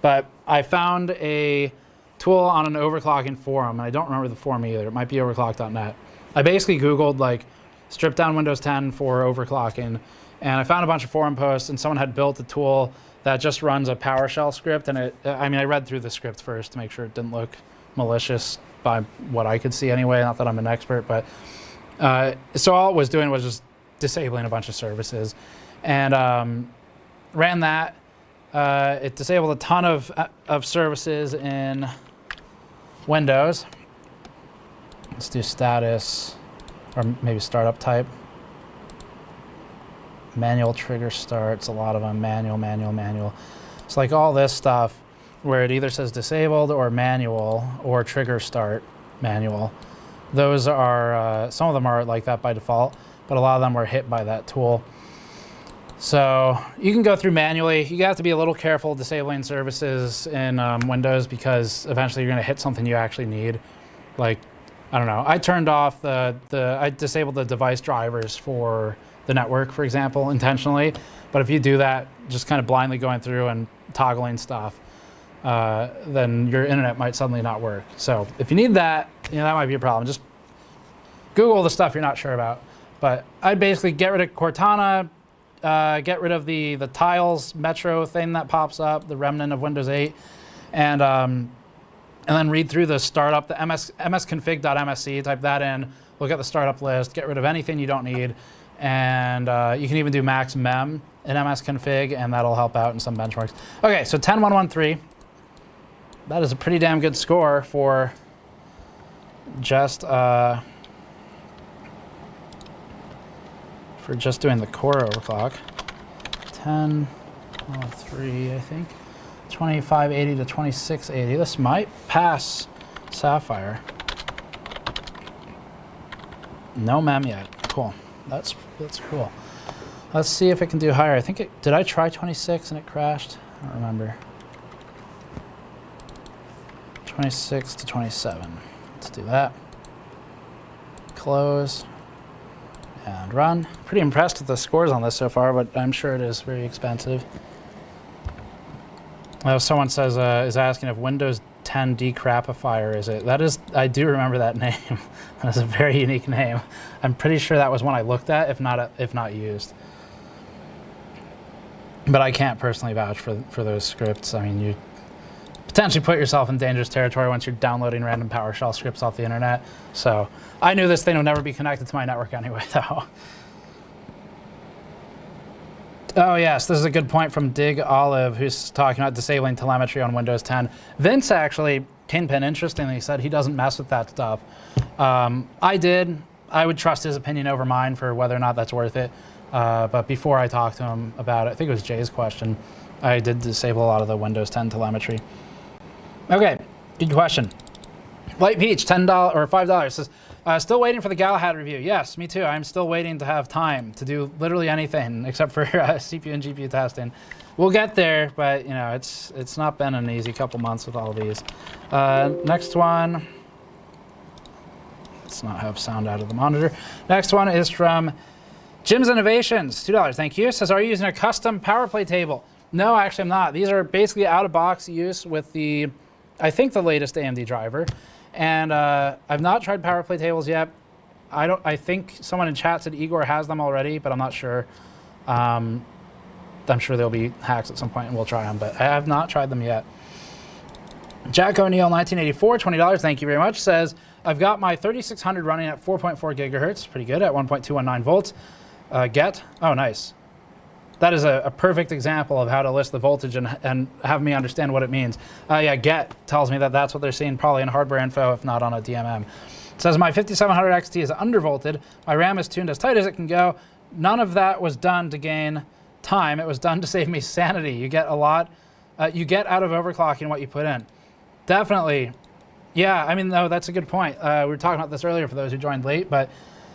but I found a tool on an overclocking forum, and I don't remember the forum either. It might be overclock.net. I basically Googled like strip down Windows 10 for overclocking, and I found a bunch of forum posts, and someone had built a tool that just runs a PowerShell script, and I read through the script first to make sure it didn't look malicious by what I could see anyway, not that I'm an expert, but so all it was doing was just disabling a bunch of services, and ran that. It disabled a ton of services in Windows. Let's do status, or maybe startup type. Manual trigger starts, a lot of them, manual. It's like all this stuff where it either says disabled or manual or trigger start manual. Those are, some of them are like that by default. but a lot of them were hit by that tool. So you can go through manually. You have to be a little careful disabling services in Windows, because eventually you're going to hit something you actually need. Like, I don't know. I turned off I disabled the device drivers for the network, for example, intentionally. But if you do that, just kind of blindly going through and toggling stuff, then your internet might suddenly not work. So if you need that, that might be a problem. Just Google the stuff you're not sure about. But I'd basically get rid of Cortana, get rid of the tiles Metro thing that pops up, the remnant of Windows 8, and then read through the startup, the msconfig.msc, type that in, look at the startup list, get rid of anything you don't need, and you can even do max mem in msconfig, and that'll help out in some benchmarks. Okay, so 10113. That is a pretty damn good score for just doing the core overclock. 10.03, I think. 2580 to 2680. This might pass Sapphire. No mem yet. Cool. That's cool. Let's see if it can do higher. I think did I try 26 and it crashed? I don't remember. 26 to 27. Let's do that. Close. And run. Pretty impressed with the scores on this so far, but I'm sure it is very expensive. Someone says, is asking if Windows 10 decrapifier is it. That is, I do remember that name. That is a very unique name. I'm pretty sure that was one I looked at, if not used. But I can't personally vouch for those scripts. I mean, you potentially put yourself in dangerous territory once you're downloading random PowerShell scripts off the internet. So I knew this thing would never be connected to my network anyway, though. Oh yes, this is a good point from Dig Olive, who's talking about disabling telemetry on Windows 10. Vince actually, Kingpin, interestingly, said he doesn't mess with that stuff. I did. I would trust his opinion over mine for whether or not that's worth it. But before I talked to him about it, I think it was Jay's question, I did disable a lot of the Windows 10 telemetry. Okay, good question. Light Peach, $10 or $5 says, still waiting for the Galahad review. Yes, me too. I'm still waiting to have time to do literally anything except for CPU and GPU testing. We'll get there, but it's not been an easy couple months with all of these. Next one. Let's not have sound out of the monitor. Next one is from Jim's Innovations, $2. Thank you. Says, are you using a custom PowerPlay table? No, actually I'm not. These are basically out-of-box use with I think the latest AMD driver. And I've not tried PowerPlay tables yet. I think someone in chat said Igor has them already, but I'm not sure. I'm sure there'll be hacks at some point and we'll try them, but I have not tried them yet. Jack O'Neill, 1984, $20. Thank you very much. Says, I've got my 3600 running at 4.4 gigahertz, pretty good, at 1.219 volts. Get, oh nice. That is a perfect example of how to list the voltage and have me understand what it means. Yeah, Get tells me that that's what they're seeing probably in hardware info, if not on a DMM. It says, my 5700 XT is undervolted. My RAM is tuned as tight as it can go. None of that was done to gain time. It was done to save me sanity. You get a lot, you get out of overclocking what you put in. Definitely. Yeah, I mean, no, that's a good point. We were talking about this earlier for those who joined late, but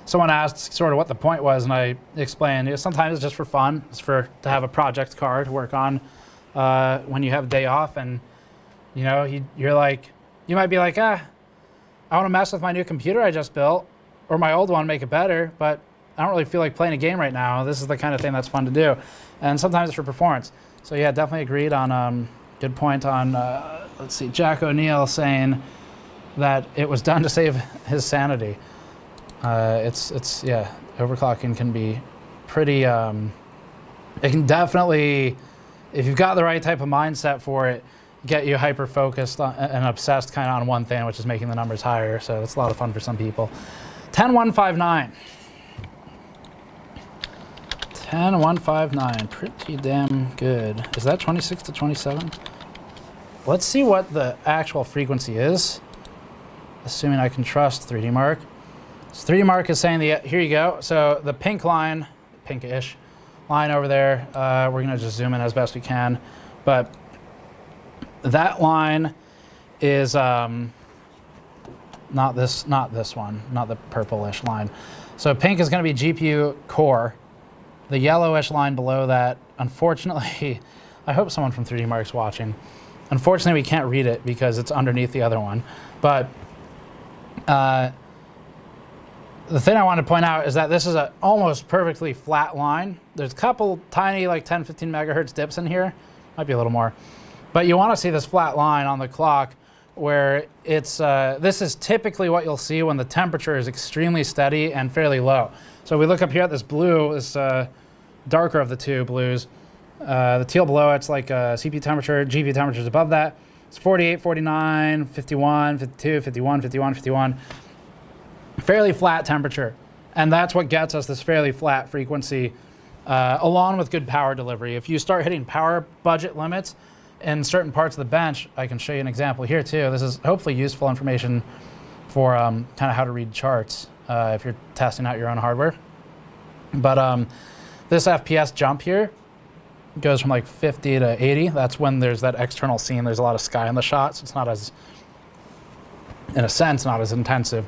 someone asked sort of what the point was, and I explained, sometimes it's just for fun. It's to have a project car to work on when you have a day off, and you're like, you might be like, I want to mess with my new computer I just built, or my old one, make it better, but I don't really feel like playing a game right now. This is the kind of thing that's fun to do, and sometimes it's for performance. So yeah, definitely agreed on, good point on, let's see, Jack O'Neill saying that it was done to save his sanity. Yeah, overclocking can be pretty, it can definitely, if you've got the right type of mindset for it, get you hyper-focused and obsessed kind of on one thing, which is making the numbers higher. So that's a lot of fun for some people. 10159. 10159, pretty damn good. Is that 26 to 27? Let's see what the actual frequency is, assuming I can trust 3D Mark. So 3D Mark is saying, here you go. So the pink line, pinkish line over there, we're going to just zoom in as best we can. But that line is 9 not this one, not the purplish line. So pink is going to be GPU core. The yellowish line below that, unfortunately, I hope someone from 3D Mark's watching. Unfortunately, we can't read it because it's underneath the other one. But the thing I want to point out is that this is an almost perfectly flat line. There's a couple tiny, like 10, 15 megahertz dips in here. Might be a little more. But you want to see this flat line on the clock where it's, this is typically what you'll see when the temperature is extremely steady and fairly low. So we look up here at this blue, this darker of the two blues. The teal below, it's like CPU temperature, GPU temperature is above that. It's 48, 49, 51, 52, 51, 51, 51. Fairly flat temperature. And that's what gets us this fairly flat frequency along with good power delivery. If you start hitting power budget limits in certain parts of the bench, I can show you an example here too. This is hopefully useful information for kind of how to read charts if you're testing out your own hardware. But this FPS jump here goes from like 50 to 80. That's when there's that external scene. There's a lot of sky in the shot, so it's not as, in a sense, not as intensive.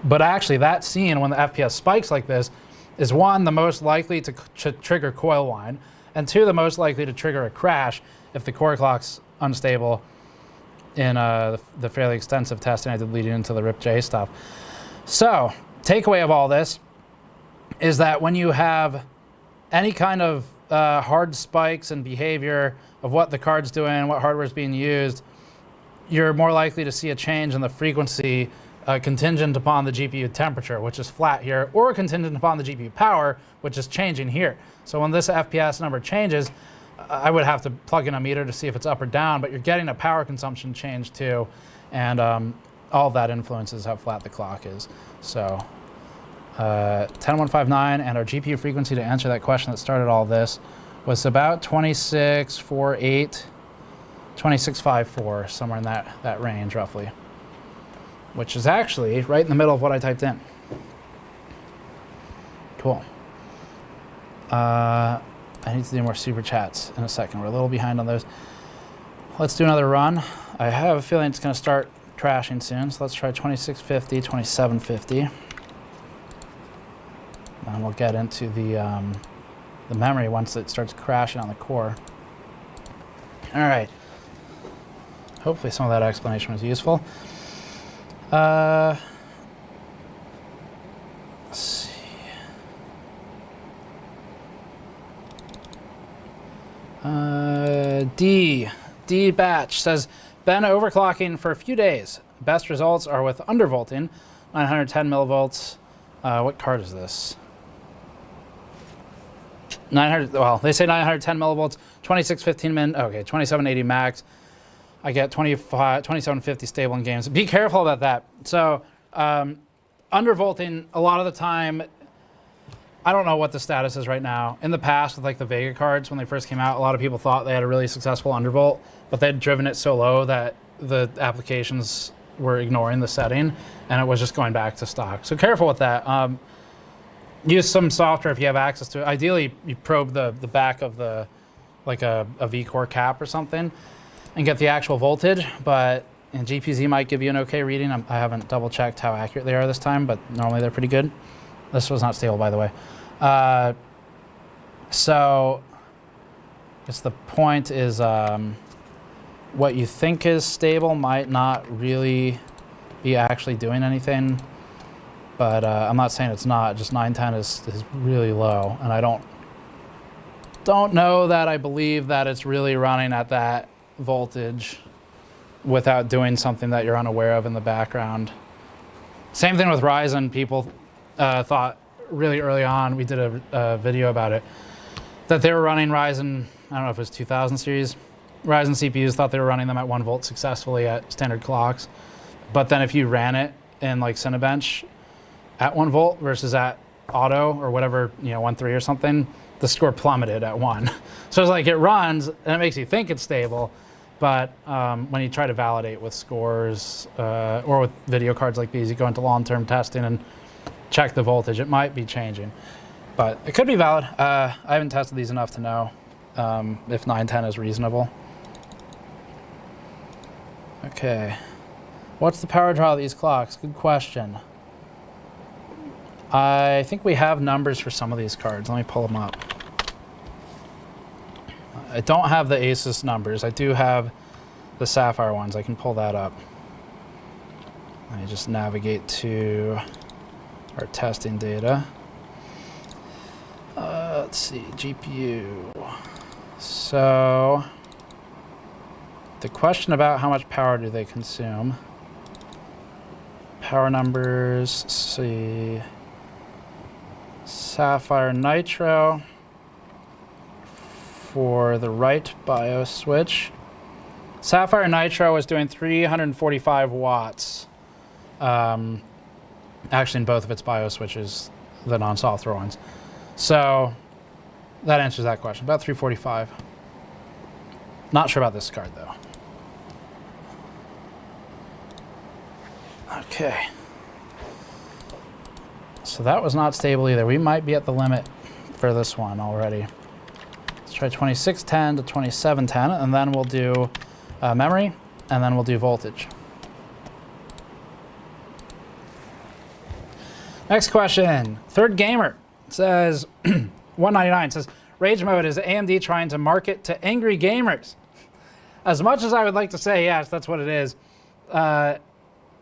But actually that scene, when the FPS spikes like this, is one, the most likely to trigger coil whine, and two, the most likely to trigger a crash if the core clock's unstable in the fairly extensive testing I did leading into the RIP-J stuff. So, takeaway of all this is that when you have any kind of hard spikes and behavior of what the card's doing, what hardware is being used, you're more likely to see a change in the frequency contingent upon the GPU temperature, which is flat here, or contingent upon the GPU power, which is changing here. So when this FPS number changes, I would have to plug in a meter to see if it's up or down, but you're getting a power consumption change too, and all of that influences how flat the clock is. So 10159, and our GPU frequency to answer that question that started all this was about 2648, 2654, somewhere in that range roughly, which is actually right in the middle of what I typed in. Cool. I need to do more super chats in a second. We're a little behind on those. Let's do another run. I have a feeling it's going to start crashing soon, so let's try 2650, 2750. And we'll get into the memory once it starts crashing on the core. All right. Hopefully some of that explanation was useful. Let's see. D Batch says, been overclocking for a few days. Best results are with undervolting, 910 millivolts. What card is this? 900. Well, they say 910 millivolts, 2615 min. Okay, 2780 max. I get 2750 stable in games. Be careful about that. So undervolting, a lot of the time, I don't know what the status is right now. In the past, with like the Vega cards, when they first came out, a lot of people thought they had a really successful undervolt, but they'd driven it so low that the applications were ignoring the setting, and it was just going back to stock. So careful with that. Use some software if you have access to it. Ideally, you probe the back of the, like a V-core cap or something, and get the actual voltage, but and GPZ might give you an okay reading. I haven't double checked how accurate they are this time, but normally they're pretty good. This was not stable, by the way. So I guess the point is what you think is stable might not really be actually doing anything, but I'm not saying it's not. Just 910 is really low, and I don't know that I believe that it's really running at that voltage without doing something that you're unaware of in the background. Same thing with Ryzen. People thought really early on, we did a video about it, that they were running Ryzen, I don't know if it was 2000 series, Ryzen CPUs, thought they were running them at 1 volt successfully at standard clocks. But then if you ran it in like Cinebench at 1 volt versus at auto or whatever, 1.3 or something, the score plummeted at 1. So it's like it runs and it makes you think it's stable, but when you try to validate with scores or with video cards like these, you go into long-term testing and check the voltage. It might be changing, but it could be valid. I haven't tested these enough to know if 910 is reasonable. Okay. What's the power draw of these clocks? Good question. I think we have numbers for some of these cards. Let me pull them up. I don't have the ASUS numbers. I do have the Sapphire ones. I can pull that up. Let me just navigate to our testing data. Let's see, GPU. So the question about how much power do they consume? Power numbers, let's see. Sapphire Nitro for the right BIOS switch. Sapphire Nitro is doing 345 watts. Actually, in both of its BIOS switches, the non-solid throw ones. So that answers that question. About 345. Not sure about this card though. Okay. So that was not stable either. We might be at the limit for this one already. Let's try 2610 to 2710, and then we'll do memory, and then we'll do voltage. Next question. Third Gamer says, 199 says, Rage Mode is AMD trying to market to angry gamers. As much as I would like to say, yes, that's what it is.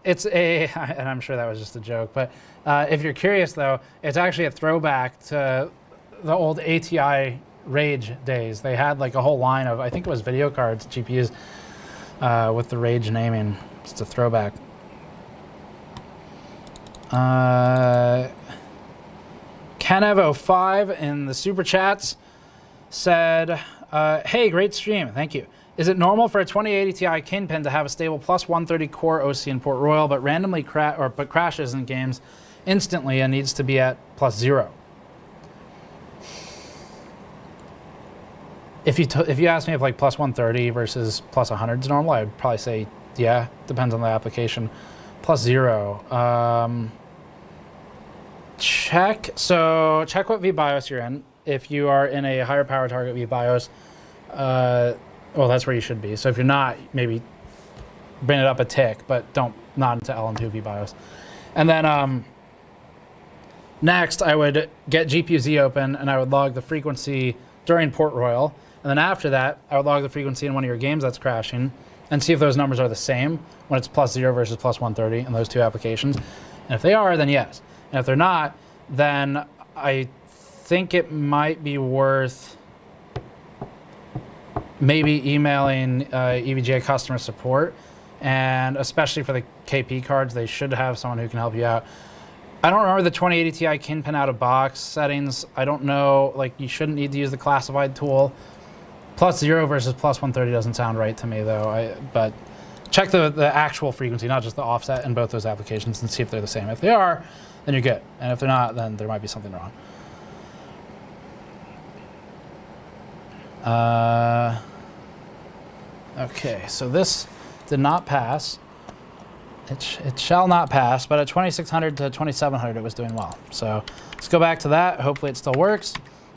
It's a, and I'm sure that was just a joke, but if you're curious though, it's actually a throwback to the old ATI Rage days. They had like a whole line of, I think it was video cards, GPUs, with the Rage naming. It's a throwback. Kenevo5 in the super chats said, hey, great stream, thank you. Is it normal for a 2080 Ti Kingpin to have a stable plus 130 core OC in Port Royal, but randomly crashes in games instantly and needs to be at +0? If you ask me if like plus 130 versus plus 100 is normal, I'd probably say yeah. Depends on the application. +0. Check what VBIOS you're in. If you are in a higher power target VBIOS, well, that's where you should be. So if you're not, maybe bring it up a tick, but not into LM2 VBIOS. And then next, I would get GPU-Z open, and I would log the frequency during Port Royal. And then after that, I would log the frequency in one of your games that's crashing, and see if those numbers are the same when it's +0 versus plus 130 in those two applications. And if they are, then yes. And if they're not, then I think it might be worth maybe emailing EVGA customer support, and especially for the KP cards, they should have someone who can help you out. I don't remember the 2080 Ti Kingpin out of box settings. I don't know, like you shouldn't need to use the classified tool. +0 versus plus 130 doesn't sound right to me though, but check the actual frequency, not just the offset in both those applications, and see if they're the same. If they are, then you're good. And if they're not, then there might be something wrong. Okay, so this did not pass. It shall not pass, but at 2600 to 2700 it was doing well. So let's go back to that. Hopefully it still works.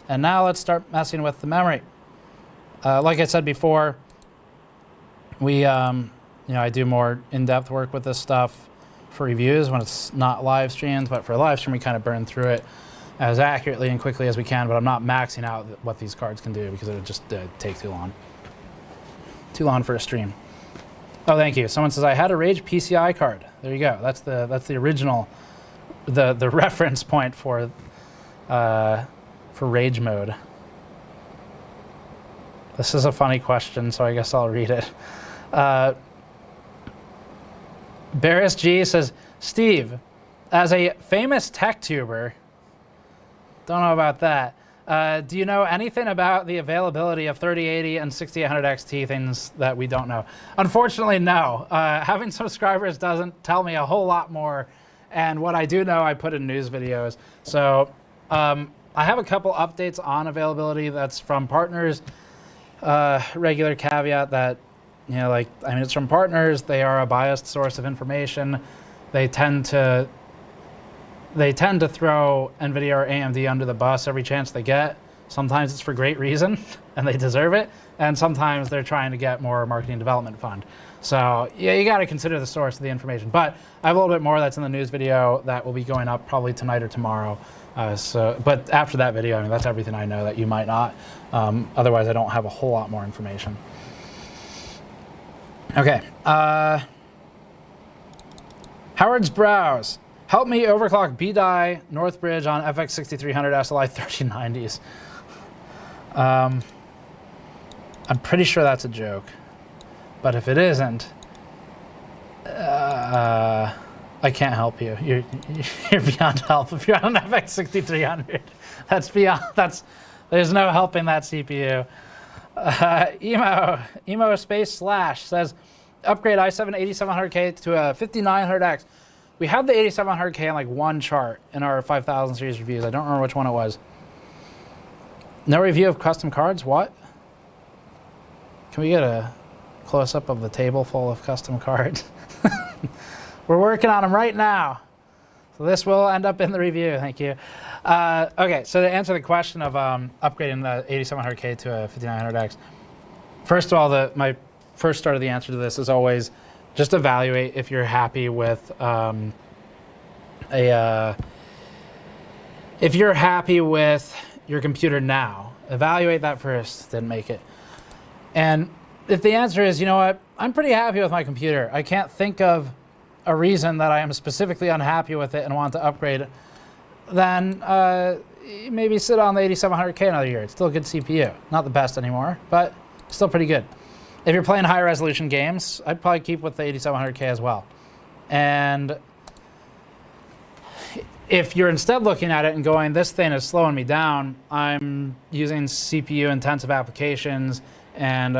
And now let's start messing with the memory. Like I said before, I do more in-depth work with this stuff for reviews when it's not live streams, but for a live stream we kind of burn through it as accurately and quickly as we can, but I'm not maxing out what these cards can do because it would just take too long. Too long for a stream. Oh, thank you. Someone says, I had a Rage PCI card. There you go. That's the original, the reference point for Rage mode. This is a funny question, so I guess I'll read it. Barris G says, Steve, as a famous tech tuber, don't know about that. Do you know anything about the availability of 3080 and 6800 XT, things that we don't know? Unfortunately, no. Having subscribers doesn't tell me a whole lot more, and what I do know, I put in news videos. So I have a couple updates on availability that's from partners. Regular caveat that, it's from partners. They are a biased source of information. They tend to throw NVIDIA or AMD under the bus every chance they get Sometimes it's for great reason, and they deserve it, and sometimes they're trying to get more marketing development fund. So yeah, you got to consider the source of the information. But I have a little bit more that's in the news video that will be going up probably tonight or tomorrow. But after that video, I mean, that's everything I know that you might not. Otherwise, I don't have a whole lot more information. Okay. Howard's Browse. Help me overclock B-Die Northbridge on FX 6300 SLI 3090s. I'm pretty sure that's a joke. But if it isn't, I can't help you. You're beyond help if you're on an FX 6300. That's beyond. There's no helping that CPU. Emo Space Slash says, upgrade i7 8700K to a 5900X. We had the 8700K in like one chart in our 5000 series reviews. I don't remember which one it was. No review of custom cards? What? Can we get a close-up of the table full of custom cards? We're working on them right now. So this will end up in the review. Thank you. Okay, so to answer the question of upgrading the 8700K to a 5900X, first of all, my first start of the answer to this is always just evaluate if you're happy with if you're happy with your computer now. Evaluate that first, then make it. And if the answer is, you know what, I'm pretty happy with my computer. I can't think of a reason that I am specifically unhappy with it and want to upgrade, then maybe sit on the 8700K another year. It's still a good CPU. Not the best anymore, but still pretty good. If you're playing high resolution games, I'd probably keep with the 8700K as well. And if you're instead looking at it and going, this thing is slowing me down, I'm using CPU intensive applications, and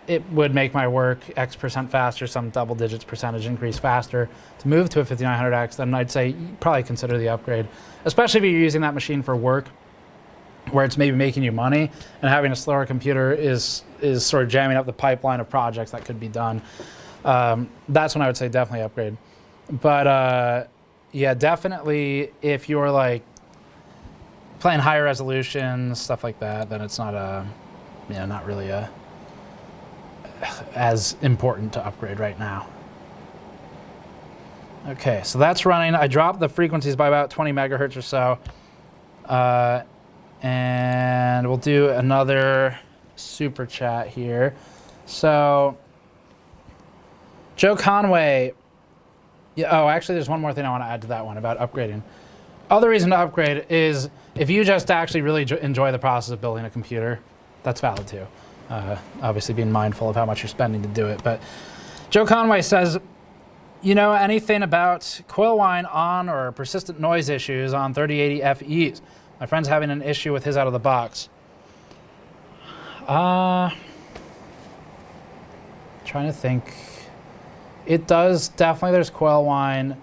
it would make my work X% faster, some double digits percentage increase faster to move to a 5900X, then I'd say probably consider the upgrade, especially if you're using that machine for work where it's maybe making you money, and having a slower computer is sort of jamming up the pipeline of projects that could be done. That's when I would say definitely upgrade. But yeah, definitely if you're like playing higher resolution, stuff like that, then it's not not really as important to upgrade right now. Okay, so that's running. I dropped the frequencies by about 20 megahertz or so. And we'll do another super chat here. So, Joe Conway. Yeah, oh, actually, there's one more thing I want to add to that one about upgrading. Other reason to upgrade is if you just actually really enjoy the process of building a computer, that's valid too. Obviously, being mindful of how much you're spending to do it. But Joe Conway says, you know anything about coil whine on or persistent noise issues on 3080 FEs? My friend's having an issue with his out of the box. Trying to think. It does, definitely there's coil whine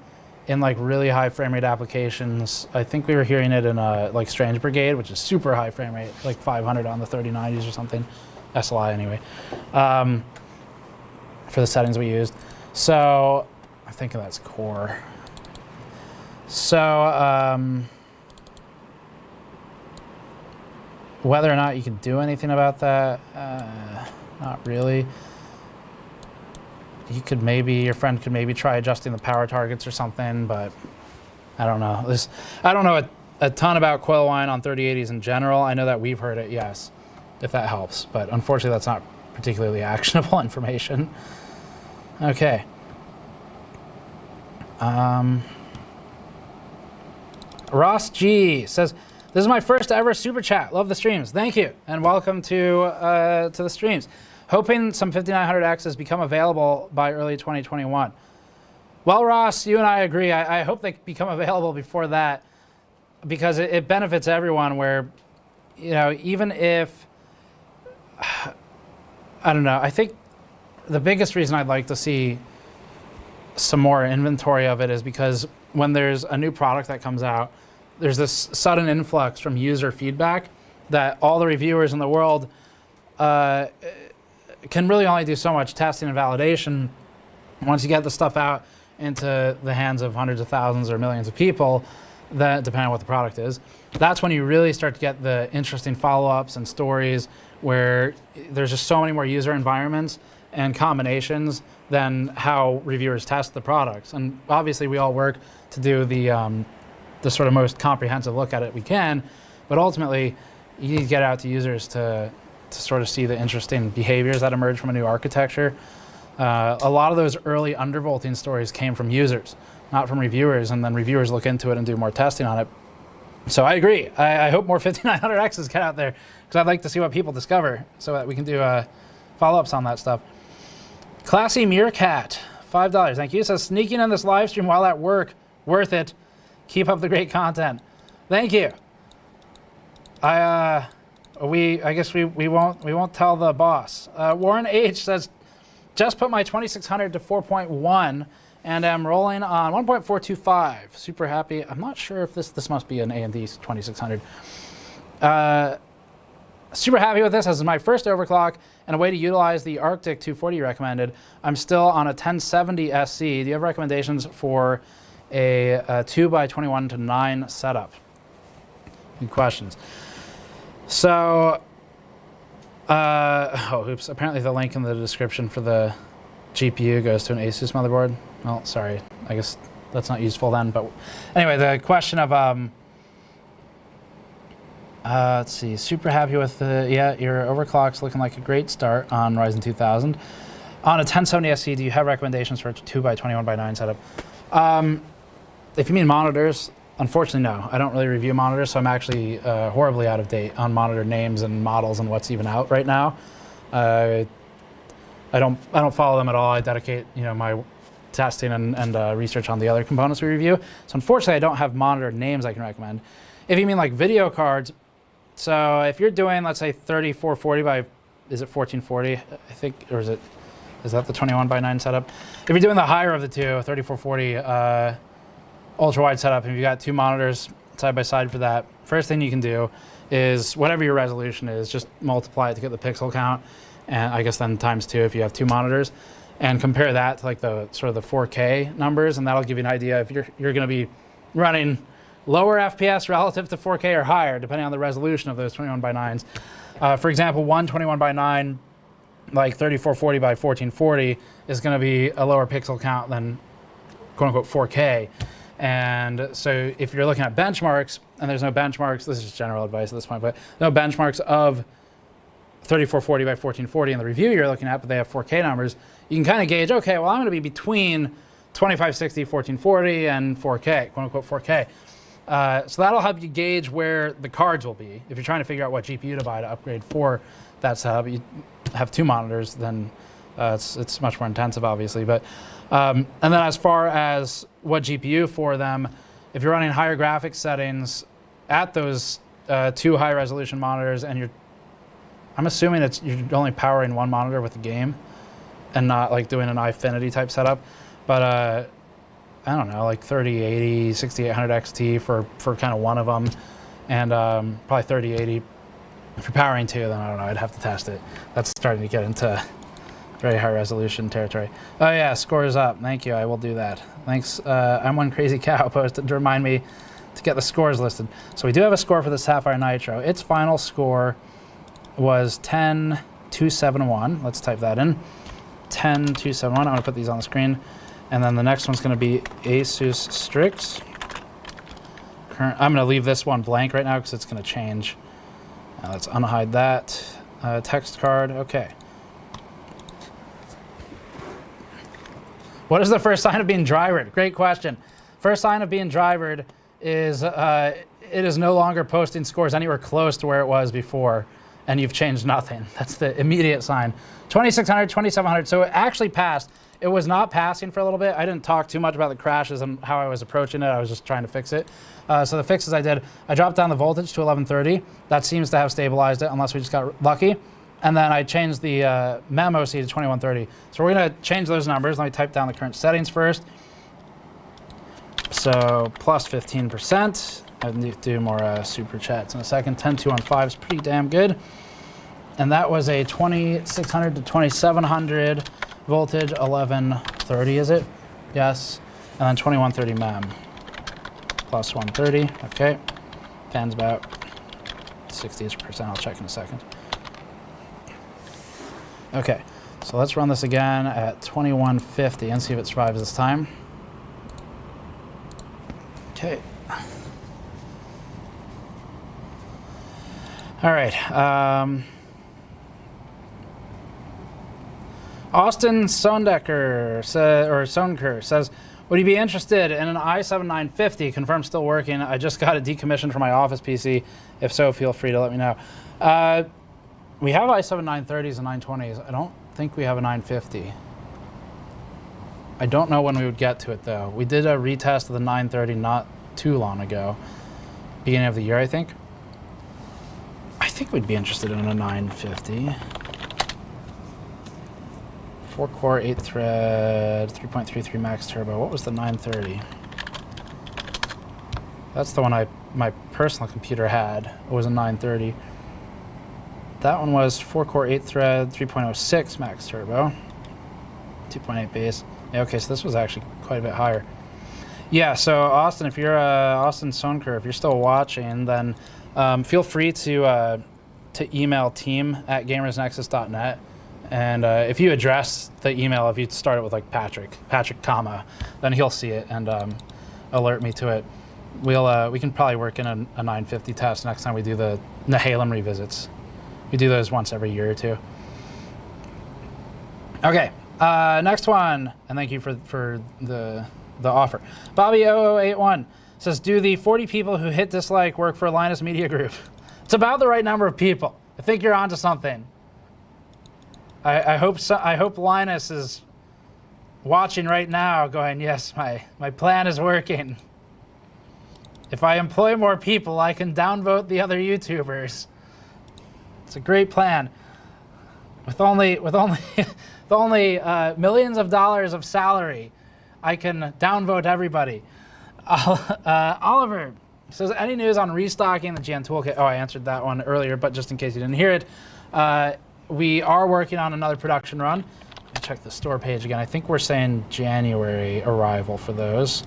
in like really high frame rate applications. I think we were hearing it in like Strange Brigade, which is super high frame rate, like 500 on the 3090s or something. SLI anyway, for the settings we used. So I think that's core. So, whether or not you can do anything about that, not really. Your friend could maybe try adjusting the power targets or something, but I don't know. I don't know a ton about coil whine on 3080s in general. I know that we've heard it, yes, if that helps, but unfortunately that's not particularly actionable information. Okay. Ross G says, this is my first ever super chat. Love the streams. Thank you, and welcome to the streams. Hoping some 5900Xs become available by early 2021. Well, Ross, you and I agree. I hope they become available before that, because it benefits everyone. Where, you know, even if I don't know, I think the biggest reason I'd like to see some more inventory of it is because when there's a new product that comes out, there's this sudden influx from user feedback that all the reviewers in the world can really only do so much testing and validation. Once you get the stuff out into the hands of hundreds of thousands or millions of people, that, depending on what the product is, that's when you really start to get the interesting follow-ups and stories where there's just so many more user environments and combinations than how reviewers test the products. And obviously we all work to do the sort of most comprehensive look at it we can, but ultimately you need to get out to users to sort of see the interesting behaviors that emerge from a new architecture. A lot of those early undervolting stories came from users, not from reviewers, and then reviewers look into it and do more testing on it. So I agree. I hope more 5900Xs get out there, because I'd like to see what people discover so that we can do follow-ups on that stuff. Classy Meerkat, $5. Thank you. It says, sneaking in this live stream while at work, worth it. Keep up the great content. Thank you. I guess we won't tell the boss. Warren H says, just put my 2600 to 4.1 and I'm rolling on 1.425. Super happy. I'm not sure if this must be an AMD 2600. Super happy with this. This is my first overclock and a way to utilize the Arctic 240 you recommended. I'm still on a 1070 SC. Do you have recommendations for a 2x21 to 9 setup? Good questions. So, oh, oops. Apparently the link in the description for the GPU goes to an ASUS motherboard. Well, sorry. I guess that's not useful then. But anyway, the question of, let's see. Super happy with the, yeah, your overclock's looking like a great start on Ryzen 2000. On a 1070 SC, do you have recommendations for a 2x21x9 setup? If you mean monitors, unfortunately, no. I don't really review monitors, so I'm actually horribly out of date on monitor names and models and what's even out right now. I don't follow them at all. I dedicate my testing and research on the other components we review. So unfortunately, I don't have monitor names I can recommend. If you mean like video cards, so if you're doing, let's say 3440 by, is it 1440? I think, or is that the 21x9 setup? If you're doing the higher of the two, 3440 ultra wide setup, and you've got two monitors side by side for that, first thing you can do is whatever your resolution is, just multiply it to get the pixel count, and I guess then times 2 if you have two monitors, and compare that to like the sort of the 4K numbers, and that'll give you an idea if you're going to be running lower FPS relative to 4K or higher, depending on the resolution of those 21x9s. For example, one 21x9, like 3440 by 1440, is going to be a lower pixel count than quote unquote 4K. And so if you're looking at benchmarks, and there's no benchmarks, this is just general advice at this point, but no benchmarks of 3440 by 1440 in the review you're looking at, but they have 4K numbers, you can kind of gauge, okay, well, I'm going to be between 2560, 1440, and 4K, quote unquote 4K. So that'll help you gauge where the cards will be. If you're trying to figure out what GPU to buy to upgrade for that setup, you have two monitors, then it's much more intensive, obviously. But and then as far as what GPU for them, if you're running higher graphics settings at those two high resolution monitors, and I'm assuming you're only powering one monitor with the game, and not like doing an iFinity type setup, but I don't know, like 3080, 6800 XT for kind of one of them, and probably 3080 if you're powering two. Then I don't know, I'd have to test it. That's starting to get into very high resolution territory. Oh yeah, scores up. Thank you. I will do that. Thanks. I'm one crazy cow posted to remind me to get the scores listed. So we do have a score for the Sapphire Nitro. Its final score was 10271. Let's type that in. 10271. I'm going to put these on the screen. And then the next one's going to be ASUS Strix. I'm going to leave this one blank right now because it's going to change. Let's unhide that. Text card. Okay. What is the first sign of being drivered? Great question. First sign of being drivered is it is no longer posting scores anywhere close to where it was before, and you've changed nothing. That's the immediate sign. 2600, 2700. So it actually passed. It was not passing for a little bit. I didn't talk too much about the crashes and how I was approaching it. I was just trying to fix it. So the fixes I did, I dropped down the voltage to 1130. That seems to have stabilized it, unless we just got lucky. And then I changed the MEM OC to 2130. So we're going to change those numbers. Let me type down the current settings first. So plus 15%. I need to do more super chats in a second. 10215 is pretty damn good. And that was a 2600 to 2700 voltage, 1130 is it? Yes. And then 2130 MEM. plus 130. Okay. Fan's about 60%. I'll check in a second. Okay. So let's run this again at 2150 and see if it survives this time. Okay. All right. Austin Sondecker says, would you be interested in an i7 950? Confirmed still working. I just got it decommissioned from my office PC. If so, feel free to let me know. We have i7 930s and 920s. I don't think we have a 950. I don't know when we would get to it, though. We did a retest of the 930 not too long ago. Beginning of the year, I think. I think we'd be interested in a 950. 4-core, 8-thread, 3.33 max turbo. What was the 930? That's the one my personal computer had. It was a 930. That one was 4-core, 8-thread, 3.06 max turbo, 2.8 base. Yeah, okay, so this was actually quite a bit higher. Yeah, so Austin, if you're Austin Sonker, if you're still watching, then feel free to email team@gamersnexus.net. And if you address the email, if you start it with like Patrick, then he'll see it and alert me to it. We can probably work in a 950 test next time we do the Nehalem revisits. We do those once every year or two. Okay, next one, and thank you for the offer. Bobby0081 says, do the 40 people who hit dislike work for Linus Media Group? It's about the right number of people. I think you're onto something. I hope Linus is watching right now going, yes, my plan is working. If I employ more people, I can downvote the other YouTubers. It's a great plan. With only millions of dollars of salary, I can downvote everybody. Oliver says, any news on restocking the GN Toolkit? Oh, I answered that one earlier, but just in case you didn't hear it, we are working on another production run. Let me check the store page again. I think we're saying January arrival for those.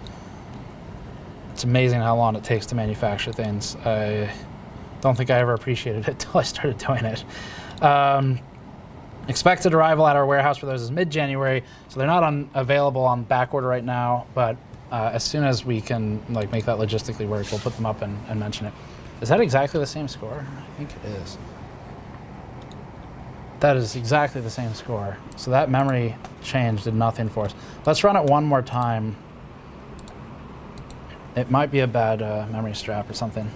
It's amazing how long it takes to manufacture things. I don't think I ever appreciated it until I started doing it. Expected arrival at our warehouse for those is mid-January, so they're not available on back order right now, but as soon as we can make that logistically work, we'll put them up and mention it. Is that exactly the same score? I think it is. That is exactly the same score. So that memory change did nothing for us. Let's run it one more time. It might be a bad memory strap or something.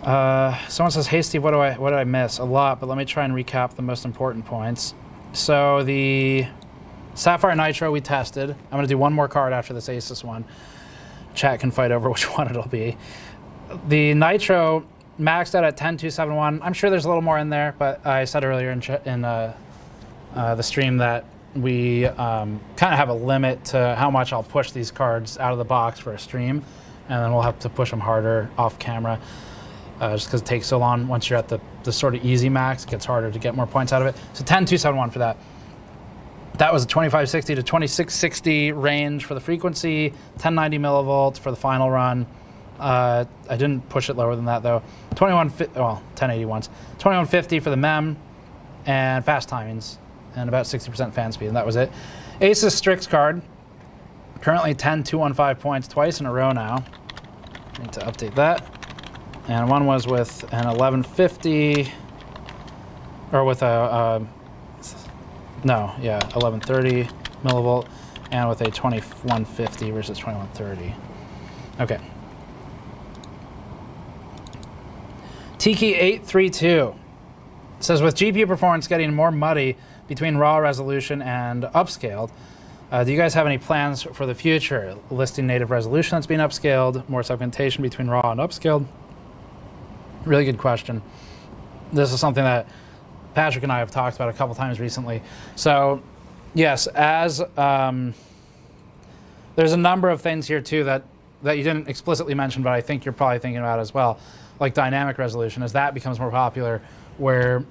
Someone says, hey Steve, what did I miss? A lot, but let me try and recap the most important points. So the Sapphire Nitro we tested. I'm going to do one more card after this ASUS one. Chat can fight over which one it'll be. The Nitro maxed out at 10271. I'm sure there's a little more in there, but I said earlier in the stream that we kind of have a limit to how much I'll push these cards out of the box for a stream, and then we'll have to push them harder off camera just because it takes so long. Once you're at the sort of easy max, it gets harder to get more points out of it. So 10271 for that. That was a 2560 to 2660 range for the frequency, 1090 millivolts for the final run. I didn't push it lower than that though. 1081s. 2150 for the mem and fast timings and about 60% fan speed, and that was it. ASUS Strix card, currently 10215 points twice in a row now. Need to update that. And one was with an 1150, or with a 1130 millivolt, and with a 2150 versus 2130. Okay. Tiki832 says, with GPU performance getting more muddy between raw resolution and upscaled, do you guys have any plans for the future? Listing native resolution that's being upscaled, more segmentation between raw and upscaled? Really good question. This is something that Patrick and I have talked about a couple times recently. So, yes, as there's a number of things here too that you didn't explicitly mention, but I think you're probably thinking about as well, like dynamic resolution. As that becomes more popular, where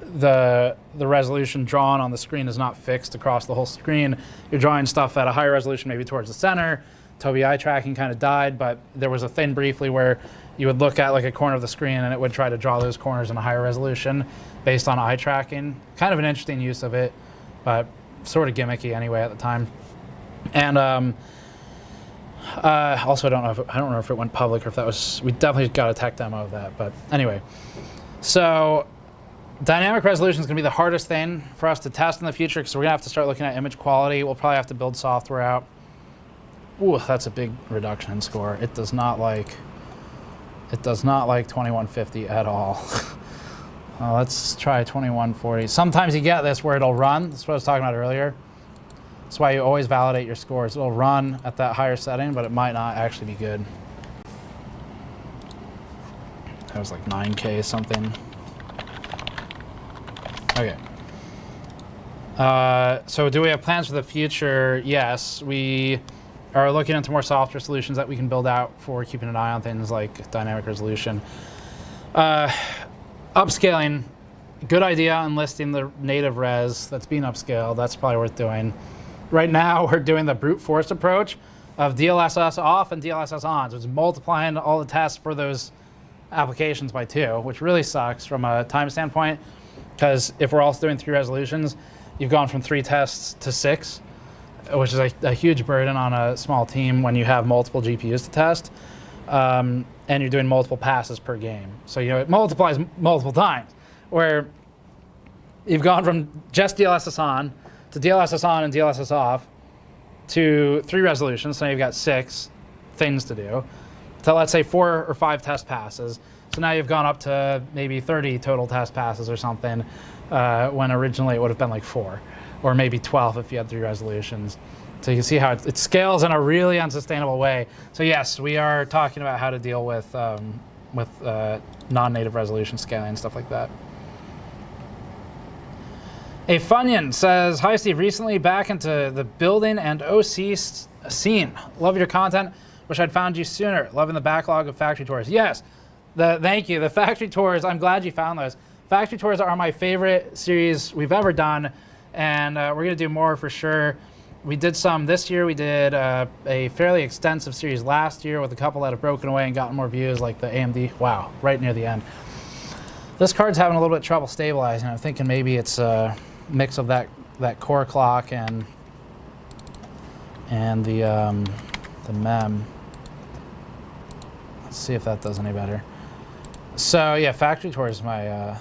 the resolution drawn on the screen is not fixed across the whole screen, you're drawing stuff at a higher resolution, maybe towards the center, Tobii eye tracking kind of died, but there was a thing briefly where you would look at like a corner of the screen and it would try to draw those corners in a higher resolution based on eye tracking. Kind of an interesting use of it, but sort of gimmicky anyway at the time. And also, I don't know if it went public or if that was. We definitely got a tech demo of that, but anyway. So dynamic resolution is going to be the hardest thing for us to test in the future because we're going to have to start looking at image quality. We'll probably have to build software out. Ooh, that's a big reduction in score. It does not like 2150 at all. Let's try 2140. Sometimes you get this where it'll run. That's what I was talking about earlier. That's why you always validate your scores. It'll run at that higher setting, but it might not actually be good. That was like 9K something. Okay. So do we have plans for the future? Yes, we are looking into more software solutions that we can build out for keeping an eye on things like dynamic resolution. Upscaling, good idea on listing the native res that's being upscaled. That's probably worth doing. Right now, we're doing the brute force approach of DLSS off and DLSS on. So it's multiplying all the tests for those applications by 2, which really sucks from a time standpoint, because if we're also doing 3 resolutions, you've gone from 3 tests to 6, which is a huge burden on a small team when you have multiple GPUs to test, and you're doing multiple passes per game. So it multiplies multiple times, where you've gone from just DLSS on to DLSS on and DLSS off to 3 resolutions, so now you've got 6 things to do, to let's say 4 or 5 test passes. So now you've gone up to maybe 30 total test passes or something, when originally it would have been like 4, or maybe 12 if you had 3 resolutions. So you can see how it scales in a really unsustainable way. So yes, we are talking about how to deal with non-native resolution scaling and stuff like that. A Funyun says, "Hi Steve, recently back into the building and OC scene. Love your content. Wish I'd found you sooner. Loving the backlog of factory tours." Yes, thank you. The factory tours, I'm glad you found those. Factory tours are my favorite series we've ever done, and we're going to do more for sure. We did some this year. We did a fairly extensive series last year with a couple that have broken away and gotten more views, like the AMD. Wow, right near the end. This card's having a little bit of trouble stabilizing. I'm thinking maybe it's a mix of that core clock and the mem. Let's see if that does any better. So yeah, factory tour is my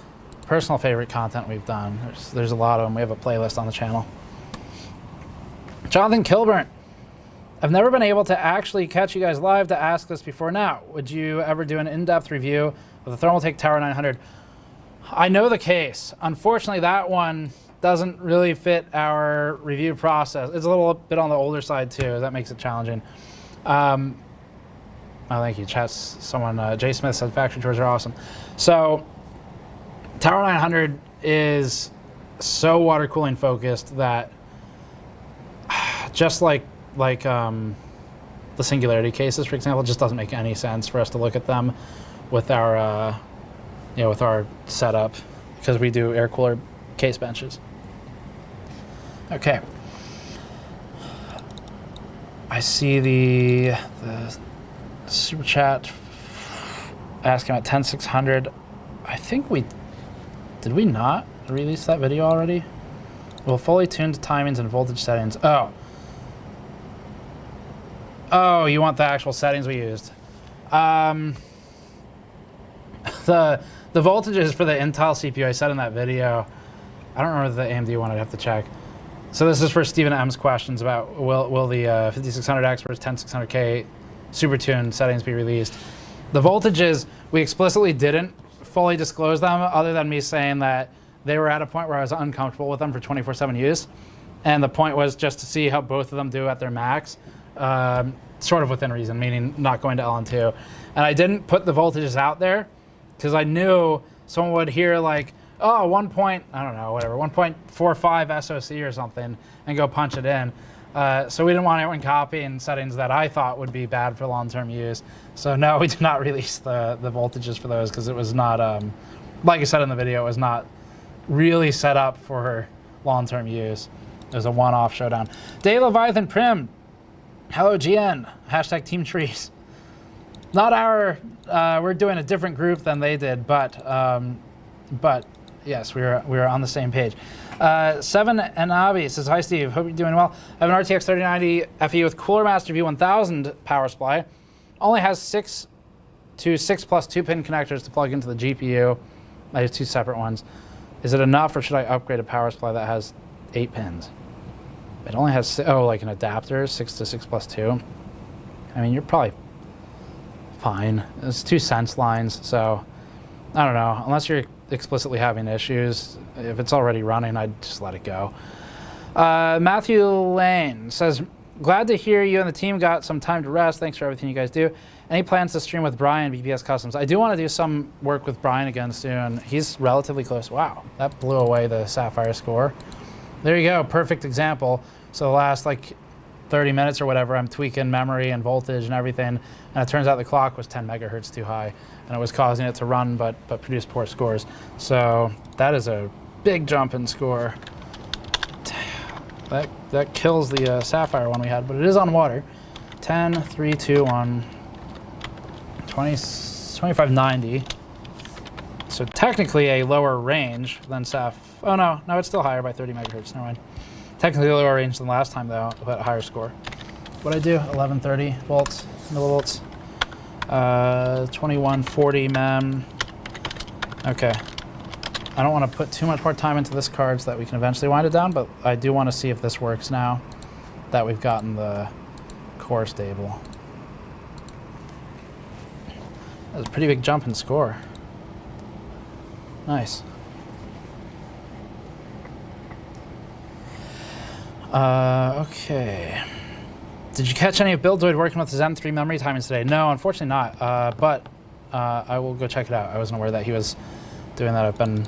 personal favorite content we've done. There's a lot of them. We have a playlist on the channel. Jonathan Kilburn, "I've never been able to actually catch you guys live to ask this before now. Would you ever do an in-depth review of the Thermaltake Tower 900? I know the case. Unfortunately, that one doesn't really fit our review process. It's a little bit on the older side too. That makes it challenging. Oh, thank you. Chat's someone. Jay Smith said factory tours are awesome. So, Tower 900 is so water cooling focused that just like the Singularity cases, for example, it just doesn't make any sense for us to look at them with our with our setup, because we do air cooler case benches. Okay. I see the super chat asking about 10600. I think did we not release that video already? Well, fully tuned timings and voltage settings. Oh, you want the actual settings we used? The voltages for the Intel CPU I said in that video. I don't remember the AMD one. I'd have to check. So this is for Stephen M's questions about will the 5600X versus 10600K super tuned settings be released. The voltages, we explicitly didn't fully disclose them, other than me saying that they were at a point where I was uncomfortable with them for 24/7 use. And the point was just to see how both of them do at their max, sort of within reason, meaning not going to LN2. And I didn't put the voltages out there because I knew someone would hear like, oh, 1.45 SOC or something, and go punch it in. So we didn't want anyone copying settings that I thought would be bad for long-term use. So no, we did not release the voltages for those because it was not, like I said in the video, it was not really set up for long-term use. It was a one-off showdown. Day Leviathan Prim, Hello, GN. Hashtag Team Trees. Not our, we're doing a different group than they did, but yes, we were on the same page. 7 Anabi says, hi Steve, hope you're doing well. I have an RTX 3090 FE with Cooler Master V1000 power supply. Only has 6 to 6 plus 2-pin connectors to plug into the GPU. I have 2 separate ones. Is it enough, or should I upgrade a power supply that has 8 pins? It only has, oh, like an adapter, 6 to 6 plus 2. I mean, you're probably fine. It's 2 sense lines, so I don't know. Unless you're explicitly having issues, if it's already running, I'd just let it go. Matthew Lane says, glad to hear you and the team got some time to rest. Thanks for everything you guys do. Any plans to stream with Brian, BPS Customs? I do want to do some work with Brian again soon. He's relatively close. Wow, that blew away the Sapphire score. There you go, perfect example. So the last like 30 minutes or whatever, I'm tweaking memory and voltage and everything, and it turns out the clock was 10 megahertz too high, and it was causing it to run but produce poor scores. So that is a big jump in score. That kills the Sapphire one we had, but it is on water. 10, 3, 2, 1, 2590. So technically a lower range than Oh no, it's still higher by 30 megahertz, never mind. Technically a lower range than last time though, but a higher score. What'd I do? 1130 volts, millivolts. 2140 mem. Okay. I don't want to put too much more time into this card so that we can eventually wind it down, but I do want to see if this works now that we've gotten the core stable. That was a pretty big jump in score. Nice. Okay. Did you catch any of Buildoid working with the Zen 3 memory timings today? No, unfortunately not. But I will go check it out. I wasn't aware that he was doing that. I've been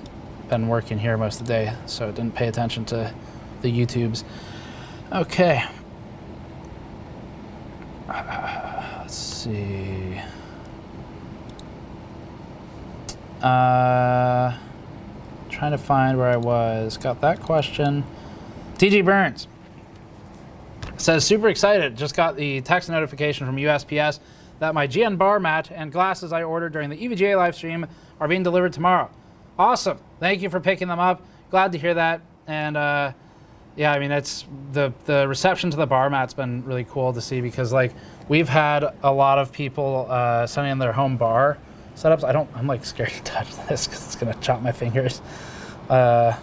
working here most of the day, so I didn't pay attention to the YouTubes. Okay. Let's see. Trying to find where I was. Got that question. TG Burns says, super excited. Just got the text notification from USPS that my GN bar mat and glasses I ordered during the EVGA live stream are being delivered tomorrow. Awesome. Thank you for picking them up. Glad to hear that. And yeah, I mean, it's the reception to the bar mat's been really cool to see, because like we've had a lot of people sending in their home bar setups. I'm like scared to touch this because it's gonna chop my fingers. Let's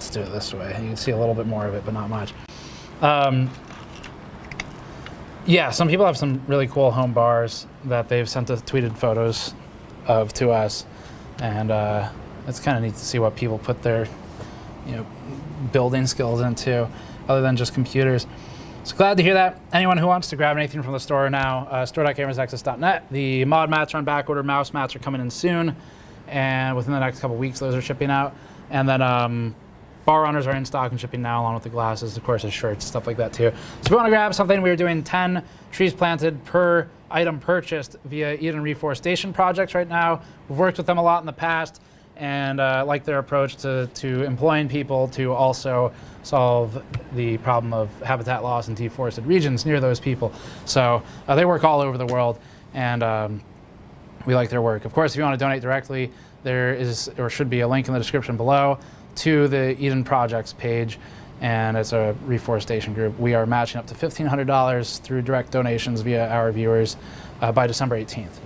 do it this way. You can see a little bit more of it, but not much. Yeah, some people have some really cool home bars that they've sent us tweeted photos of to us, and it's kind of neat to see what people put their, building skills into, other than just computers. So glad to hear that. Anyone who wants to grab anything from the store now, store.gamersnexus.net. The mod mats are on back order. Mouse mats are coming in soon, and within the next couple weeks, those are shipping out. And then bar runners are in stock and shipping now, along with the glasses, of course, the shirts, stuff like that too. So if you want to grab something, we are doing 10 trees planted per item purchased via Eden Reforestation projects right now. We've worked with them a lot in the past, and like their approach to employing people to also solve the problem of habitat loss in deforested regions near those people. So they work all over the world, and we like their work. Of course, if you want to donate directly, there is or should be a link in the description below to the Eden Projects page, and it's a reforestation group. We are matching up to $1,500 through direct donations via our viewers by December 18th.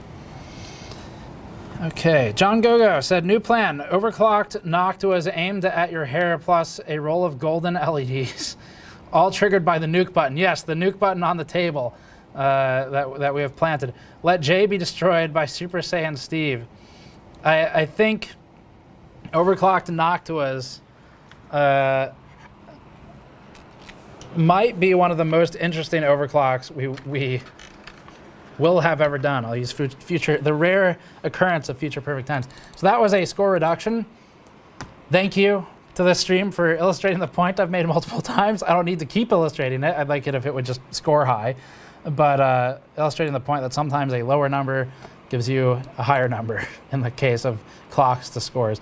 Okay, John Gogo said, new plan, overclocked Noctuas aimed at your hair plus a roll of golden LEDs, all triggered by the nuke button. Yes, the nuke button on the table that we have planted. Let J be destroyed by Super Saiyan Steve. I think overclocked Noctuas might be one of the most interesting overclocks we will have ever done. I'll use the rare occurrence of future perfect tens. So that was a score reduction. Thank you to this stream for illustrating the point I've made multiple times. I don't need to keep illustrating it. I'd like it if it would just score high. But illustrating the point that sometimes a lower number gives you a higher number in the case of clocks to scores.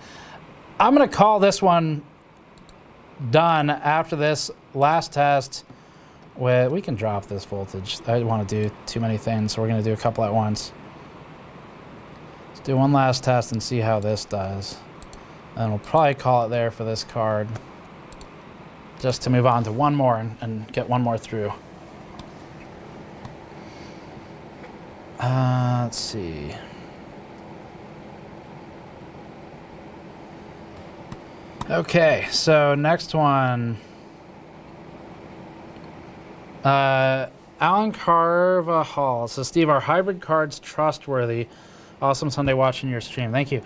I'm going to call this one done after this last test we can drop this voltage. I don't want to do too many things, so we're going to do a couple at once. Let's do one last test and see how this does. And we'll probably call it there for this card, just to move on to one more and get one more through. Let's see. Okay, so next one. Alan Carvajal. So Steve, are hybrid cards trustworthy? Awesome Sunday watching your stream. Thank you.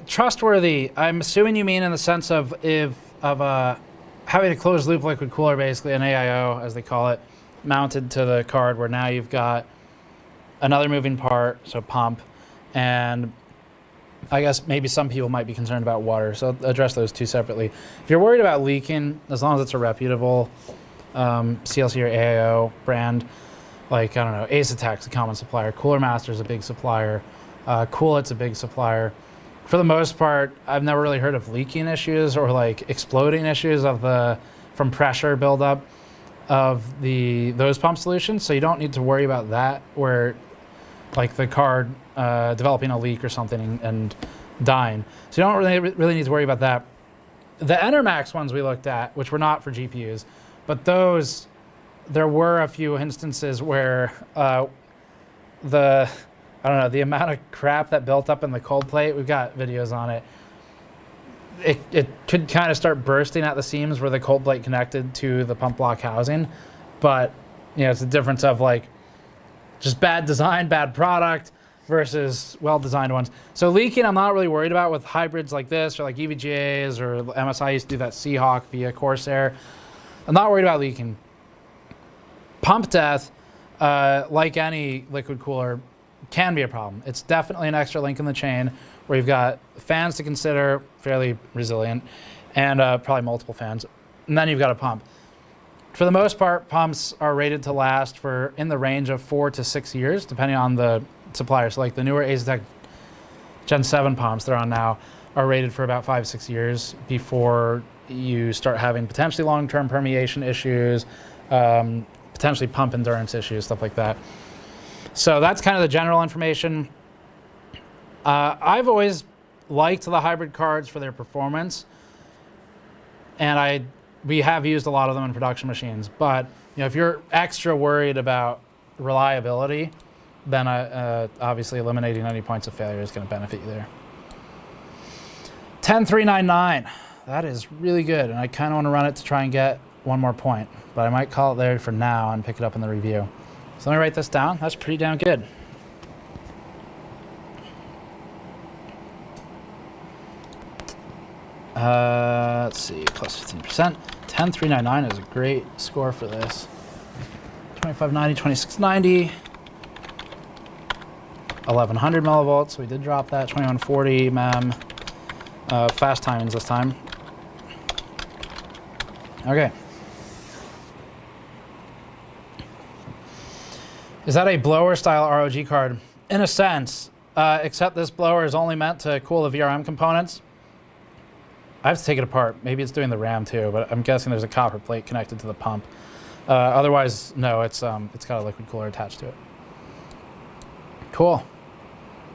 Trustworthy, I'm assuming you mean in the sense of having a closed loop liquid cooler, basically an AIO as they call it, mounted to the card, where now you've got another moving part, so pump, and I guess maybe some people might be concerned about water, so I'll address those two separately. If you're worried about leaking, as long as it's a reputable CLC or AIO brand, like, I don't know, Ace-Attack's a common supplier, Cooler Master's a big supplier, Coolit's a big supplier. For the most part, I've never really heard of leaking issues or like exploding issues from pressure buildup of those pump solutions, so you don't need to worry about that, where like the card developing a leak or something and dying. So you don't really need to worry about that. The Enermax ones we looked at, which were not for GPUs, but those, there were a few instances where I don't know, the amount of crap that built up in the cold plate, we've got videos on it. It could kind of start bursting at the seams where the cold plate connected to the pump block housing. But, you know, it's a difference of like just bad design, bad product versus well-designed ones. So leaking, I'm not really worried about with hybrids like this or like EVGAs, or MSI used to do that Seahawk via Corsair. I'm not worried about leaking. Pump death, like any liquid cooler, can be a problem. It's definitely an extra link in the chain where you've got fans to consider, fairly resilient, and probably multiple fans, and then you've got a pump. For the most part, pumps are rated to last for in the range of 4 to 6 years, depending on the supplier. So like the newer Ace-Attack Gen 7 pumps they're on now are rated for about 5-6 years before you start having potentially long-term permeation issues, potentially pump endurance issues, stuff like that. So that's kind of the general information. I've always liked the hybrid cards for their performance, and we have used a lot of them in production machines. But you know, if you're extra worried about reliability, then obviously eliminating any points of failure is going to benefit you there. 10399, that is really good, and I kind of want to run it to try and get one more point, but I might call it there for now and pick it up in the review. So let me write this down. That's pretty damn good. Let's see, plus 15%. 10399 is a great score for this. 2590, 2690. 1100 millivolts, so we did drop that. 2140 mem. Fast timings this time. Okay. Is that a blower style ROG card? In a sense, except this blower is only meant to cool the VRM components. I have to take it apart. Maybe it's doing the RAM too, but I'm guessing there's a copper plate connected to the pump. Otherwise, no, it's got a liquid cooler attached to it. Cool.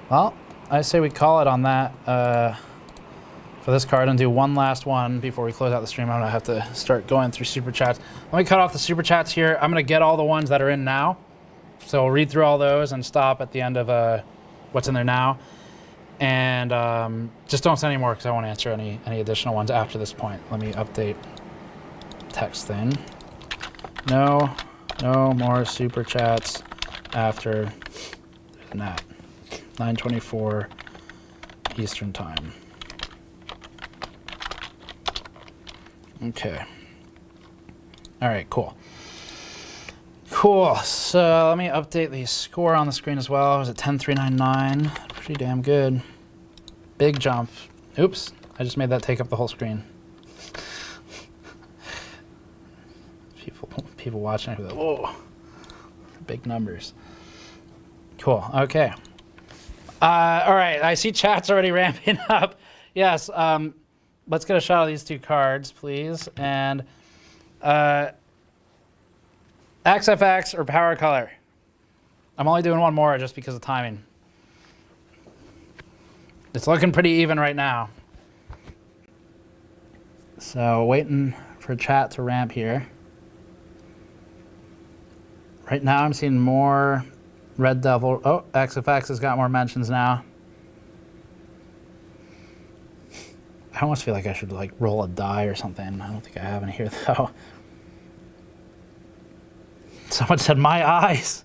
Well, I say we call it on that for this card and do one last one before we close out the stream. I'm gonna have to start going through super chats. Let me cut off the super chats here. I'm gonna get all the ones that are in now. So we'll read through all those and stop at the end of what's in there now. And just don't send any more because I won't answer any additional ones after this point. Let me update text thing. No more super chats after that. 9:24 Eastern time. Okay. All right, cool. Cool, so let me update the score on the screen as well. It was at 10399, pretty damn good. Big jump. Oops, I just made that take up the whole screen. People watching, are like, whoa, big numbers. Cool, okay. All right, I see chat's already ramping up. Yes, let's get a shot of these two cards, please. And XFX or PowerColor? I'm only doing one more just because of timing. It's looking pretty even right now. So waiting for chat to ramp here. Right now I'm seeing more Red Devil. Oh, XFX has got more mentions now. I almost feel like I should like roll a die or something. I don't think I have any here though. Someone said my eyes.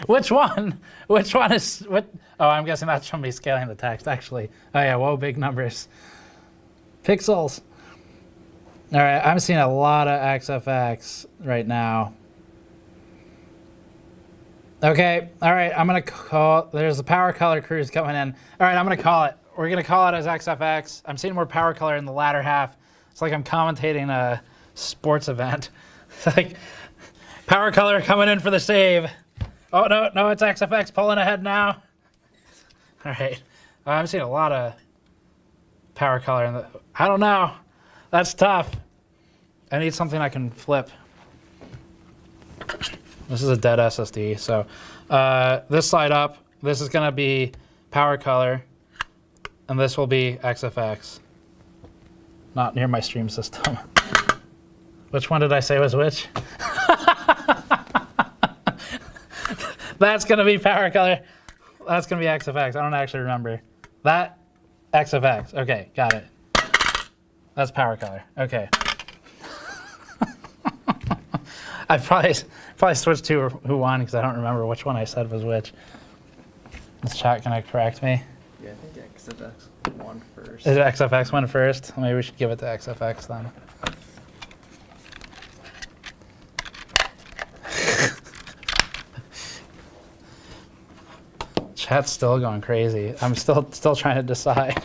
Which one? Which one is what? Oh, I'm guessing that's from me scaling the text actually. Oh yeah, whoa, big numbers. Pixels. All right, I'm seeing a lot of XFX right now. Okay, all right, I'm gonna call, there's the PowerColor cruise coming in. All right, I'm gonna call it. We're gonna call it as XFX. I'm seeing more PowerColor in the latter half. It's like I'm commentating a sports event. It's like PowerColor coming in for the save. Oh, no, it's XFX pulling ahead now. All right, I'm seeing a lot of PowerColor in the, I don't know. That's tough. I need something I can flip. This is a dead SSD, so this side up, this is gonna be PowerColor, and this will be XFX. Not near my stream system. Which one did I say was which? That's gonna be PowerColor. That's gonna be XFX. I don't actually remember. That, XFX. Okay, got it. That's PowerColor. Okay. I probably switched to who won because I don't remember which one I said was which. Is chat gonna correct me? Yeah, I think XFX won first. Is it XFX won first? Maybe we should give it to XFX then. Chat's still going crazy. I'm still trying to decide.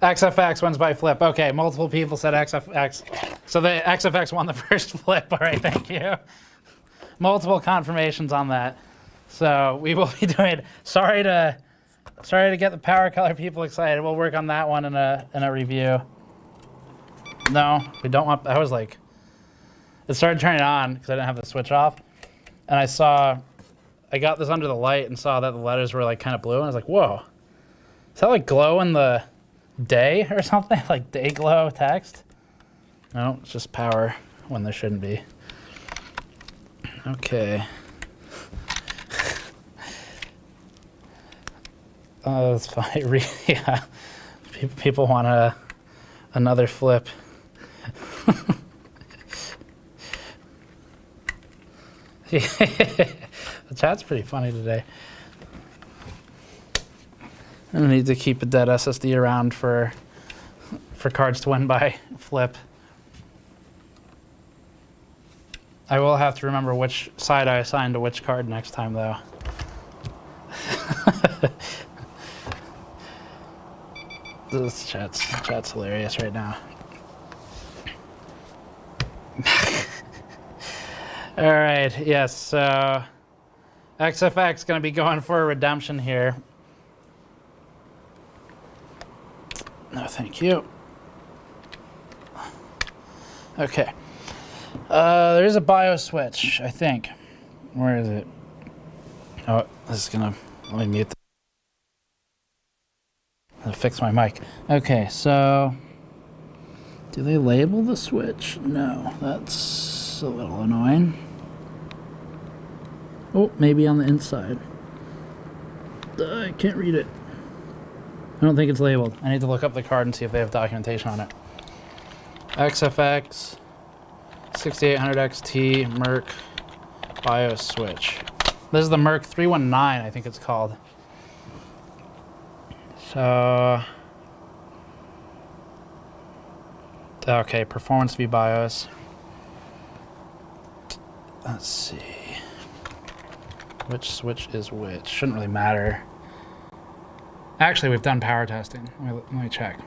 XFX wins by flip. Okay, multiple people said XFX. So the XFX won the first flip. All right, thank you. Multiple confirmations on that. So we will be doing. Sorry to get the PowerColor people excited. We'll work on that one in a review. No, we don't want. I was like, it started turning on because I didn't have the switch off, and I got this under the light and saw that the letters were like kind of blue, and I was like, whoa. Is that like glow in the day or something? Like day glow text? No, it's just power when there shouldn't be. Okay. Oh, that's fine. Yeah. People want another flip. The chat's pretty funny today. I need to keep a dead SSD around for cards to win by flip. I will have to remember which side I assigned to which card next time, though. This chat's hilarious right now. All right, yes, so XFX going to be going for a redemption here. No, thank you. Okay. There is a BIOS switch, I think. Where is it? Oh, this is gonna, let me mute. I'll fix my mic. Okay, so do they label the switch? No, that's a little annoying. Oh, maybe on the inside. I can't read it. I don't think it's labeled. I need to look up the card and see if they have documentation on it. XFX 6800 XT Merc BIOS switch. This is the Merc 319, I think it's called. So, okay, performance v BIOS. Let's see. Which switch is which? Shouldn't really matter. Actually, we've done power testing. Let me check.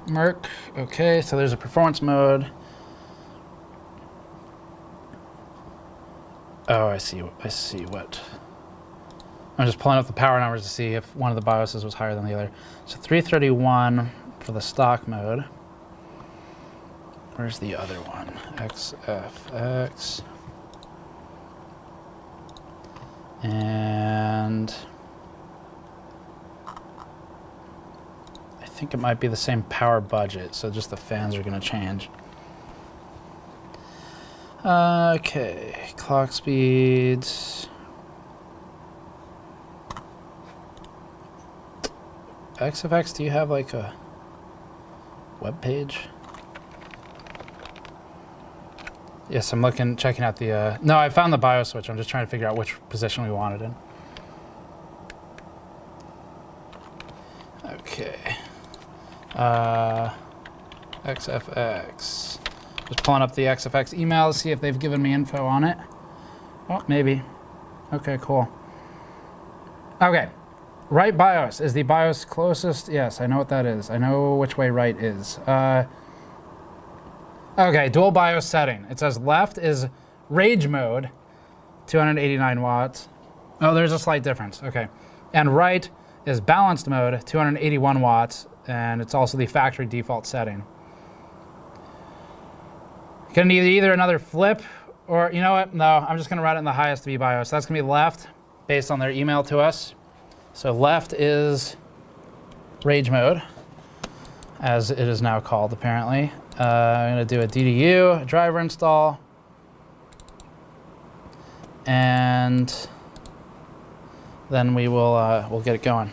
Merc, okay, so there's a performance mode. Oh, I see what. I'm just pulling up the power numbers to see if one of the BIOSes was higher than the other. So 331 for the stock mode. Where's the other one? XFX. And I think it might be the same power budget, so just the fans are going to change. Okay, clock speeds. XFX, do you have like a web page? Yes, I'm checking out the, no, I found the BIOS switch. I'm just trying to figure out which position we want it in. Okay. XFX. Just pulling up the XFX email to see if they've given me info on it. Oh, maybe. Okay, cool. Okay. Right BIOS. Is the BIOS closest? Yes, I know what that is. I know which way right is. Okay, dual BIOS setting. It says left is rage mode, 289 watts. Oh, there's a slight difference. Okay. And right is balanced mode, 281 watts, and it's also the factory default setting. Gonna need either another flip or, you know what? No, I'm just gonna run it in the highest V BIOS. That's gonna be left based on their email to us. So left is rage mode, as it is now called apparently. I'm gonna do a DDU, a driver install, and then we will we'll get it going.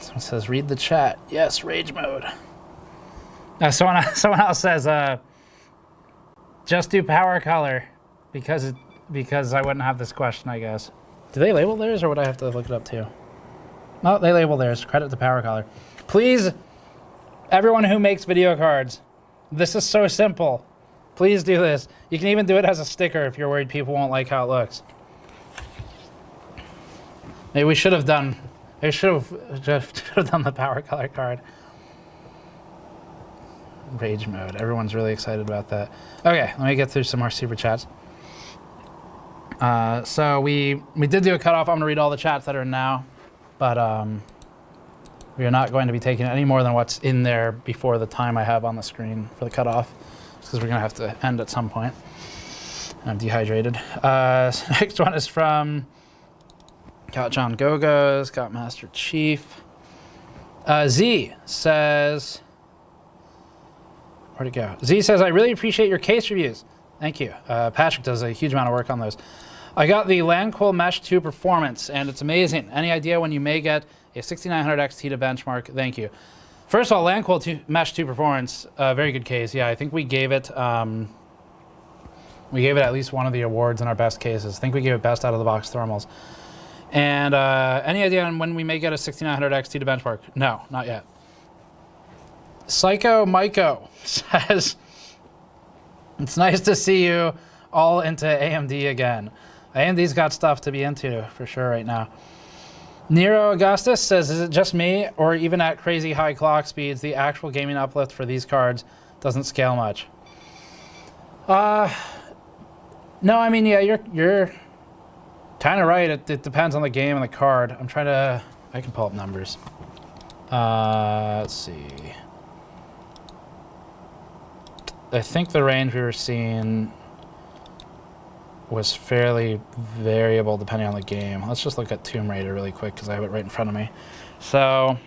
Someone says, read the chat. Yes, rage mode. Someone else says, just do PowerColor because I wouldn't have this question, I guess. Do they label theirs, or would I have to look it up too? No, they label theirs. Credit to PowerColor. Please, everyone who makes video cards, this is so simple. Please do this. You can even do it as a sticker if you're worried people won't like how it looks. Maybe we should have done. They should have done the PowerColor card. Rage mode. Everyone's really excited about that. Okay, let me get through some more super chats. So we did do a cutoff. I'm gonna read all the chats that are in now, but we are not going to be taking any more than what's in there before the time I have on the screen for the cutoff, because we're gonna have to end at some point. I'm dehydrated. Next one is from Got John Gogos, got Master Chief. Z says, where'd it go? Z says, I really appreciate your case reviews. Thank you. Patrick does a huge amount of work on those. I got the Landcool Mesh 2 Performance, and it's amazing. Any idea when you may get a 6900 XT to benchmark? Thank you. First of all, Landcool Mesh 2 Performance, very good case. Yeah, I think we gave it at least one of the awards in our best cases. I think we gave it best out of the box thermals. And any idea on when we may get a 6900 XT to benchmark? No, not yet. Psycho Myko says, it's nice to see you all into AMD again. AMD's got stuff to be into for sure right now. Nero Augustus says, is it just me, or even at crazy high clock speeds, the actual gaming uplift for these cards doesn't scale much? No, I mean, yeah, you're kind of right. It depends on the game and the card. I'm trying to, I can pull up numbers. Let's see. I think the range we were seeing was fairly variable depending on the game. Let's just look at Tomb Raider really quick because I have it right in front of me. So,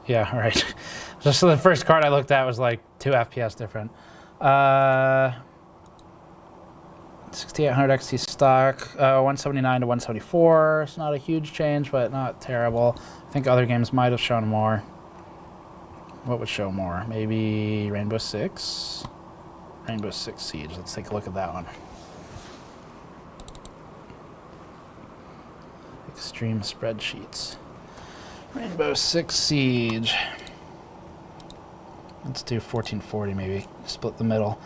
yeah, all right. Just the first card I looked at was like 2 FPS different. 6800 XT stock, 179 to 174. It's not a huge change, but not terrible. I think other games might have shown more. What would show more? Maybe Rainbow Six? Rainbow Six Siege. Let's take a look at that one. Extreme spreadsheets. Rainbow Six Siege. Let's do 1440 maybe. Split the middle.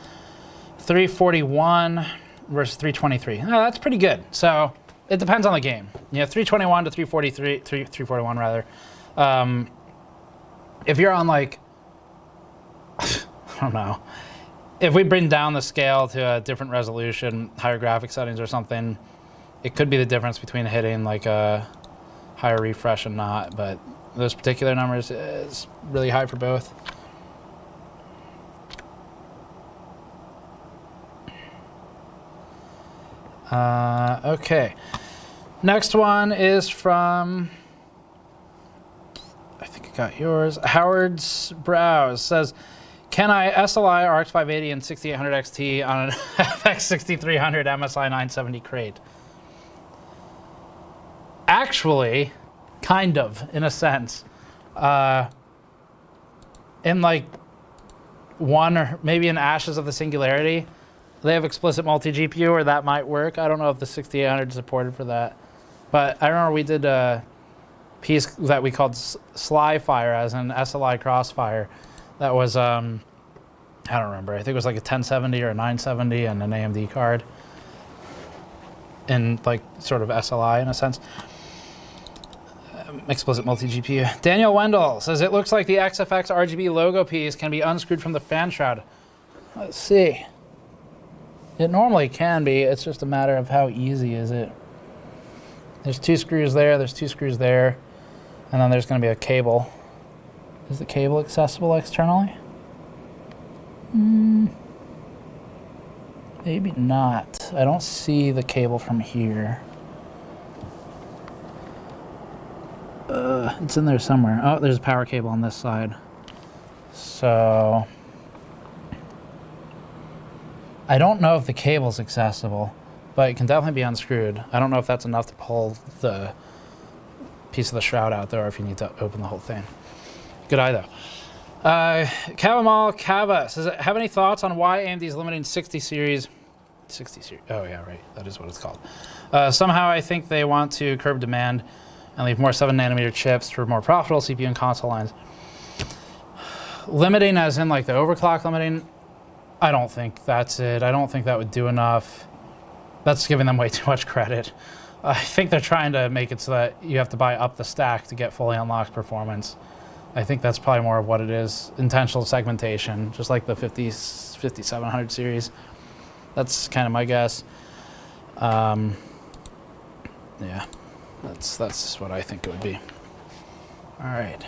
341 versus 323. No, that's pretty good. So it depends on the game. You know, 321 to 343, 341 rather. If you're on like, I don't know, if we bring down the scale to a different resolution, higher graphic settings or something, it could be the difference between hitting like a higher refresh and not, but those particular numbers is really high for both. Okay. Next one is from, I think I got yours. Howard's Browse says, can I SLI RX 580 and 6800 XT on an FX 6300 MSI 970 crate? Actually, kind of, in a sense. In like one or maybe in Ashes of the Singularity, they have explicit multi-GPU, or that might work. I don't know if the 6800 is supported for that. But I remember we did a piece that we called Sly Fire as an SLI Crossfire. That was, I don't remember. I think it was like a 1070 or a 970 and an AMD card. In like sort of SLI in a sense. Explicit multi-GPU. Daniel Wendell says, it looks like the XFX RGB logo piece can be unscrewed from the fan shroud. Let's see. It normally can be. It's just a matter of how easy is it. There's 2 screws there, there's 2 screws there, and then there's going to be a cable. Is the cable accessible externally? Maybe not. I don't see the cable from here. It's in there somewhere. Oh, there's a power cable on this side. So I don't know if the cable's accessible, but it can definitely be unscrewed. I don't know if that's enough to pull the piece of the shroud out though, or if you need to open the whole thing. Good eye though. Kavamal Kava says, have any thoughts on why AMD is limiting 60 series? Oh yeah, right. That is what it's called. Somehow I think they want to curb demand and leave more 7nm chips for more profitable CPU and console lines. Limiting as in like the overclock limiting, I don't think that's it. I don't think that would do enough. That's giving them way too much credit. I think they're trying to make it so that you have to buy up the stack to get fully unlocked performance. I think that's probably more of what it is. Intentional segmentation, just like the 5700 series. That's kind of my guess. Yeah, that's just what I think it would be. All right.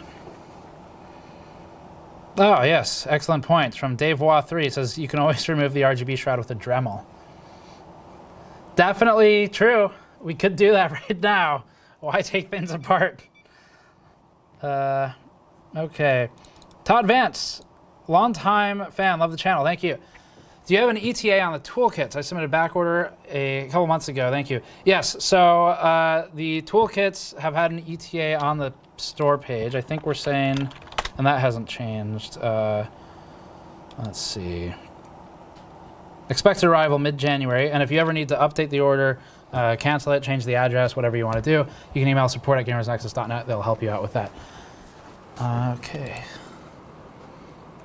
Oh, yes, excellent points. From Dave Waugh 3, it says, you can always remove the RGB shroud with a Dremel. Definitely true. We could do that right now. Why take things apart? Okay. Todd Vance, longtime fan, love the channel, thank you. Do you have an ETA on the toolkits? I submitted a back order a couple months ago, thank you. Yes, so the toolkits have had an ETA on the store page. I think we're saying, and that hasn't changed. Let's see. Expected arrival mid-January, and if you ever need to update the order, cancel it, change the address, whatever you want to do, you can email support@gamersnexus.net. They'll help you out with that. Okay.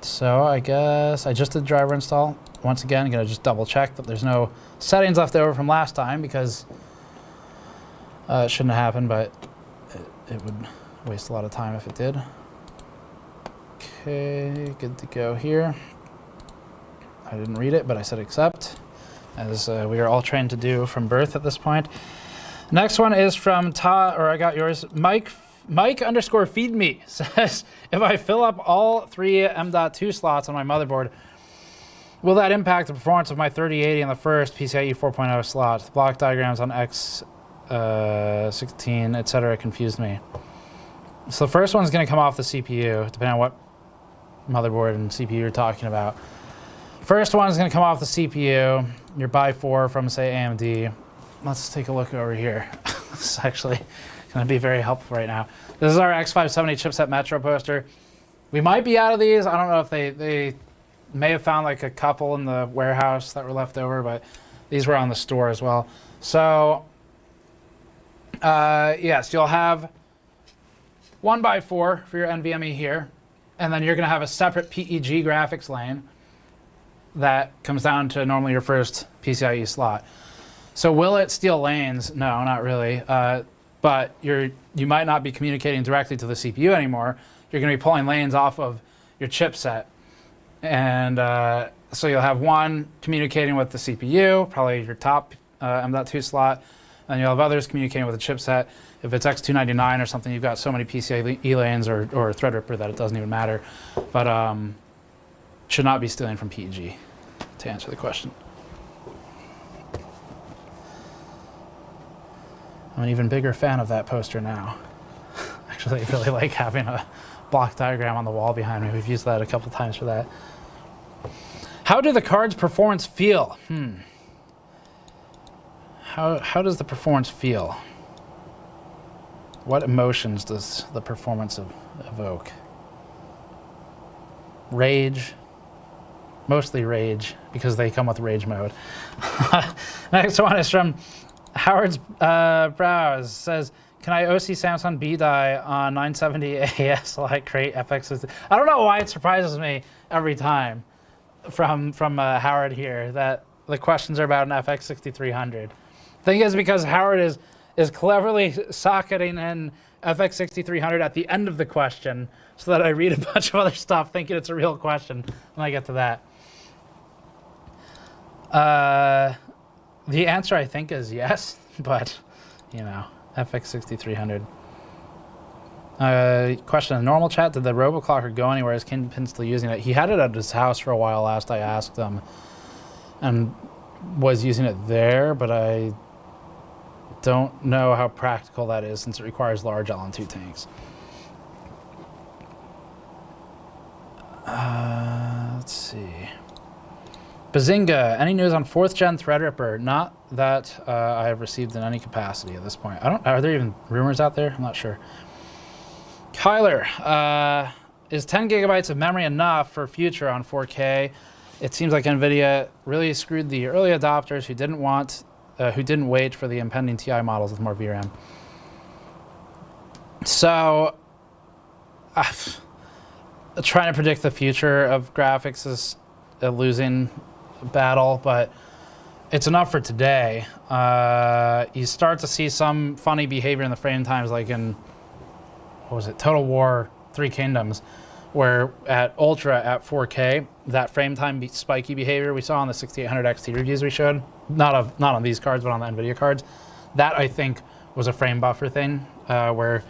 So I guess I just did driver install. Once again, I'm going to just double check that there's no settings left over from last time because it shouldn't have happened, but it would waste a lot of time if it did. Okay, good to go here. I didn't read it, but I said accept, as we are all trained to do from birth at this point. Next one is from I got yours. Mike underscore feed me says, if I fill up all 3 M.2 slots on my motherboard, will that impact the performance of my 3080 and the first PCIe 4.0 slot? The block diagrams on X16, etc. confused me. So the first one's going to come off the CPU, depending on what motherboard and CPU you're talking about. First one is going to come off the CPU, your by4 from, say, AMD. Let's take a look over here. This is actually going to be very helpful right now. This is our X570 chipset Metro poster. We might be out of these. I don't know if they may have found like a couple in the warehouse that were left over, but these were on the store as well. So, yes, you'll have 1x4 for your NVMe here, and then you're going to have a separate PEG graphics lane that comes down to normally your first PCIe slot. So will it steal lanes? No, not really. But you might not be communicating directly to the CPU anymore. You're going to be pulling lanes off of your chipset. And So you'll have one communicating with the CPU, probably your top M.2 slot, and you'll have others communicating with the chipset. If it's X299 or something, you've got so many PCIe lanes or Threadripper that it doesn't even matter. But should not be stealing from PEG, to answer the question. I'm an even bigger fan of that poster now. Actually, I really like having a block diagram on the wall behind me. We've used that a couple times for that. How do the card's performance feel? How does the performance feel? What emotions does the performance evoke? Rage. Mostly rage, because they come with rage mode. Next one is from Howard's Browse. Says, can I OC Samsung B-die on 970 AAS like Crate FX? I don't know why it surprises me every time from Howard here that the questions are about an FX 6300. I think it's because Howard is cleverly socketing in FX 6300 at the end of the question so that I read a bunch of other stuff thinking it's a real question when I get to that. The answer, I think, is yes, but, you know, FX 6300. Question in normal chat, did the Roboclocker go anywhere? Is Kingpin still using it? He had it at his house for a while last I asked him, and was using it there, but I don't know how practical that is since it requires large LN2 tanks. Let's see. Bazinga, any news on 4th gen Threadripper? Not that I have received in any capacity at this point. Are there even rumors out there? I'm not sure. Kyler, is 10 gigabytes of memory enough for future on 4K? It seems like NVIDIA really screwed the early adopters who didn't wait for the impending TI models with more VRAM. So, trying to predict the future of graphics is a losing battle, but it's enough for today. You start to see some funny behavior in the frame times, like in, what was it, Total War 3 Kingdoms, where at Ultra at 4K, that frame time spiky behavior we saw on the 6800 XT reviews we showed, not on these cards, but on the NVIDIA cards, that I think was a frame buffer thing, where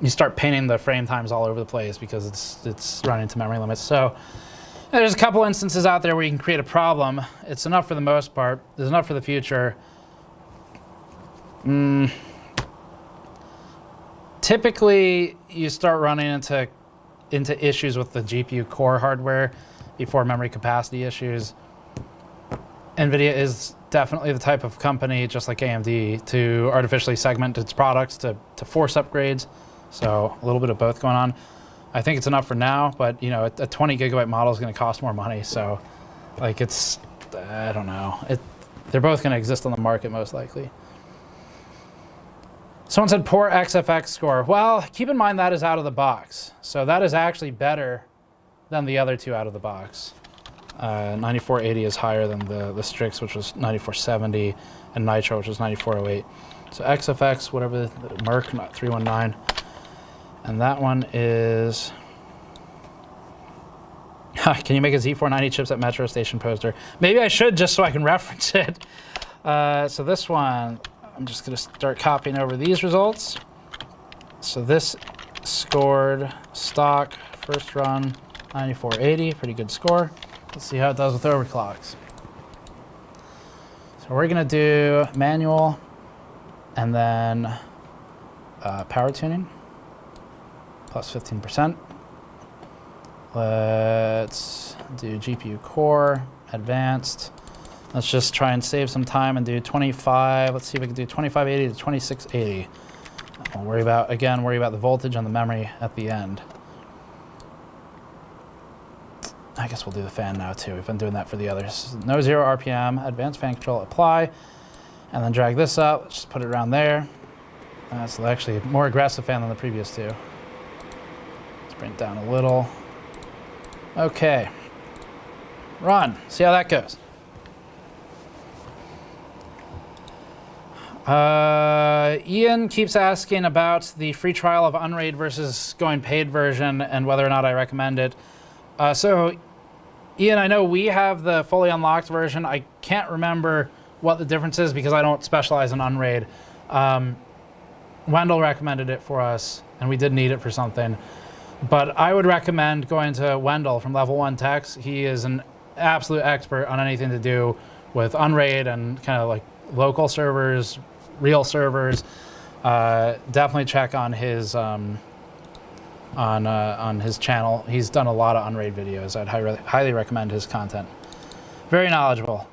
you start painting the frame times all over the place because it's running into memory limits. So there's a couple instances out there where you can create a problem. It's enough for the most part. There's enough for the future. Typically, you start running into issues with the GPU core hardware before memory capacity issues. NVIDIA is definitely the type of company, just like AMD, to artificially segment its products to force upgrades. So a little bit of both going on. I think it's enough for now, but you know, a 20 gigabyte model is going to cost more money. So, like, I don't know. They're both going to exist on the market most likely. Someone said poor XFX score. Well, keep in mind that is out of the box. So that is actually better than the other two out of the box. 9480 is higher than the Strix, which was 9470, and Nitro, which was 9408. So XFX, whatever, the Merc, not 319. And that one is, can you make a Z490 chipset Metro Station poster? Maybe I should, just so I can reference it. So this one, I'm just going to start copying over these results. So this scored stock, first run, 9480, pretty good score. Let's see how it does with overclocks. So we're going to do manual and then power tuning. Plus 15%. Let's do GPU core, advanced. Let's just try and save some time and do 25. Let's see if we can do 2580 to 2680. We'll worry about the voltage on the memory at the end. I guess we'll do the fan now too. We've been doing that for the others. No 0 RPM, advanced fan control, apply, and then drag this up. Let's just put it around there. That's actually a more aggressive fan than the previous two. Bring it down a little. Okay. Run. See how that goes. Ian keeps asking about the free trial of Unraid versus going paid version and whether or not I recommend it. So Ian, I know we have the fully unlocked version. I can't remember what the difference is because I don't specialize in Unraid. Wendell recommended it for us, and we did need it for something. But I would recommend going to Wendell from Level 1 Techs. He is an absolute expert on anything to do with Unraid and kind of like local servers, real servers. Definitely check on his channel. He's done a lot of Unraid videos. I'd highly recommend his content. Very knowledgeable.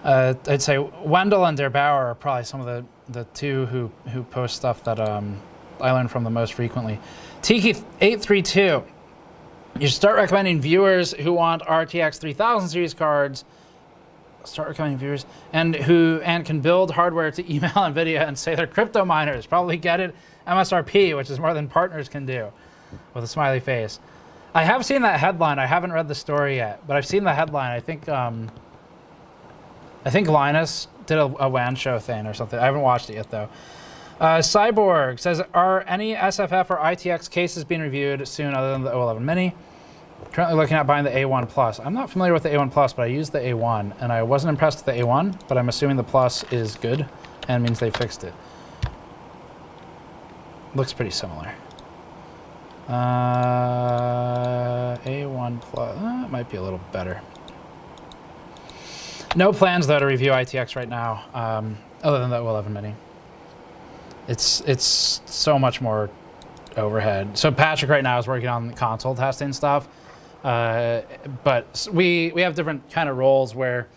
I'd say Wendell and Der Bauer are probably some of the two who post stuff that I learn from the most frequently. Tiki832. You should start recommending viewers who want RTX 3000 series cards. Start recommending viewers and can build hardware to email NVIDIA and say they're crypto miners. Probably get it MSRP, which is more than partners can do, with a smiley face. I have seen that headline. I haven't read the story yet, but I've seen the headline. I think Linus did a WAN show thing or something. I haven't watched it yet though. Cyborg says, are any SFF or ITX cases being reviewed soon other than the O11 Mini? Currently looking at buying the A1 Plus. I'm not familiar with the A1 Plus, but I used the A1, and I wasn't impressed with the A1, but I'm assuming the Plus is good and means they fixed it. Looks pretty similar. A1 Plus, it might be a little better. No plans though to review ITX right now, other than the O11 Mini. It's so much more overhead. So Patrick right now is working on the console testing stuff, but we have different kind of roles where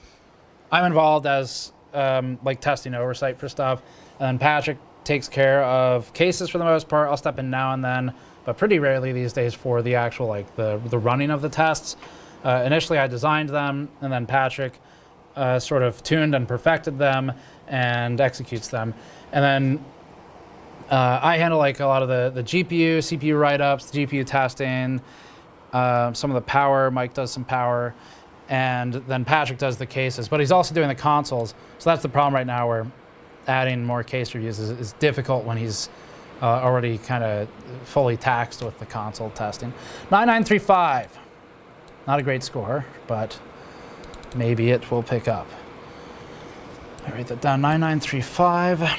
I'm involved as like testing oversight for stuff, and then Patrick takes care of cases for the most part. I'll step in now and then, but pretty rarely these days for the actual like the running of the tests. Initially I designed them, and then Patrick sort of tuned and perfected them and executes them, and then I handle like a lot of the GPU, CPU write-ups, the GPU testing, some of the power. Mike does some power, and then Patrick does the cases. But he's also doing the consoles, so that's the problem right now. Where adding more case reviews is difficult when he's already kind of fully taxed with the console testing. 9935, not a great score, but maybe it will pick up. I write that down. 9935.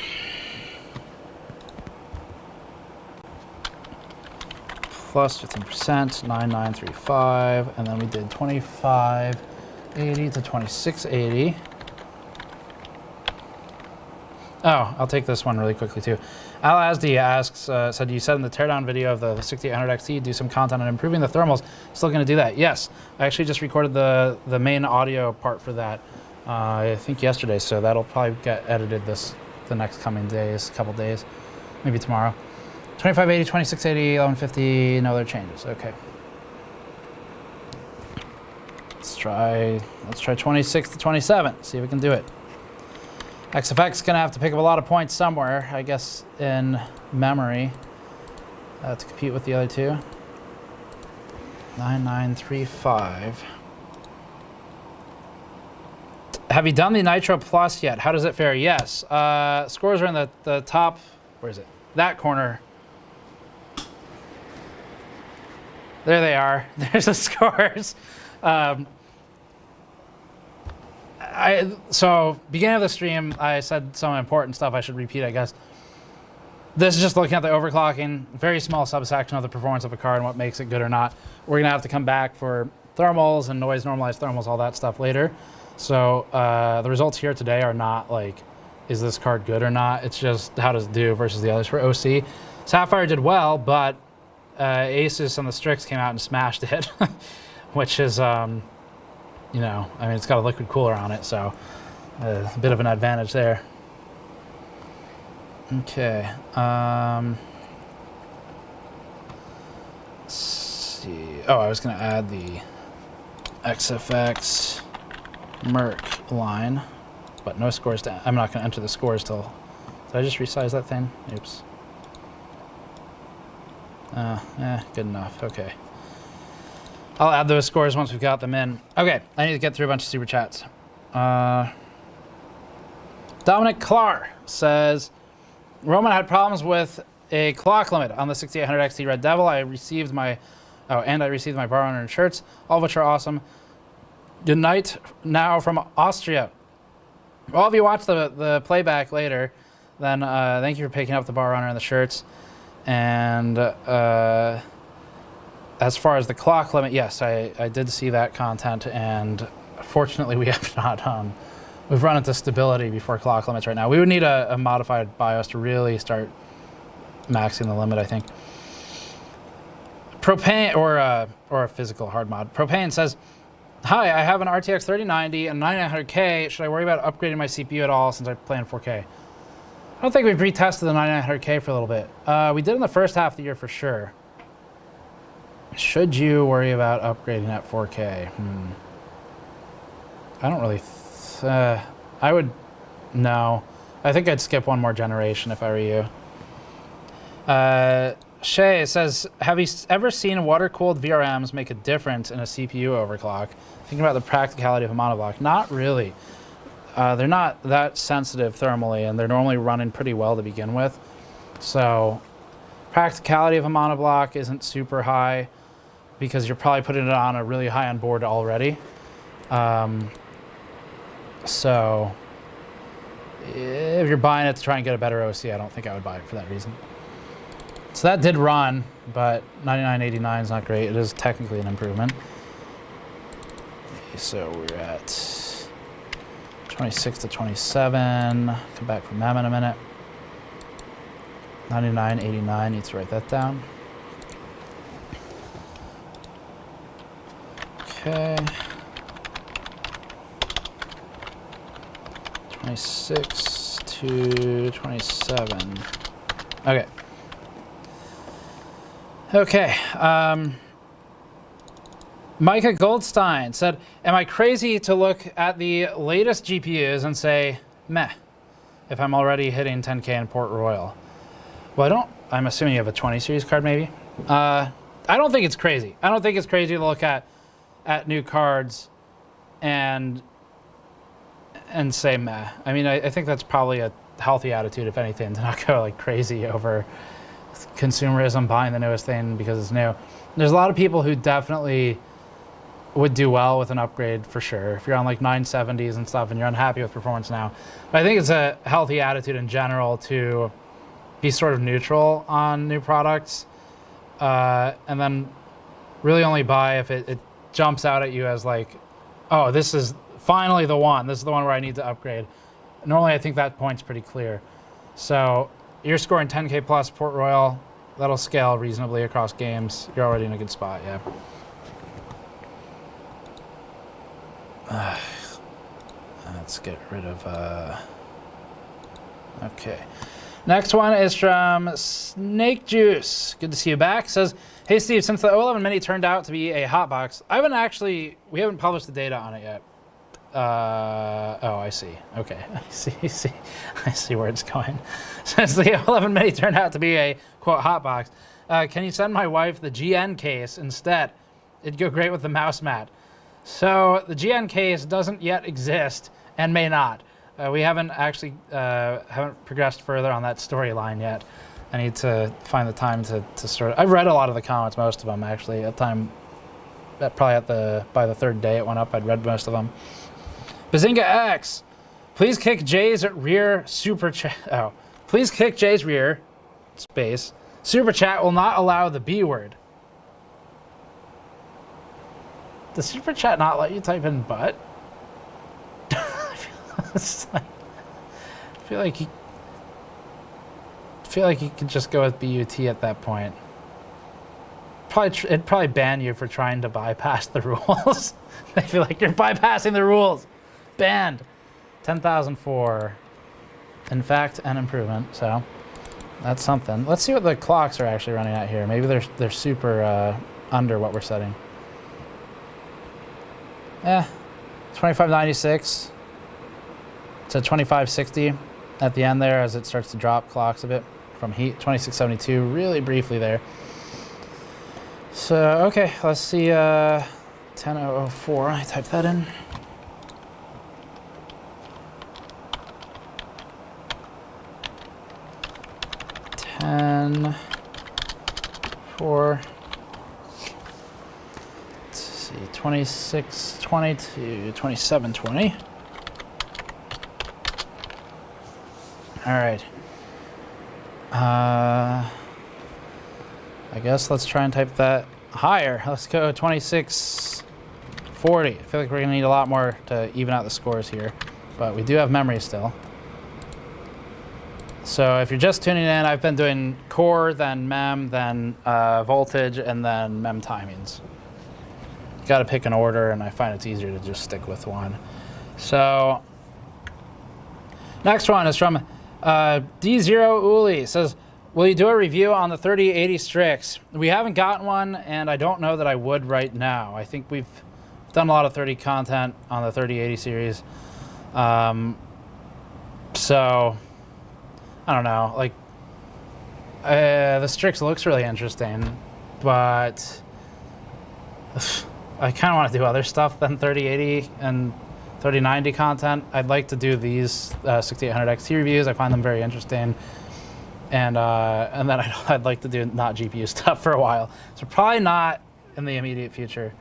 Plus 15%, 9935, and then we did 2580 to 2680. Oh, I'll take this one really quickly too. Al Asdi asks, said you said in the teardown video of the 6800 XT, do some content on improving the thermals. Still going to do that? Yes, I actually just recorded the main audio part for that. I think yesterday, so that'll probably get edited the next coming days, couple days, maybe tomorrow. 2580, 2680, 1150, no other changes. Okay. Let's try 26 to 27. See if we can do it. XFX is gonna have to pick up a lot of points somewhere, I guess, in memory to compete with the other two. 9935. Have you done the Nitro Plus yet? How does it fare? Yes. Scores are in the top. Where is it? That corner. There they are. There's the scores. So beginning of the stream, I said some important stuff I should repeat, I guess. This is just looking at the overclocking, very small subsection of the performance of a card and what makes it good or not. We're gonna have to come back for thermals and noise normalized thermals, all that stuff later. So the results here today are not like, is this card good or not? It's just how does it do versus the others for OC. Sapphire did well, but ASUS and the Strix came out and smashed it, which is, you know, I mean, it's got a liquid cooler on it, so a bit of an advantage there. Okay. Let's see. Oh, I was going to add the XFX Merc line, but no scores down. I'm not going to enter the scores till. Did I just resize that thing? Oops. Good enough. Okay. I'll add those scores once we've got them in. Okay, I need to get through a bunch of super chats. Dominic Clark says, Roman had problems with a clock limit on the 6800 XT Red Devil. I received my Oh, and I received my bar owner shirts, all of which are awesome. Good night now from Austria. Well, if you watch the playback later, then thank you for picking up the bar owner and the shirts. And as far as the clock limit, yes, I did see that content, and fortunately we have not, we've run into stability before clock limits right now. We would need a modified BIOS to really start maxing the limit, I think. Propane, or a physical hard mod. Propane says, hi, I have an RTX 3090 and 9900K. Should I worry about upgrading my CPU at all since I play in 4K? I don't think we've retested the 9900K for a little bit. We did in the first half of the year for sure. Should you worry about upgrading at 4K? I don't really... I would... No. I think I'd skip one more generation if I were you. Shay says, have you ever seen water-cooled VRMs make a difference in a CPU overclock? Thinking about the practicality of a monoblock. Not really. They're not that sensitive thermally, and they're normally running pretty well to begin with. So, practicality of a monoblock isn't super high because you're probably putting it on a really high-end board already. So, if you're buying it to try and get a better OC, I don't think I would buy it for that reason. So that did run, but 9989 is not great. It is technically an improvement. Okay, so we're at 26 to 27. Come back from them in a minute. 9989, need to write that down. Okay. 26 to 27. Okay. Okay. Micah Goldstein said, am I crazy to look at the latest GPUs and say, meh, if I'm already hitting 10K in Port Royal? Well, I'm assuming you have a 20 series card maybe. I don't think it's crazy. I don't think it's crazy to look at new cards and say meh. I mean, I think that's probably a healthy attitude, if anything, to not go like crazy over consumerism, buying the newest thing because it's new. There's a lot of people who definitely would do well with an upgrade for sure. If you're on like 970s and stuff and you're unhappy with performance now. But I think it's a healthy attitude in general to be sort of neutral on new products and then really only buy if it jumps out at you as like, oh, this is finally the one. This is the one where I need to upgrade. Normally, I think that point's pretty clear. So you're scoring 10K plus Port Royal. That'll scale reasonably across games. You're already in a good spot, yeah. Let's get rid of... Okay. Next one is from Snake Juice. Good to see you back. Says, hey Steve, since the 011 Mini turned out to be a hotbox, we haven't published the data on it yet. Oh, I see. Okay, I see where it's going. Since the 011 Mini turned out to be a, quote, hotbox, can you send my wife the GN case instead? It'd go great with the mouse mat. So the GN case doesn't yet exist and may not. We haven't actually haven't progressed further on that storyline yet. I need to find the time to sort of... I've read a lot of the comments, most of them actually. At the time, probably by the third day it went up, I'd read most of them. Bazinga X, please kick Jay's rear super chat. Oh, please kick Jay's rear space. Super chat will not allow the B word. Does super chat not let you type in butt? I feel like you could just go with BUT at that point. It'd probably ban you for trying to bypass the rules. I feel like you're bypassing the rules. Banned. 10,004. In fact, an improvement. So that's something. Let's see what the clocks are actually running at here. Maybe they're super under what we're setting. Yeah, 2596 to 2560 at the end there as it starts to drop clocks a bit from heat. 2672, really briefly there. So, okay, let's see, 10004, I type that in. see, 2620 to 2720. All right. I guess let's try and type that higher. Let's go 2640. I feel like we're gonna need a lot more to even out the scores here, but we do have memory still. So if you're just tuning in, I've been doing core, then mem, then voltage, and then mem timings. You gotta pick an order, and I find it's easier to just stick with one. So next one is from D0 Uli. Says, will you do a review on the 3080 Strix? We haven't gotten one, and I don't know that I would right now. I think we've done a lot of 30 content on the 3080 series. So I don't know, like, the Strix looks really interesting, but I kind of want to do other stuff than 3080 and 3090 content. I'd like to do these 6800 XT reviews. I find them very interesting. And then I'd like to do not GPU stuff for a while. So probably not in the immediate future.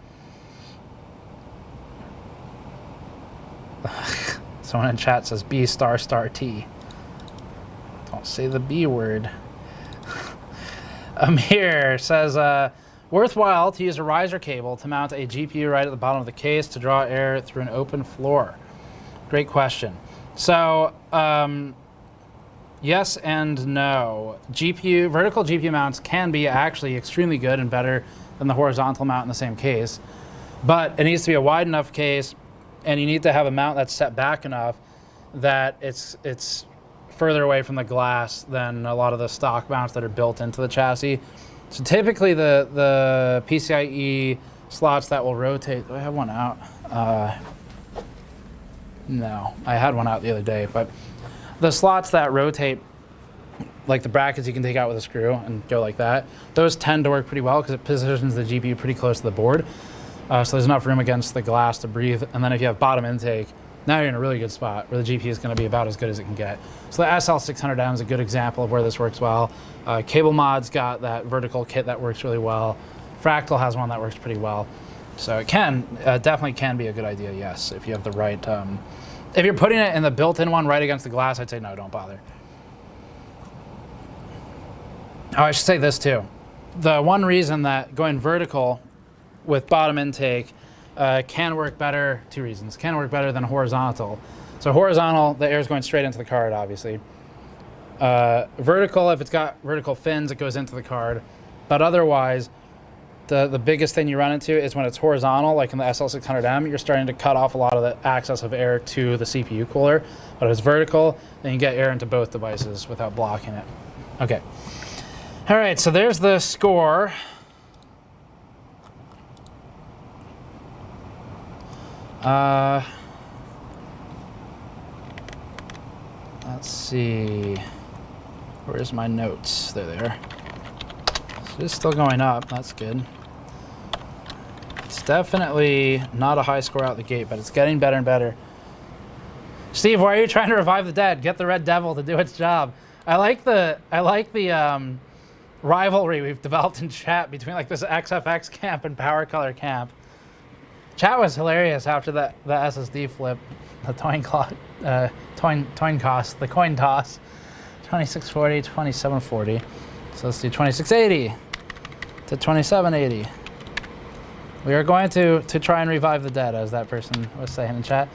Someone in chat says B star star T. Don't say the B word. Amir says, worthwhile to use a riser cable to mount a GPU right at the bottom of the case to draw air through an open floor. Great question. So, yes and no. Vertical GPU mounts can be actually extremely good and better than the horizontal mount in the same case, but it needs to be a wide enough case, and you need to have a mount that's set back enough that it's further away from the glass than a lot of the stock mounts that are built into the chassis. So typically the PCIe slots that will rotate, do I have one out? No, I had one out the other day, but the slots that rotate, like the brackets you can take out with a screw and go like that, those tend to work pretty well because it positions the GPU pretty close to the board. So there's enough room against the glass to breathe. And then if you have bottom intake, now you're in a really good spot where the GPU is going to be about as good as it can get. So the SL600M is a good example of where this works well. Cable Mod's got that vertical kit that works really well. Fractal has one that works pretty well. So it can, definitely can be a good idea, yes, if you have the right, if you're putting it in the built-in one right against the glass, I'd say no, don't bother. Oh, I should say this too. The one reason that going vertical with bottom intake can work better, two reasons, can work better than horizontal. So horizontal, the air is going straight into the card, obviously. Vertical, if it's got vertical fins, it goes into the card. But otherwise, the biggest thing you run into is when it's horizontal, like in the SL600M, you're starting to cut off a lot of the access of air to the CPU cooler. But if it's vertical, then you get air into both devices without blocking it. Okay. All right, so there's the score. Let's see. Where's my notes? There they are. So it's still going up. That's good. It's definitely not a high score out the gate, but it's getting better and better. Steve, why are you trying to revive the dead? Get the Red Devil to do its job. I like the rivalry we've developed in chat between like this XFX camp and PowerColor camp. Chat was hilarious after the SSD flip, the coin toss, the coin toss. 2640, 2740. So let's do 2680 to 2780. We are going to try and revive the dead, as that person was saying in chat.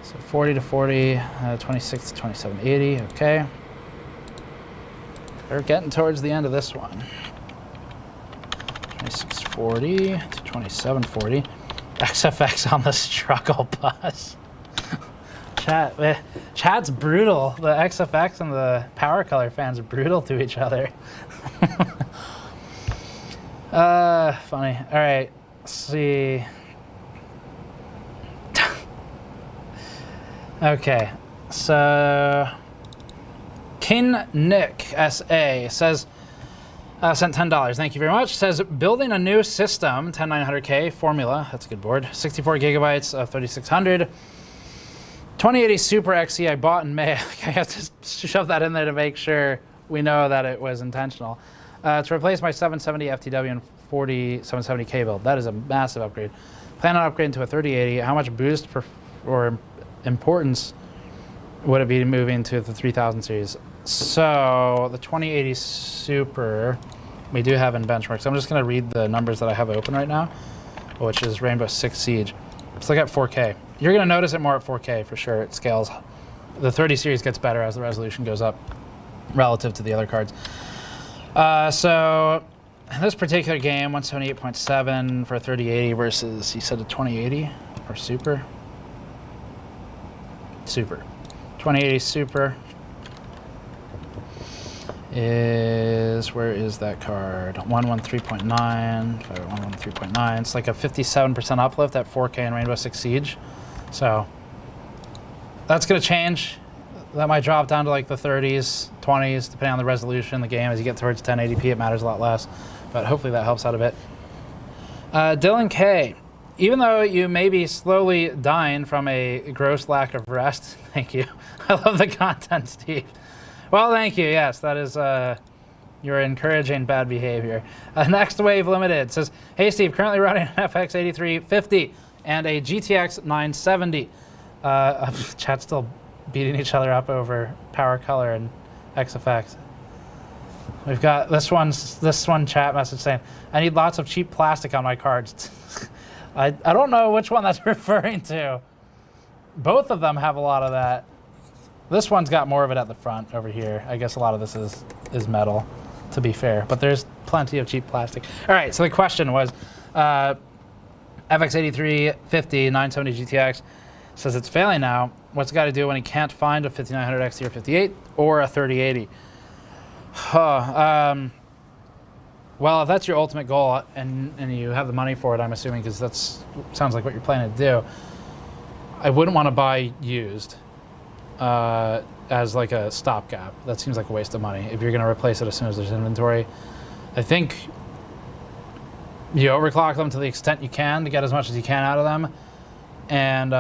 So 40 to 40, 26 to 2780. Okay. We're getting towards the end of this one. 2640 to 2740. XFX on the struggle bus. Chat's brutal. The XFX and the PowerColor fans are brutal to each other. Funny. All right, let's see. Okay, so King Nick SA says, sent $10. Thank you very much. Says, building a new system, 10900K formula. That's a good board. 64 gigabytes of 3600. 2080 Super XE I bought in May. I have to shove that in there to make sure we know that it was intentional. To replace my 770 FTW and 4770K build. That is a massive upgrade. Plan on upgrading to a 3080. How much boost or importance would it be moving to the 3000 series? So the 2080 Super, we do have in benchmark. So I'm just going to read the numbers that I have open right now, which is Rainbow Six Siege. Let's look at 4K. You're going to notice it more at 4K for sure. It scales. The 30 series gets better as the resolution goes up relative to the other cards. So in this particular game, 178.7 for a 3080 versus, you said a 2080 or Super? Super. 2080 Super is, where is that card? 113.9, 113.9. It's like a 57% uplift at 4K in Rainbow Six Siege. So that's going to change. That might drop down to like the 30s, 20s, depending on the resolution of the game. As you get towards 1080p, it matters a lot less. But hopefully that helps out a bit. Dylan K. Even though you may be slowly dying from a gross lack of rest, thank you. I love the content, Steve. Well, thank you. Yes, that is, you're encouraging bad behavior. Next Wave Limited says, hey, Steve, currently running an FX 8350 and a GTX 970. Chat's still beating each other up over PowerColor and XFX. We've got this one chat message saying, I need lots of cheap plastic on my cards. I don't know which one that's referring to. Both of them have a lot of that. This one's got more of it at the front over here. I guess a lot of this is metal, to be fair, but there's plenty of cheap plastic. All right, so the question was, FX 8350 970 GTX says it's failing now. What's it got to do when he can't find a 5900 XT or 58 or a 3080? Well, if that's your ultimate goal and you have the money for it, I'm assuming, because that sounds like what you're planning to do, I wouldn't want to buy used as like a stopgap. That seems like a waste of money. If you're going to replace it as soon as there's inventory, I think you overclock them to the extent you can to get as much as you can out of them, and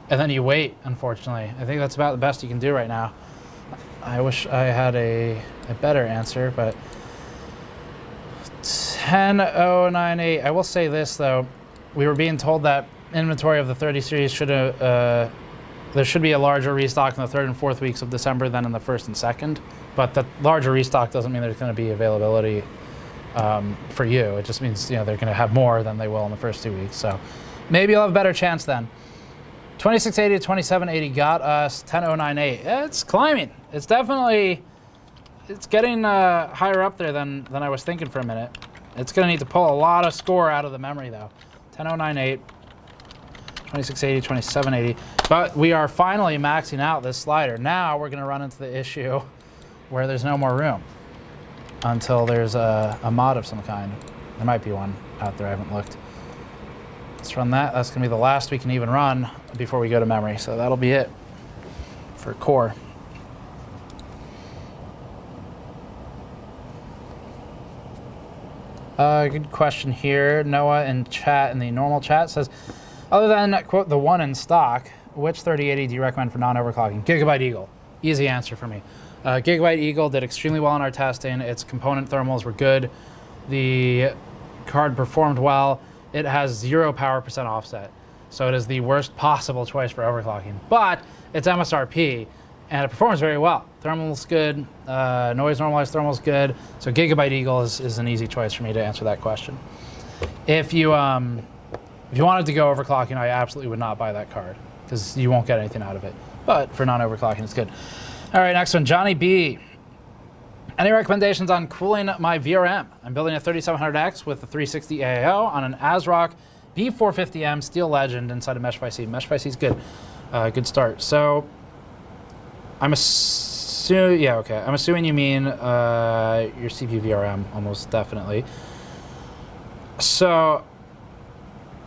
then you wait, unfortunately. I think that's about the best you can do right now. I wish I had a better answer, but 10098. I will say this, though. We were being told that inventory of the 30 series should there should be a larger restock in the 3rd and 4th weeks of December than in the 1st and 2nd. But the larger restock doesn't mean there's going to be availability for you. It just means they're going to have more than they will in the first 2 weeks. So maybe you'll have a better chance then. 2680 to 2780 got us 10098. It's climbing. It's definitely, it's getting higher up there than I was thinking for a minute. It's going to need to pull a lot of score out of the memory though. 10098, 2680, 2780. But we are finally maxing out this slider. Now we're going to run into the issue where there's no more room until there's a mod of some kind. There might be one out there. I haven't looked. Let's run that. That's going to be the last we can even run before we go to memory. So that'll be it for core. Good question here. Noah in the normal chat says, other than, quote, the one in stock, which 3080 do you recommend for non-overclocking? Gigabyte Eagle. Easy answer for me. Gigabyte Eagle did extremely well in our testing. Its component thermals were good. The card performed well. It has 0 power percent offset. So it is the worst possible choice for overclocking. But it's MSRP, and it performs very well. Thermal's good. Noise normalized thermal's good. So Gigabyte Eagle is an easy choice for me to answer that question. If you wanted to go overclocking, I absolutely would not buy that card because you won't get anything out of it. But for non-overclocking, it's good. All right, next one, Johnny B. Any recommendations on cooling my VRM? I'm building a 3700X with a 360 AIO on an ASRock B450M Steel Legend inside of Mesh 5C. Mesh 5C is good. Good start. So I'm assuming, yeah, okay. I'm assuming you mean your CPU VRM, almost definitely. So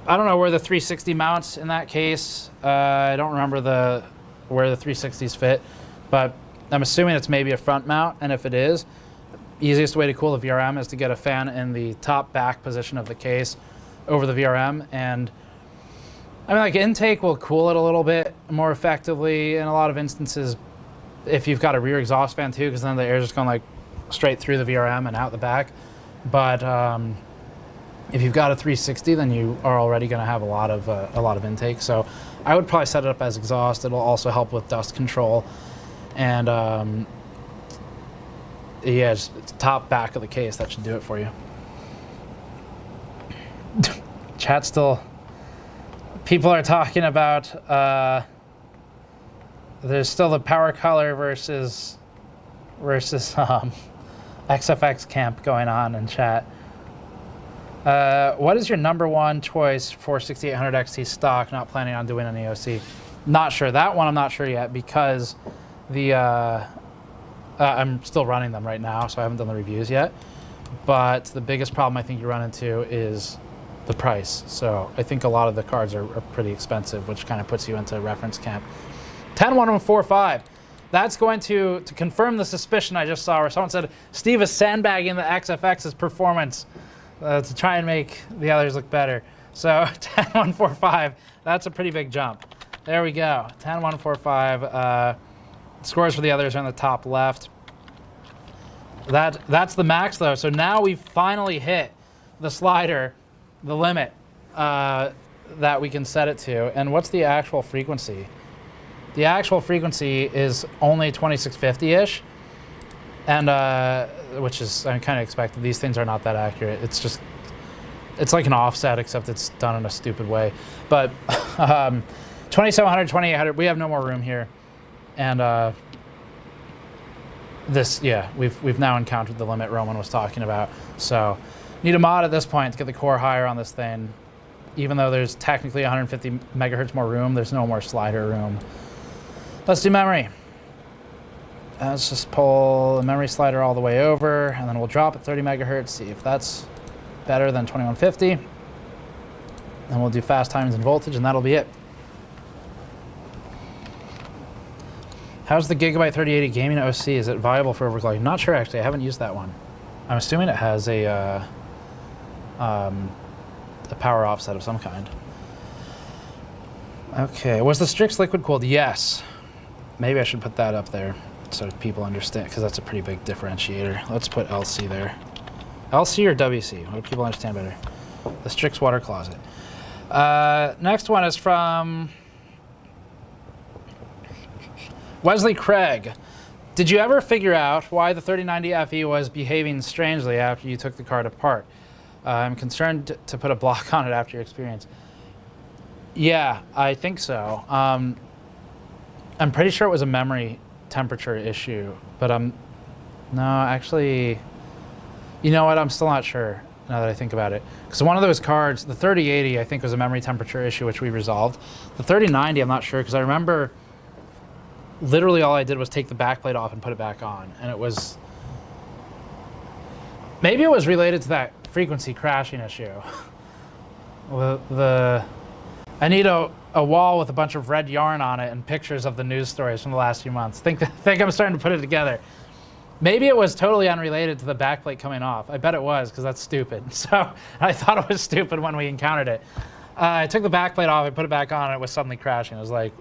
I don't know where the 360 mounts in that case. I don't remember where the 360s fit, but I'm assuming it's maybe a front mount, and if it is, easiest way to cool the VRM is to get a fan in the top back position of the case over the VRM, and I mean, like, intake will cool it a little bit more effectively in a lot of instances if you've got a rear exhaust fan too, because then the air is just going like straight through the VRM and out the back. But if you've got a 360, then you are already going to have a lot of intake. So I would probably set it up as exhaust. It'll also help with dust control. And yeah, just top back of the case, that should do it for you. Chat still, people are talking about, there's still the PowerColor versus XFX camp going on in chat. What is your #1 choice for 6800 XT stock? Not planning on doing any OC. Not sure. That one I'm not sure yet because I'm still running them right now, so I haven't done the reviews yet. But the biggest problem I think you run into is the price. So I think a lot of the cards are pretty expensive, which kind of puts you into reference camp. 101145. That's going to confirm the suspicion I just saw where someone said Steve is sandbagging the XFX's performance to try and make the others look better. So 10145, that's a pretty big jump. There we go, 10145. Scores for the others are in the top left. That's the max though. So now we've finally hit the slider, the limit that we can set it to. And what's the actual frequency? The actual frequency is only 2650-ish, and which is, I kind of expected. These things are not that accurate. It's just, it's like an offset, except it's done in a stupid way. But 2700, 2800, we have no more room here. And this, yeah, we've now encountered the limit Roman was talking about. So need a mod at this point to get the core higher on this thing. Even though there's technically 150 megahertz more room, there's no more slider room. Let's do memory. Let's just pull the memory slider all the way over, and then we'll drop at 30 megahertz, see if that's better than 2150. And we'll do fast times and voltage, and that'll be it. How's the Gigabyte 3080 gaming OC? Is it viable for overclocking? Not sure, actually. I haven't used that one. I'm assuming it has a power offset of some kind. Okay, was the Strix liquid cooled? Yes. Maybe I should put that up there so people understand, because that's a pretty big differentiator. Let's put LC there. LC or WC? What do people understand better? The Strix water closet. Next one is from Wesley Craig. Did you ever figure out why the 3090 FE was behaving strangely after you took the card apart? I'm concerned to put a block on it after your experience. Yeah, I think so. I'm pretty sure it was a memory temperature issue, but no, actually, you know what? I'm still not sure now that I think about it. Because one of those cards, the 3080, I think was a memory temperature issue, which we resolved. The 3090, I'm not sure, because I remember literally all I did was take the backplate off and put it back on, and it was, maybe it was related to that frequency crashing issue. I need a wall with a bunch of red yarn on it and pictures of the news stories from the last few months. Think I'm starting to put it together. Maybe it was totally unrelated to the backplate coming off. I bet it was, because that's stupid. So I thought it was stupid when we encountered it. I took the backplate off, I put it back on, and it was suddenly crashing. I was like,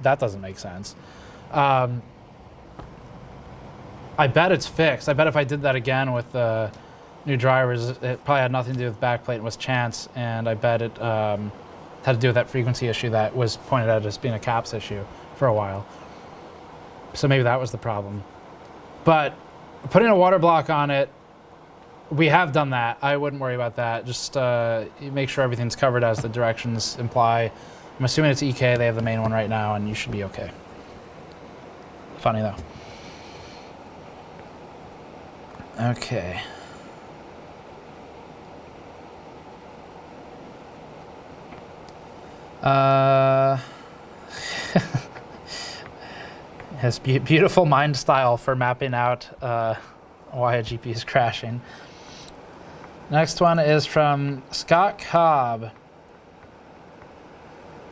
that doesn't make sense. I bet it's fixed. I bet if I did that again with the new drivers, it probably had nothing to do with backplate. It was chance, and I bet it had to do with that frequency issue that was pointed out as being a caps issue for a while. So maybe that was the problem. But putting a water block on it, we have done that. I wouldn't worry about that. Just make sure everything's covered as the directions imply. I'm assuming it's EK. They have the main one right now, and you should be okay. Funny though. Okay. His beautiful mind style for mapping out why a GPU is crashing. Next one is from Scott Cobb.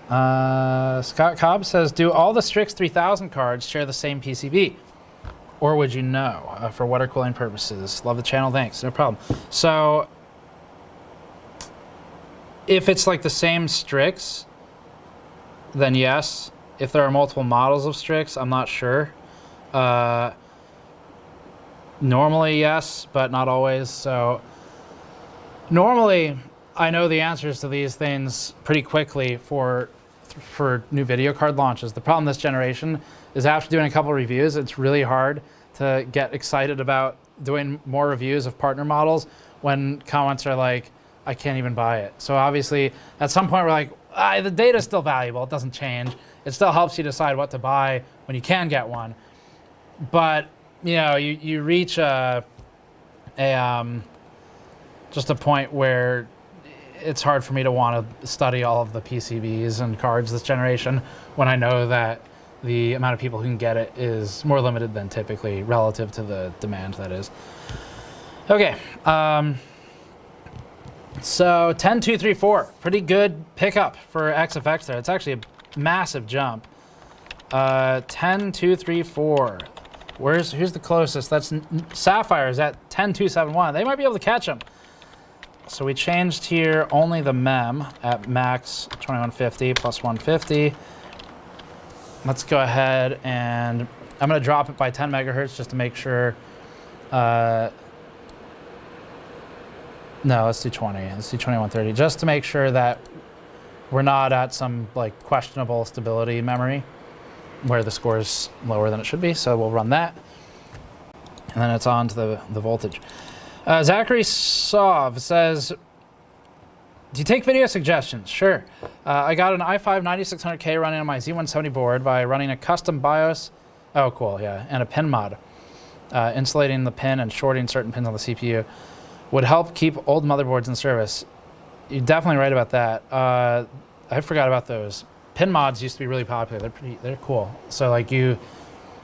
Scott Cobb says, do all the Strix 3000 cards share the same PCB? Or would you know, for water cooling purposes? Love the channel, thanks, no problem. So, if it's like the same Strix, then yes. If there are multiple models of Strix, I'm not sure. Normally, yes, but not always. So Normally, I know the answers to these things pretty quickly for new video card launches. The problem this generation is after doing a couple reviews, it's really hard to get excited about doing more reviews of partner models when comments are like, I can't even buy it. So obviously, at some point, we're like, the data is still valuable. It doesn't change. It still helps you decide what to buy when you can get one. But you reach just a point where it's hard for me to want to study all of the PCBs and cards this generation when I know that the amount of people who can get it is more limited than typically relative to the demand that is. Okay. So 10,234, pretty good pickup for XFX there. It's actually a massive jump. 10,234. Who's the closest? That's Sapphire is at 10,271. They might be able to catch them. So we changed here only the mem at max 2150 plus 150. Let's go ahead and I'm going to drop it by 10 megahertz just to make sure. No, let's do 20. Let's do 2130 just to make sure that we're not at some like questionable stability memory where the score is lower than it should be. So we'll run that. And then it's on to the voltage. Zachary Sov says, do you take video suggestions? Sure. I got an i5 9600K running on my Z170 board by running a custom BIOS. Oh, cool, yeah. And a pin mod. Insulating the pin and shorting certain pins on the CPU would help keep old motherboards in service. You're definitely right about that. I forgot about those. Pin mods used to be really popular. They're cool. So like you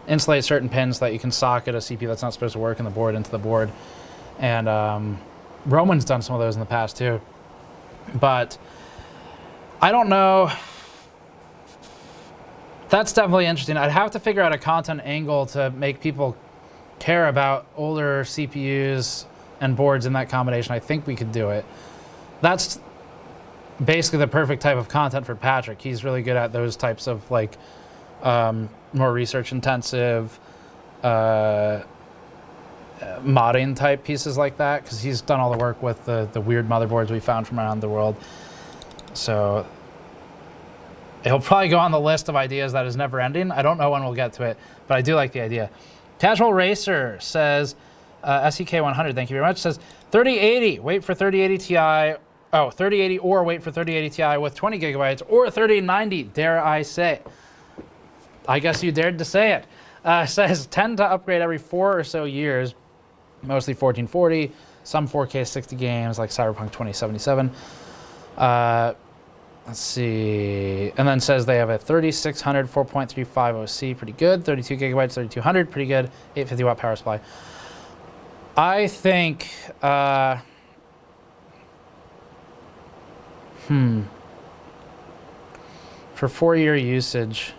insulate certain pins so that you can socket a CPU that's not supposed to work in the board into the board. And Roman's done some of those in the past too. But I don't know. That's definitely interesting. I'd have to figure out a content angle to make people care about older CPUs and boards in that combination. I think we could do it. That's basically the perfect type of content for Patrick. He's really good at those types of like more research intensive modding type pieces like that, because he's done all the work with the weird motherboards we found from around the world. So it'll probably go on the list of ideas that is never ending. I don't know when we'll get to it, but I do like the idea. Casual Racer says, SEK100, thank you very much, says 3080, wait for 3080 Ti. Oh, 3080 or wait for 3080 Ti with 20 gigabytes or 3090, dare I say. I guess you dared to say it. Says tend to upgrade every 4 or so years, mostly 1440, some 4K 60 games like Cyberpunk 2077. Let's see. And then says they have a 3600 4.35 OC, pretty good. 32 gigabytes, 3200, pretty good. 850 watt power supply. I think, for 4-year usage,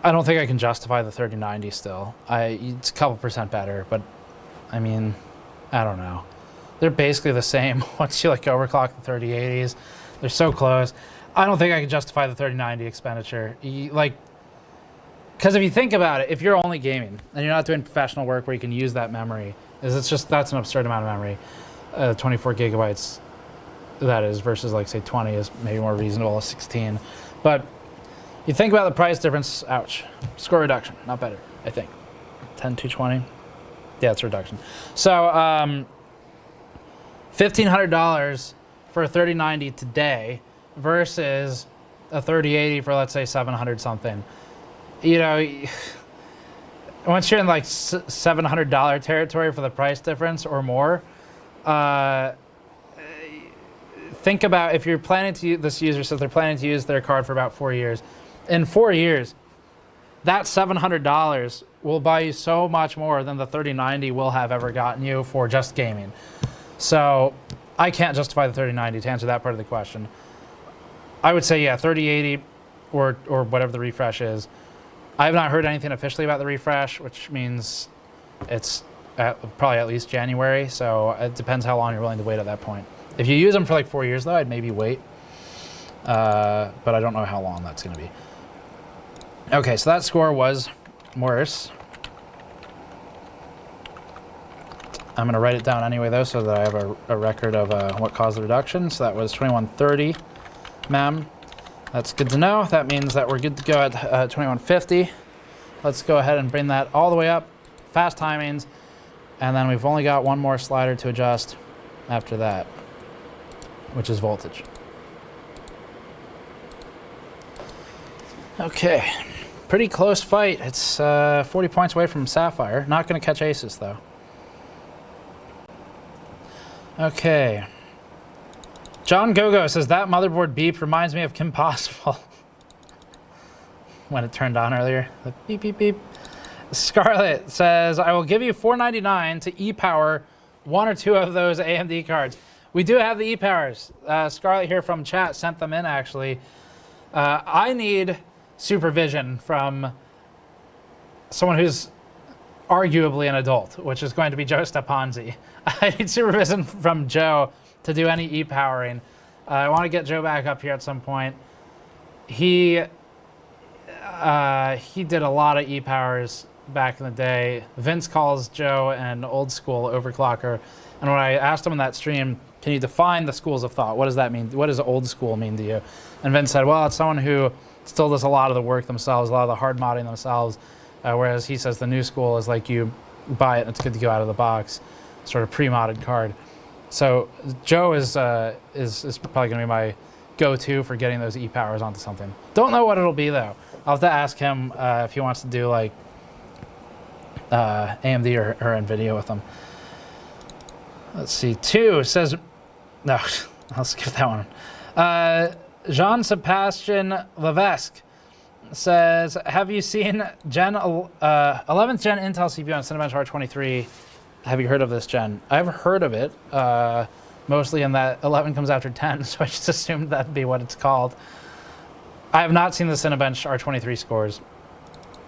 I don't think I can justify the 3090 still. It's a couple percent better, but I mean, I don't know. They're basically the same once you like overclock the 3080s. They're so close. I don't think I can justify the 3090 expenditure. Because if you think about it, if you're only gaming and you're not doing professional work where you can use that memory, that's an absurd amount of memory. 24 gigabytes, that is, versus like say 20 is maybe more reasonable, 16. But you think about the price difference, ouch. Score reduction, not better, I think. 10,220, yeah, it's a reduction. So $1,500 for a 3090 today versus a 3080 for let's say 700 something. You know, once you're in like $700 territory for the price difference or more, think about if you're planning to use, this user says they're planning to use their card for about 4 years. In 4 years, that $700 will buy you so much more than the 3090 will have ever gotten you for just gaming. So I can't justify the 3090 to answer that part of the question. I would say, yeah, 3080 or whatever the refresh is. I have not heard anything officially about the refresh, which means it's probably at least January. So it depends how long you're willing to wait at that point. If you use them for like 4 years, though, I'd maybe wait. But I don't know how long that's going to be. Okay, so that score was worse. I'm going to write it down anyway, though, so that I have a record of what caused the reduction. So that was 2130 mem. That's good to know. That means that we're good to go at 2150. Let's go ahead and bring that all the way up. Fast timings. And then we've only got one more slider to adjust after that, which is voltage. Okay. Pretty close fight. It's 40 points away from Sapphire. Not going to catch ASUS, though. Okay. John Gogo says, that motherboard beep reminds me of Kim Possible. When it turned on earlier. The beep, beep, beep. Scarlett says, I will give you $4.99 to e-power one or two of those AMD cards. We do have the e-powers. Scarlett here from chat sent them in, actually. I need supervision from someone who's arguably an adult, which is going to be Joe Stepanzi. I need supervision from Joe to do any e-powering. I want to get Joe back up here at some point. He did a lot of e-powers back in the day. Vince calls Joe an old school overclocker. And when I asked him in that stream, can you define the schools of thought? What does that mean? What does old school mean to you? And Vince said, well, it's someone who still does a lot of the work themselves, a lot of the hard modding themselves. Whereas he says the new school is like you buy it and it's good to go out of the box, sort of pre-modded card. So Joe is probably going to be my go-to for getting those e-powers onto something. Don't know what it'll be, though. I'll have to ask him if he wants to do like AMD or NVIDIA with them. Let's see. 2 says, no, I'll skip that one. Jean-Sebastian Levesque says, have you seen 11th gen Intel CPU on Cinebench R23? Have you heard of this gen? I've heard of it, mostly in that 11 comes after 10, so I just assumed that'd be what it's called. I have not seen the Cinebench R23 scores,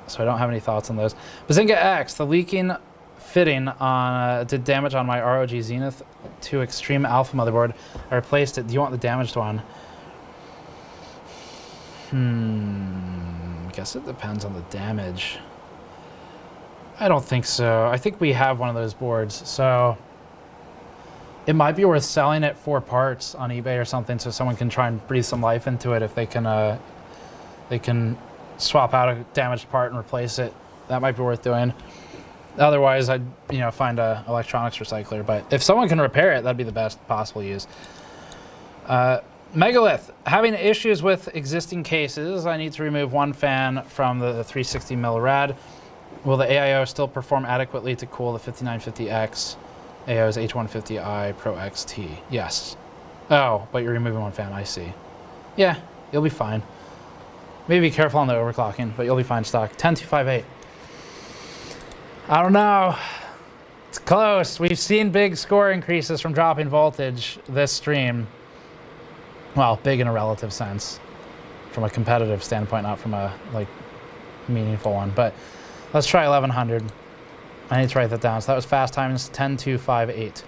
so I don't have any thoughts on those. Bazinga X, the leaking fitting on did damage on my ROG Zenith 2 Extreme Alpha motherboard. I replaced it. Do you want the damaged one? Guess it depends on the damage. I don't think so. I think we have one of those boards, so it might be worth selling it for parts on eBay or something, so someone can try and breathe some life into it if they can swap out a damaged part and replace it. That might be worth doing. Otherwise, I'd find a electronics recycler. But if someone can repair it, that'd be the best possible use. Megalith, having issues with existing cases. I need to remove one fan from the 360 mil rad. Will the AIO still perform adequately to cool the 5950X AIO's H150i Pro XT? Yes. Oh, but you're removing one fan, I see. Yeah, you'll be fine. Maybe be careful on the overclocking, but you'll be fine stock. 10258. I don't know. It's close. We've seen big score increases from dropping voltage this stream. Well, big in a relative sense. From a competitive standpoint, not from a meaningful one. But let's try 1100. I need to write that down. So that was fast times 10258.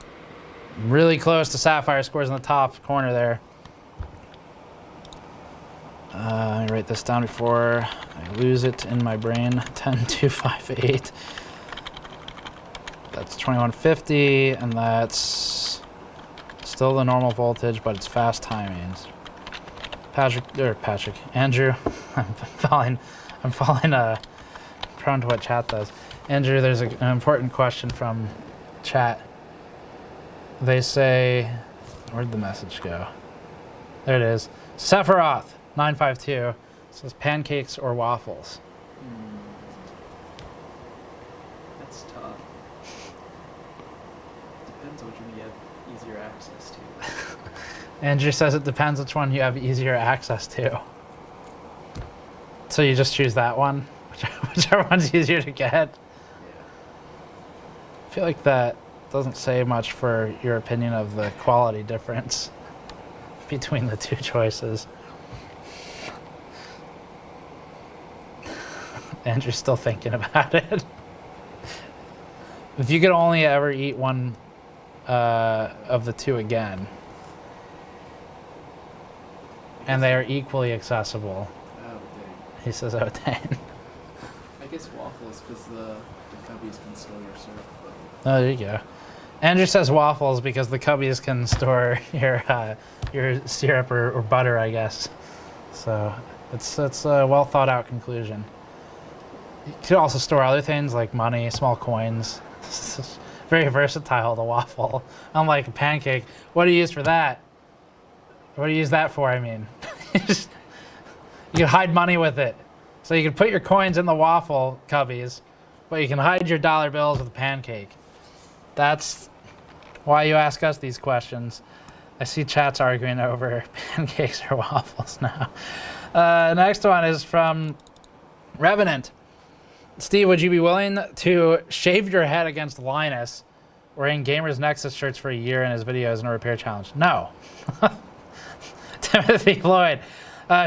Really close to Sapphire scores in the top corner there. Let me write this down before I lose it in my brain. 10258. That's 2150, and that's still the normal voltage, but it's fast timings. Andrew, I'm falling prone to what chat does. Andrew, there's an important question from chat. They say, where'd the message go? There it is. Sephiroth 952 says pancakes or waffles. That's tough. Depends which one you have easier access to. Andrew says it depends which one you have easier access to. So you just choose that one, whichever one's easier to get. Yeah. I feel like that doesn't say much for your opinion of the quality difference between the two choices. Andrew's still thinking about it. If you could only ever eat one of the two again, and they are equally accessible, he says, oh, dang. I guess waffles, because the cubbies can store your syrup. Oh, there you go. Andrew says waffles because the cubbies can store your syrup or butter, I guess. So it's a well thought out conclusion. You could also store other things like money, small coins. It's very versatile, the waffle. Unlike a pancake. What do you use for that? What do you use that for, I mean? You can hide money with it. So you can put your coins in the waffle cubbies, but you can hide your dollar bills with a pancake. That's why you ask us these questions. I see chats arguing over pancakes or waffles now. Next one is from Revenant. Steve, would you be willing to shave your head against Linus wearing Gamers Nexus shirts for a year in his videos in a repair challenge? No. Timothy Floyd.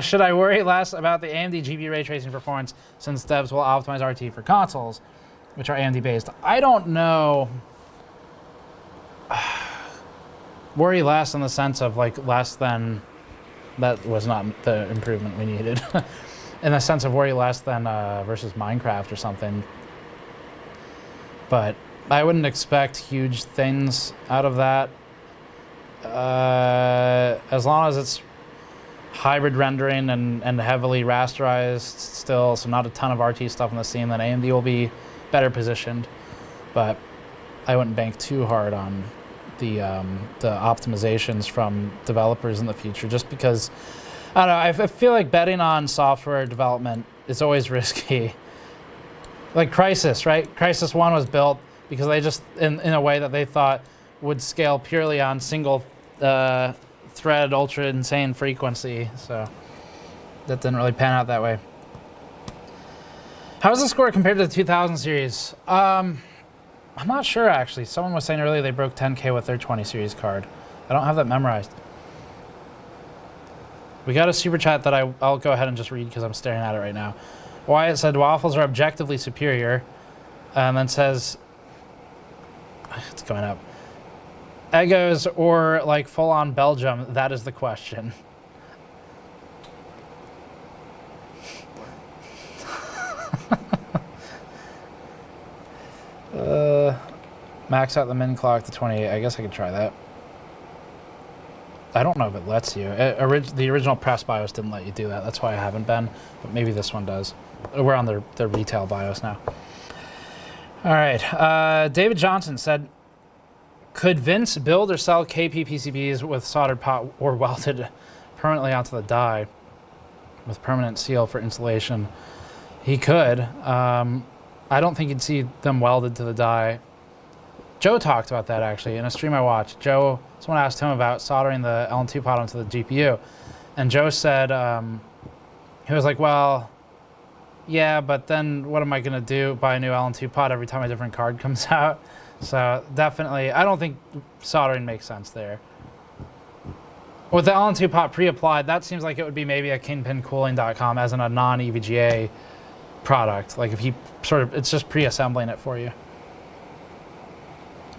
Should I worry less about the AMD GPU ray tracing performance since devs will optimize RT for consoles, which are AMD based? I don't know. Worry less in the sense of like less than, that was not the improvement we needed. In the sense of worry less than versus Minecraft or something. But I wouldn't expect huge things out of that. As long as it's hybrid rendering and heavily rasterized still, so not a ton of RT stuff in the scene, then AMD will be better positioned. But I wouldn't bank too hard on the optimizations from developers in the future, just because, I don't know, I feel like betting on software development is always risky. Like Crysis, right? Crysis 1 was built because they just, in a way that they thought would scale purely on single thread ultra insane frequency, so that didn't really pan out that way. How's the score compared to the 2000 series? I'm not sure, actually. Someone was saying earlier they broke 10K with their 20 series card. I don't have that memorized. We got a super chat that I'll go ahead and just read because I'm staring at it right now. Wyatt said waffles are objectively superior, and then says, it's going up. Eggos or like full-on Belgium, that is the question. Max out the min clock to 28. I guess I could try that. I don't know if it lets you. The original press BIOS didn't let you do that. That's why I haven't been, but maybe this one does. We're on the retail BIOS now. All right. David Johnson said, could Vince build or sell KP PCBs with soldered pot or welded permanently onto the die with permanent seal for installation? He could. I don't think you'd see them welded to the die. Joe talked about that actually in a stream I watched. Someone asked him about soldering the LN2 pot onto the GPU, and Joe said, he was like, well, yeah, but then what am I gonna do? Buy a new LN2 pot every time a different card comes out? So definitely, I don't think soldering makes sense there. With the LN2 pot pre-applied, that seems like it would be maybe a kingpincooling.com as in a non-EVGA product. Like if he it's just pre-assembling it for you.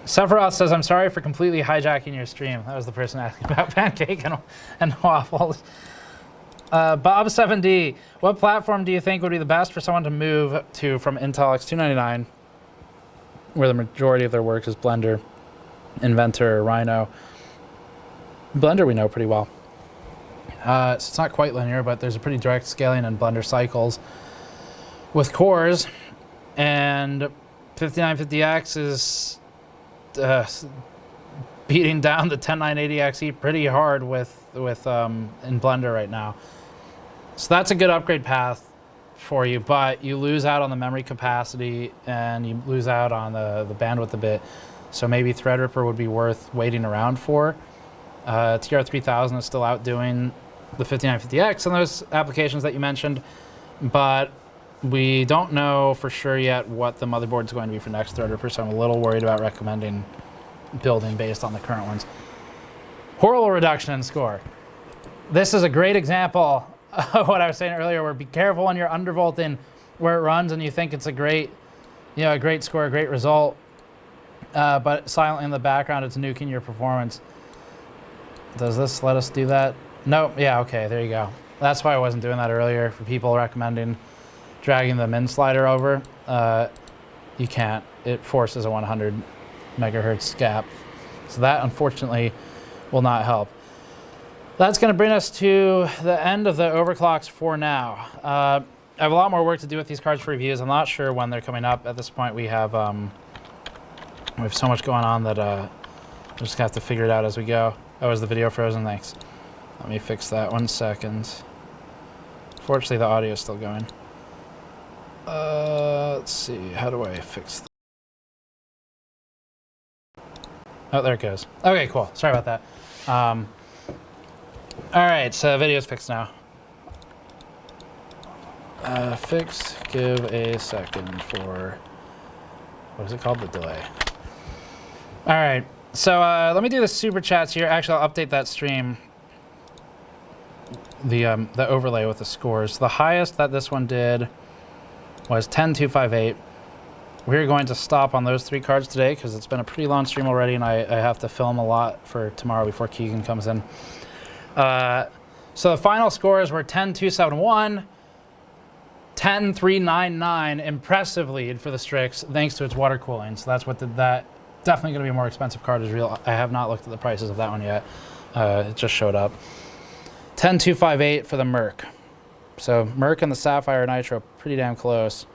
Sephiroth says, I'm sorry for completely hijacking your stream. That was the person asking about pancake and waffles. Bob7D, what platform do you think would be the best for someone to move to from Intel X299, where the majority of their work is Blender, Inventor, or Rhino? Blender we know pretty well. It's not quite linear, but there's a pretty direct scaling in Blender cycles with cores, and 5950X is beating down the 10980XE pretty hard with in Blender right now. So that's a good upgrade path for you, but you lose out on the memory capacity and you lose out on the bandwidth a bit. So maybe Threadripper would be worth waiting around for. TR3000 is still outdoing the 5950X in those applications that you mentioned, but we don't know for sure yet what the motherboard is going to be for next Threadripper, so I'm a little worried about recommending building based on the current ones. Horrible reduction in score. This is a great example of what I was saying earlier, where be careful when you're undervolting where it runs and you think it's a great score, a great result, but silently in the background it's nuking your performance. Does this let us do that? No, yeah, okay, there you go. That's why I wasn't doing that earlier for people recommending dragging the min slider over. You can't. It forces a 100 megahertz gap. So that unfortunately will not help. That's going to bring us to the end of the overclocks for now. I have a lot more work to do with these cards for reviews. I'm not sure when they're coming up. At this point, we have so much going on that we're just gonna have to figure it out as we go. Oh, is the video frozen? Thanks. Let me fix that 1 second. Fortunately, the audio is still going. Let's see. How do I fix that? Oh, there it goes. Okay, cool. Sorry about that. All right, so video's fixed now. Fixed. Give a second for, what is it called? The delay. All right, so let me do the super chats here. Actually, I'll update that stream. The overlay with the scores. The highest that this one did was 10,258. We're going to stop on those 3 cards today because it's been a pretty long stream already, and I have to film a lot for tomorrow before Keegan comes in. So the final scores were 10,271, 10,399, impressive lead for the Strix thanks to its water cooling. So that's what did that. Definitely going to be a more expensive card, is real. I have not looked at the prices of that one yet. It just showed up. 10,258 for the Merc. So Merc and the Sapphire Nitro pretty damn close,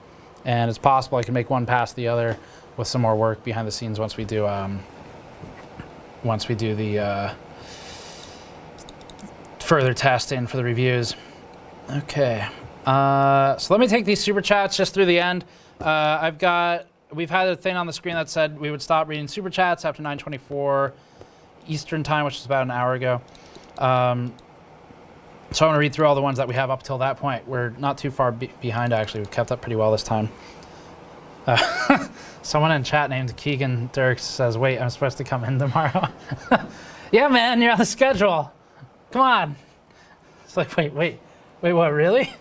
and it's possible I can make one past the other with some more work behind the scenes once we do the further testing for the reviews. Okay, so let me take these super chats just through the end. We've had a thing on the screen that said we would stop reading super chats after 9:24 Eastern time, which is about an hour ago. So I'm going to read through all the ones that we have up till that point. We're not too far behind, actually. We've kept up pretty well this time. Someone in chat named Keegan Dirks says, wait, I'm supposed to come in tomorrow. Yeah, man, you're on the schedule. Come on. It's like, wait, what, really?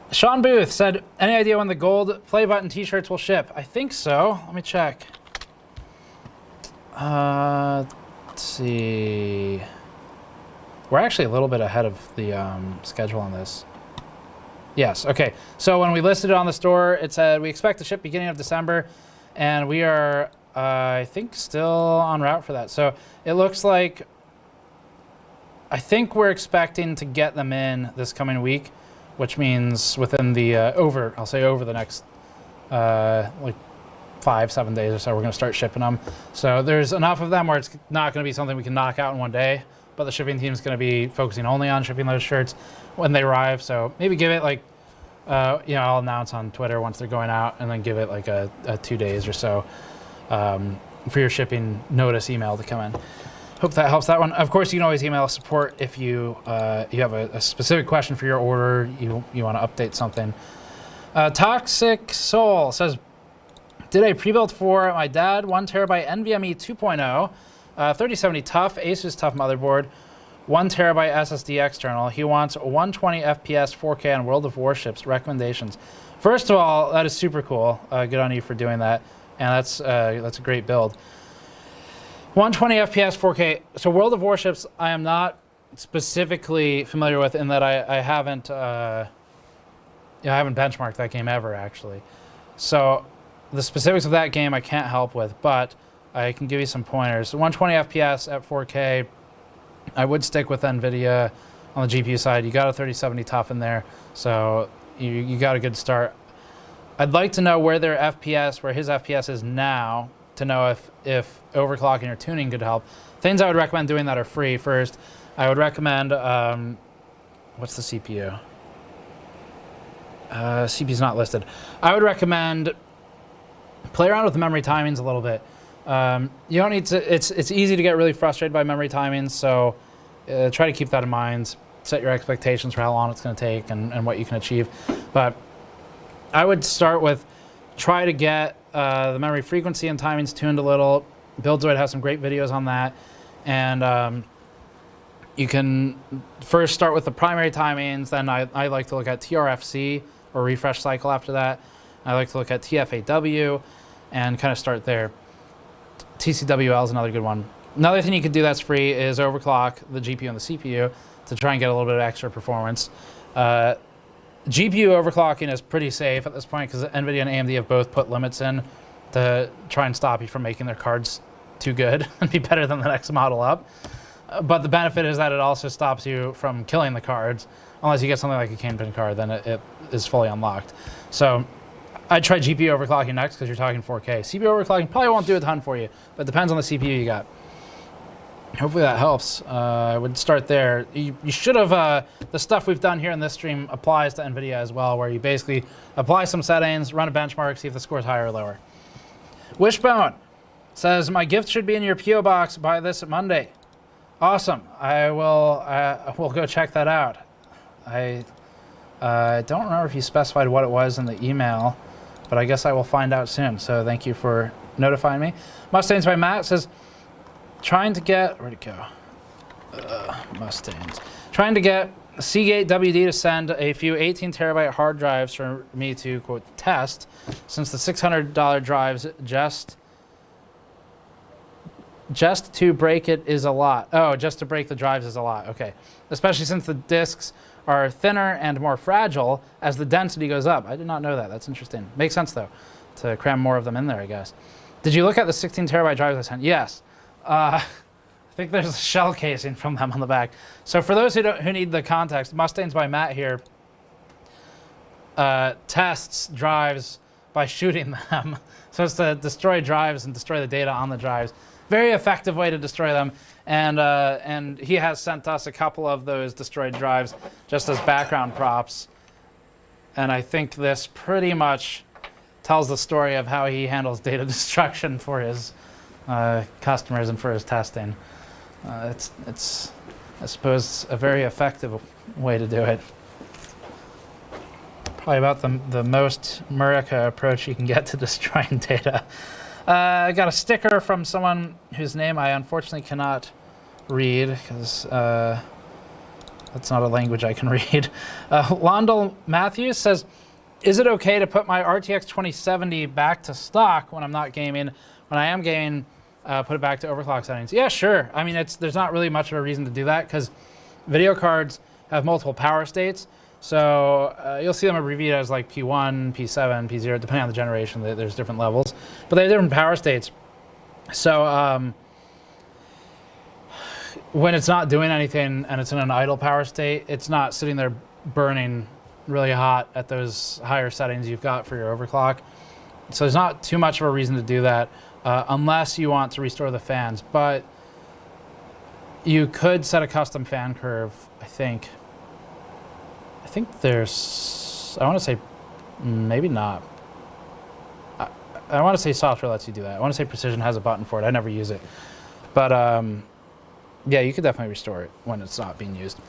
Sean Booth said, any idea when the gold play button t-shirts will ship? I think so. Let me check. Let's see. We're actually a little bit ahead of the schedule on this. Yes, okay. So when we listed it on the store, it said we expect to ship beginning of December, and we are, I think, still on route for that. So it looks like, I think we're expecting to get them in this coming week, which means within the, I'll say over the next, like 5-7 days or so, we're going to start shipping them. So there's enough of them where it's not going to be something we can knock out in one day, but the shipping team is going to be focusing only on shipping those shirts when they arrive. So maybe give it like, I'll announce on Twitter once they're going out, and then give it like a 2 days or so for your shipping notice email to come in. Hope that helps that one. Of course, you can always email support if you have a specific question for your order, you want to update something. Toxic Soul says, did a pre-built for my dad, 1TB NVMe 2.0, 3070 tough, ASUS tough motherboard, 1TB SSD external. He wants 120 FPS 4K on World of Warships. Recommendations. First of all, that is super cool. Good on you for doing that, and that's a great build. 120 FPS 4K. So World of Warships, I am not specifically familiar with, in that I haven't benchmarked that game ever, actually. So the specifics of that game I can't help with, but I can give you some pointers. So 120 FPS at 4K, I would stick with NVIDIA on the GPU side. You got a 3070 tough in there, so you got a good start. I'd like to know where their FPS, where his FPS is now, to know if overclocking or tuning could help. Things I would recommend doing that are free. First, I would recommend, what's the CPU? CPU's not listed. I would recommend play around with the memory timings a little bit. You don't need to, it's easy to get really frustrated by memory timings, so try to keep that in mind. Set your expectations for how long it's going to take and what you can achieve. But I would start with, try to get the memory frequency and timings tuned a little. Buildzoid has some great videos on that. And you can first start with the primary timings, then I like to look at TRFC, or refresh cycle after that. I like to look at TFAW and kind of start there. TCWL is another good one. Another thing you can do that's free is overclock the GPU and the CPU to try and get a little bit of extra performance. GPU overclocking is pretty safe at this point because NVIDIA and AMD have both put limits in to try and stop you from making their cards too good and be better than the next model up. But the benefit is that it also stops you from killing the cards. Unless you get something like a Kingpin card, then it is fully unlocked. So I'd try GPU overclocking next because you're talking 4K. CPU overclocking probably won't do a ton for you, but it depends on the CPU you got. Hopefully that helps. I would start there. You should have, the stuff we've done here in this stream applies to NVIDIA as well, where you basically apply some settings, run a benchmark, see if the score is higher or lower. Wishbone says, my gift should be in your P.O. box by this Monday. Awesome. I will go check that out. I don't remember if you specified what it was in the email, but I guess I will find out soon. So thank you for notifying me. Mustangs by Matt says, trying to get, where'd it go? Mustangs. Trying to get Seagate WD to send a few 18 terabyte hard drives for me to, quote, test, since the $600 drives just to break it is a lot. Oh, just to break the drives is a lot. Okay. Especially since the disks are thinner and more fragile as the density goes up. I did not know that. That's interesting. Makes sense, though, to cram more of them in there, I guess. Did you look at the 16 terabyte drives I sent? Yes. I think there's a shell casing from them on the back. So for those who need the context, Mustangs by Matt here tests drives by shooting them. So it's to destroy drives and destroy the data on the drives. Very effective way to destroy them. And he has sent us a couple of those destroyed drives just as background props. And I think this pretty much tells the story of how he handles data destruction for his customers and for his testing. It's I suppose, a very effective way to do it. Probably about the most Murica approach you can get to destroying data. I got a sticker from someone whose name I unfortunately cannot read because that's not a language I can read. Londell Matthews says, is it okay to put my RTX 2070 back to stock when I'm not gaming? When I am gaming, put it back to overclock settings? Yeah, sure. I mean, there's not really much of a reason to do that because video cards have multiple power states. So you'll see them abbreviated as like P1, P7, P0, depending on the generation. There's different levels, but they have different power states. So when it's not doing anything and it's in an idle power state, it's not sitting there burning really hot at those higher settings you've got for your overclock. So there's not too much of a reason to do that unless you want to restore the fans. But you could set a custom fan curve, I think there's, I want to say, maybe not. I want to say software lets you do that. I want to say Precision has a button for it. I never use it. But yeah, you could definitely restore it when it's not being used.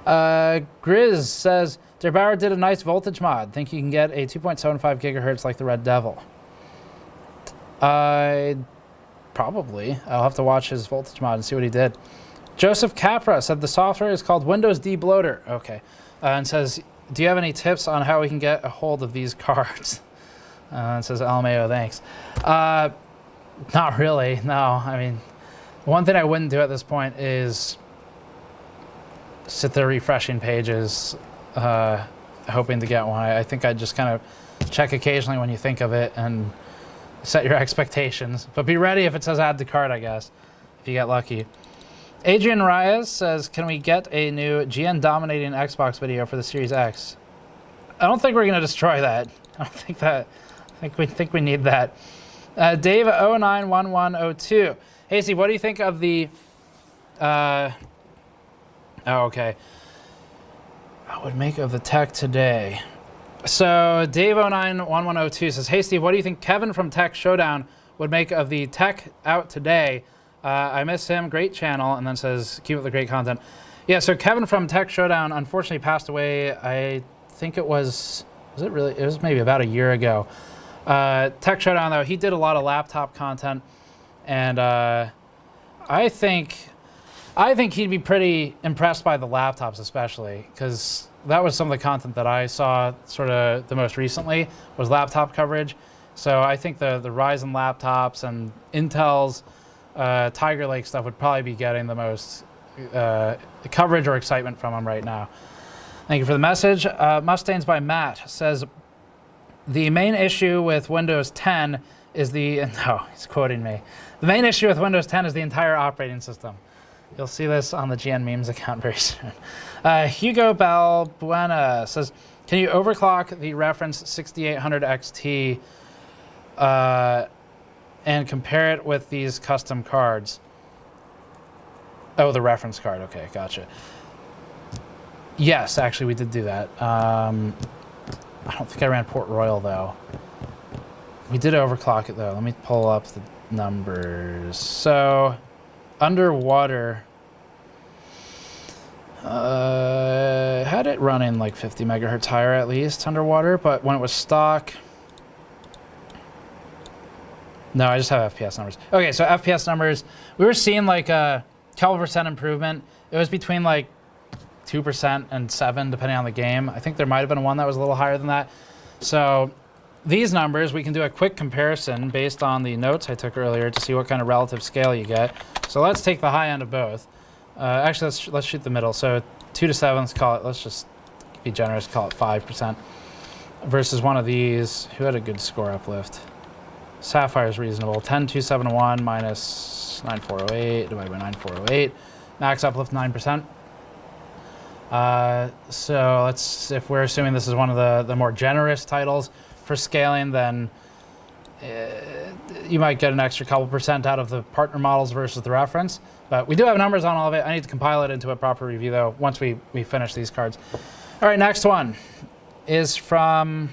Grizz says, Der Bauer did a nice voltage mod. Think you can get a 2.75 gigahertz like the Red Devil? Probably. I'll have to watch his voltage mod and see what he did. Joseph Capra said the software is called Windows Debloater. Okay. And says, do you have any tips on how we can get a hold of these cards? And says, LMAO, thanks. Not really, no. I mean, one thing I wouldn't do at this point is sit there refreshing pages, hoping to get one. I think I'd just kind of check occasionally when you think of it and set your expectations. But be ready if it says add to cart, I guess, if you get lucky. Adrian Reyes says, can we get a new GN dominating Xbox video for the Series X? I don't think we're going to destroy that. I don't think that. I think we need that. Dave 091102. Hey, Steve, what do you think of the... oh, okay. I would make of the tech today. So Dave 091102 says, hey, Steve, what do you think Kevin from Tech Showdown would make of the tech out today? I miss him. Great channel. And then says, keep up the great content. Yeah, so Kevin from Tech Showdown unfortunately passed away. I think it was it really? It was maybe about a year ago. Tech Showdown, though, he did a lot of laptop content. And I think he'd be pretty impressed by the laptops, especially, because that was some of the content that I saw sort of the most recently was laptop coverage. So I think the Ryzen laptops and Intel's Tiger Lake stuff would probably be getting the most coverage or excitement from him right now. Thank you for the message. Mustangs by Matt says, the main issue with Windows 10 is no, he's quoting me. The main issue with Windows 10 is the entire operating system. You'll see this on the GN Memes account very soon. Hugo Balbuena says, can you overclock the reference 6800 XT and compare it with these custom cards? Oh, the reference card. Okay, gotcha. Yes, actually, we did do that. I don't think I ran Port Royal, though. We did overclock it, though. Let me pull up the numbers. So, underwater, had it running like 50 megahertz higher at least underwater, but when it was stock... No, I just have FPS numbers. Okay, so FPS numbers, we were seeing like a couple percent improvement. It was between like 2% and 7%, depending on the game. I think there might have been one that was a little higher than that. So these numbers, we can do a quick comparison based on the notes I took earlier to see what kind of relative scale you get. So let's take the high end of both. Actually, let's shoot the middle. So 2 to 7, let's just be generous, call it 5%. Versus one of these, who had a good score uplift? Sapphire is reasonable. 10,271 minus 9408 divided by 9408. Max uplift 9%. So if we're assuming this is one of the more generous titles for scaling, then you might get an extra couple percent out of the partner models versus the reference. But we do have numbers on all of it. I need to compile it into a proper review, though, once we finish these cards. All right, next one is from...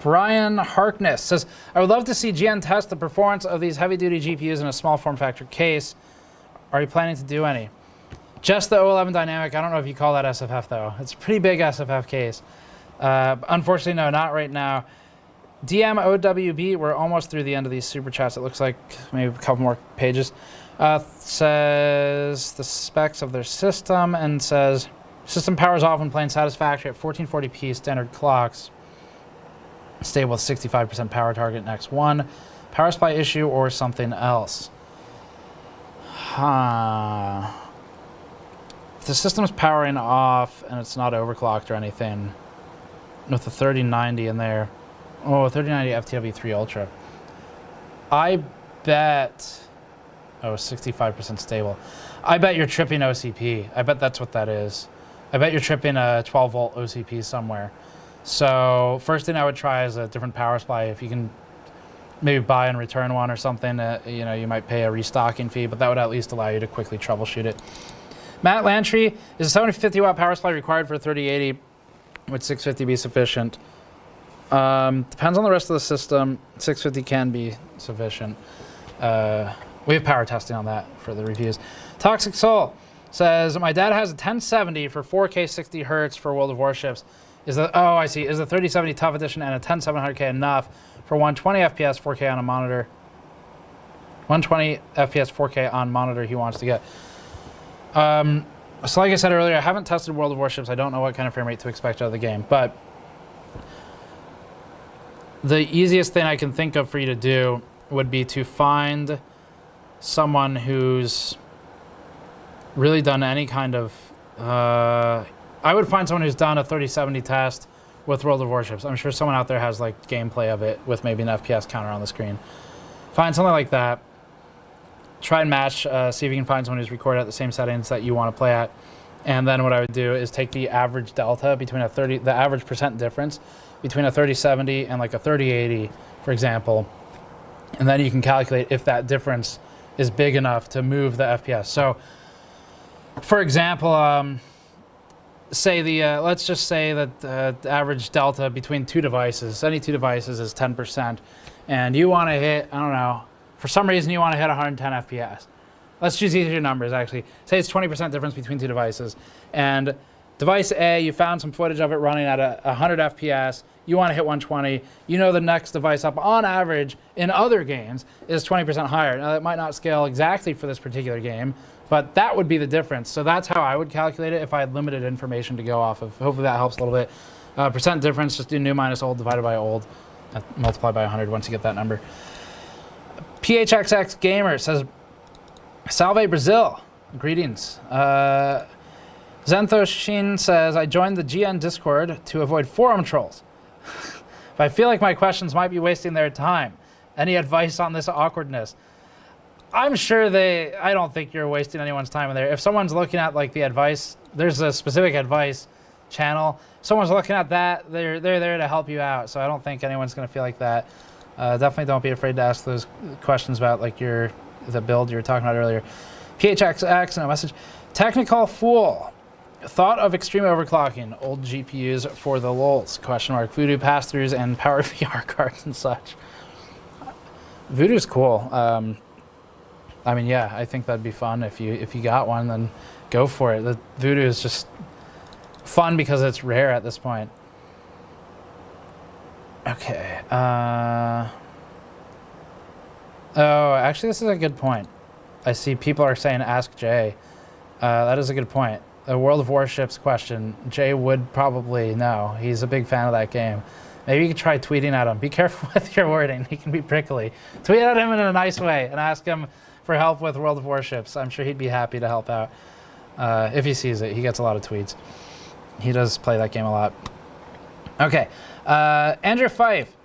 Brian Harkness says, I would love to see GN test the performance of these heavy-duty GPUs in a small form factor case. Are you planning to do any? Just the O11 Dynamic. I don't know if you call that SFF, though. It's a pretty big SFF case. Unfortunately, no, not right now. DMOWB, we're almost through the end of these super chats. It looks like maybe a couple more pages. Says the specs of their system and says, system powers off when playing Satisfactory at 1440p standard clocks. Stable with 65% power target next one. Power supply issue or something else. If the system's powering off and it's not overclocked or anything, with the 3090 in there, 3090 FTW3 Ultra, I bet, 65% stable. I bet you're tripping OCP. I bet that's what that is. I bet you're tripping a 12 volt OCP somewhere. So first thing I would try is a different power supply. If you can maybe buy and return one or something, you might pay a restocking fee, but that would at least allow you to quickly troubleshoot it. Matt Lantry, is a 750 watt power supply required for 3080? Would 650 be sufficient? Depends on the rest of the system. 650 can be sufficient. We have power testing on that for the reviews. Toxic Soul says, my dad has a 1070 for 4K 60 hertz for World of Warships. Is the 3070 Tough Edition and a 10700K enough for 120 FPS 4K on a monitor? 120 FPS 4K on monitor he wants to get. So like I said earlier, I haven't tested World of Warships. I don't know what kind of frame rate to expect out of the game, but the easiest thing I can think of for you to do would be to find someone who's really done any kind of I would find someone who's done a 3070 test with World of Warships. I'm sure someone out there has like gameplay of it with maybe an FPS counter on the screen. Find something like that. Try and match, see if you can find someone who's recorded at the same settings that you want to play at. And then what I would do is take the average delta between the average percent difference between a 3070 and like a 3080, for example. And then you can calculate if that difference is big enough to move the FPS. So, for example, let's just say that the average delta between two devices, any two devices, is 10%, and you want to hit, I don't know, for some reason you want to hit 110 FPS. Let's choose easier numbers, actually. Say it's 20% difference between two devices, and device A, you found some footage of it running at 100 FPS, you want to hit 120, you know the next device up on average in other games is 20% higher. Now that might not scale exactly for this particular game, but that would be the difference. So that's how I would calculate it if I had limited information to go off of. Hopefully that helps a little bit. Percent difference, just do new minus old divided by old, multiply by 100 once you get that number. PHXX Gamer says, Salve Brazil. Greetings. Zenthoshin says, I joined the GN Discord to avoid forum trolls. But I feel like my questions might be wasting their time. Any advice on this awkwardness? I'm sure I don't think you're wasting anyone's time in there. If someone's looking at like the advice, there's a specific advice channel. If someone's looking at that, they're there to help you out. So I don't think anyone's going to feel like that. Definitely don't be afraid to ask those questions about like the build you were talking about earlier. PHXX, no message. Technical Fool. Thought of extreme overclocking, old GPUs for the lulz, question mark, Voodoo pass-throughs and power VR cards and such. Voodoo's cool. I mean, yeah, I think that'd be fun. If you got one, then go for it. The Voodoo is just fun because it's rare at this point. Okay. Oh, actually, this is a good point. I see people are saying ask Jay. That is a good point. The World of Warships question, Jay would probably know. He's a big fan of that game. Maybe you could try tweeting at him. Be careful with your wording. He can be prickly. Tweet at him in a nice way and ask him for help with World of Warships. I'm sure he'd be happy to help out if he sees it. He gets a lot of tweets. He does play that game a lot. Okay. Andrew Fife.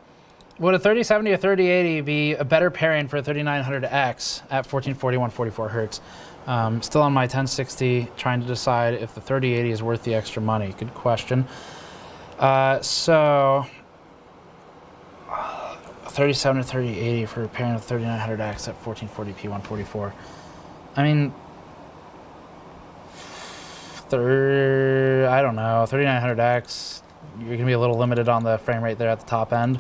Would a 3070 or 3080 be a better pairing for a 3900X at 1440, 144 hertz? Still on my 1060, trying to decide if the 3080 is worth the extra money. Good question. So 37 to 3080 for pairing with 3900X at 1440p 144. I mean, I don't know, 3900X, you're gonna be a little limited on the frame rate there at the top end.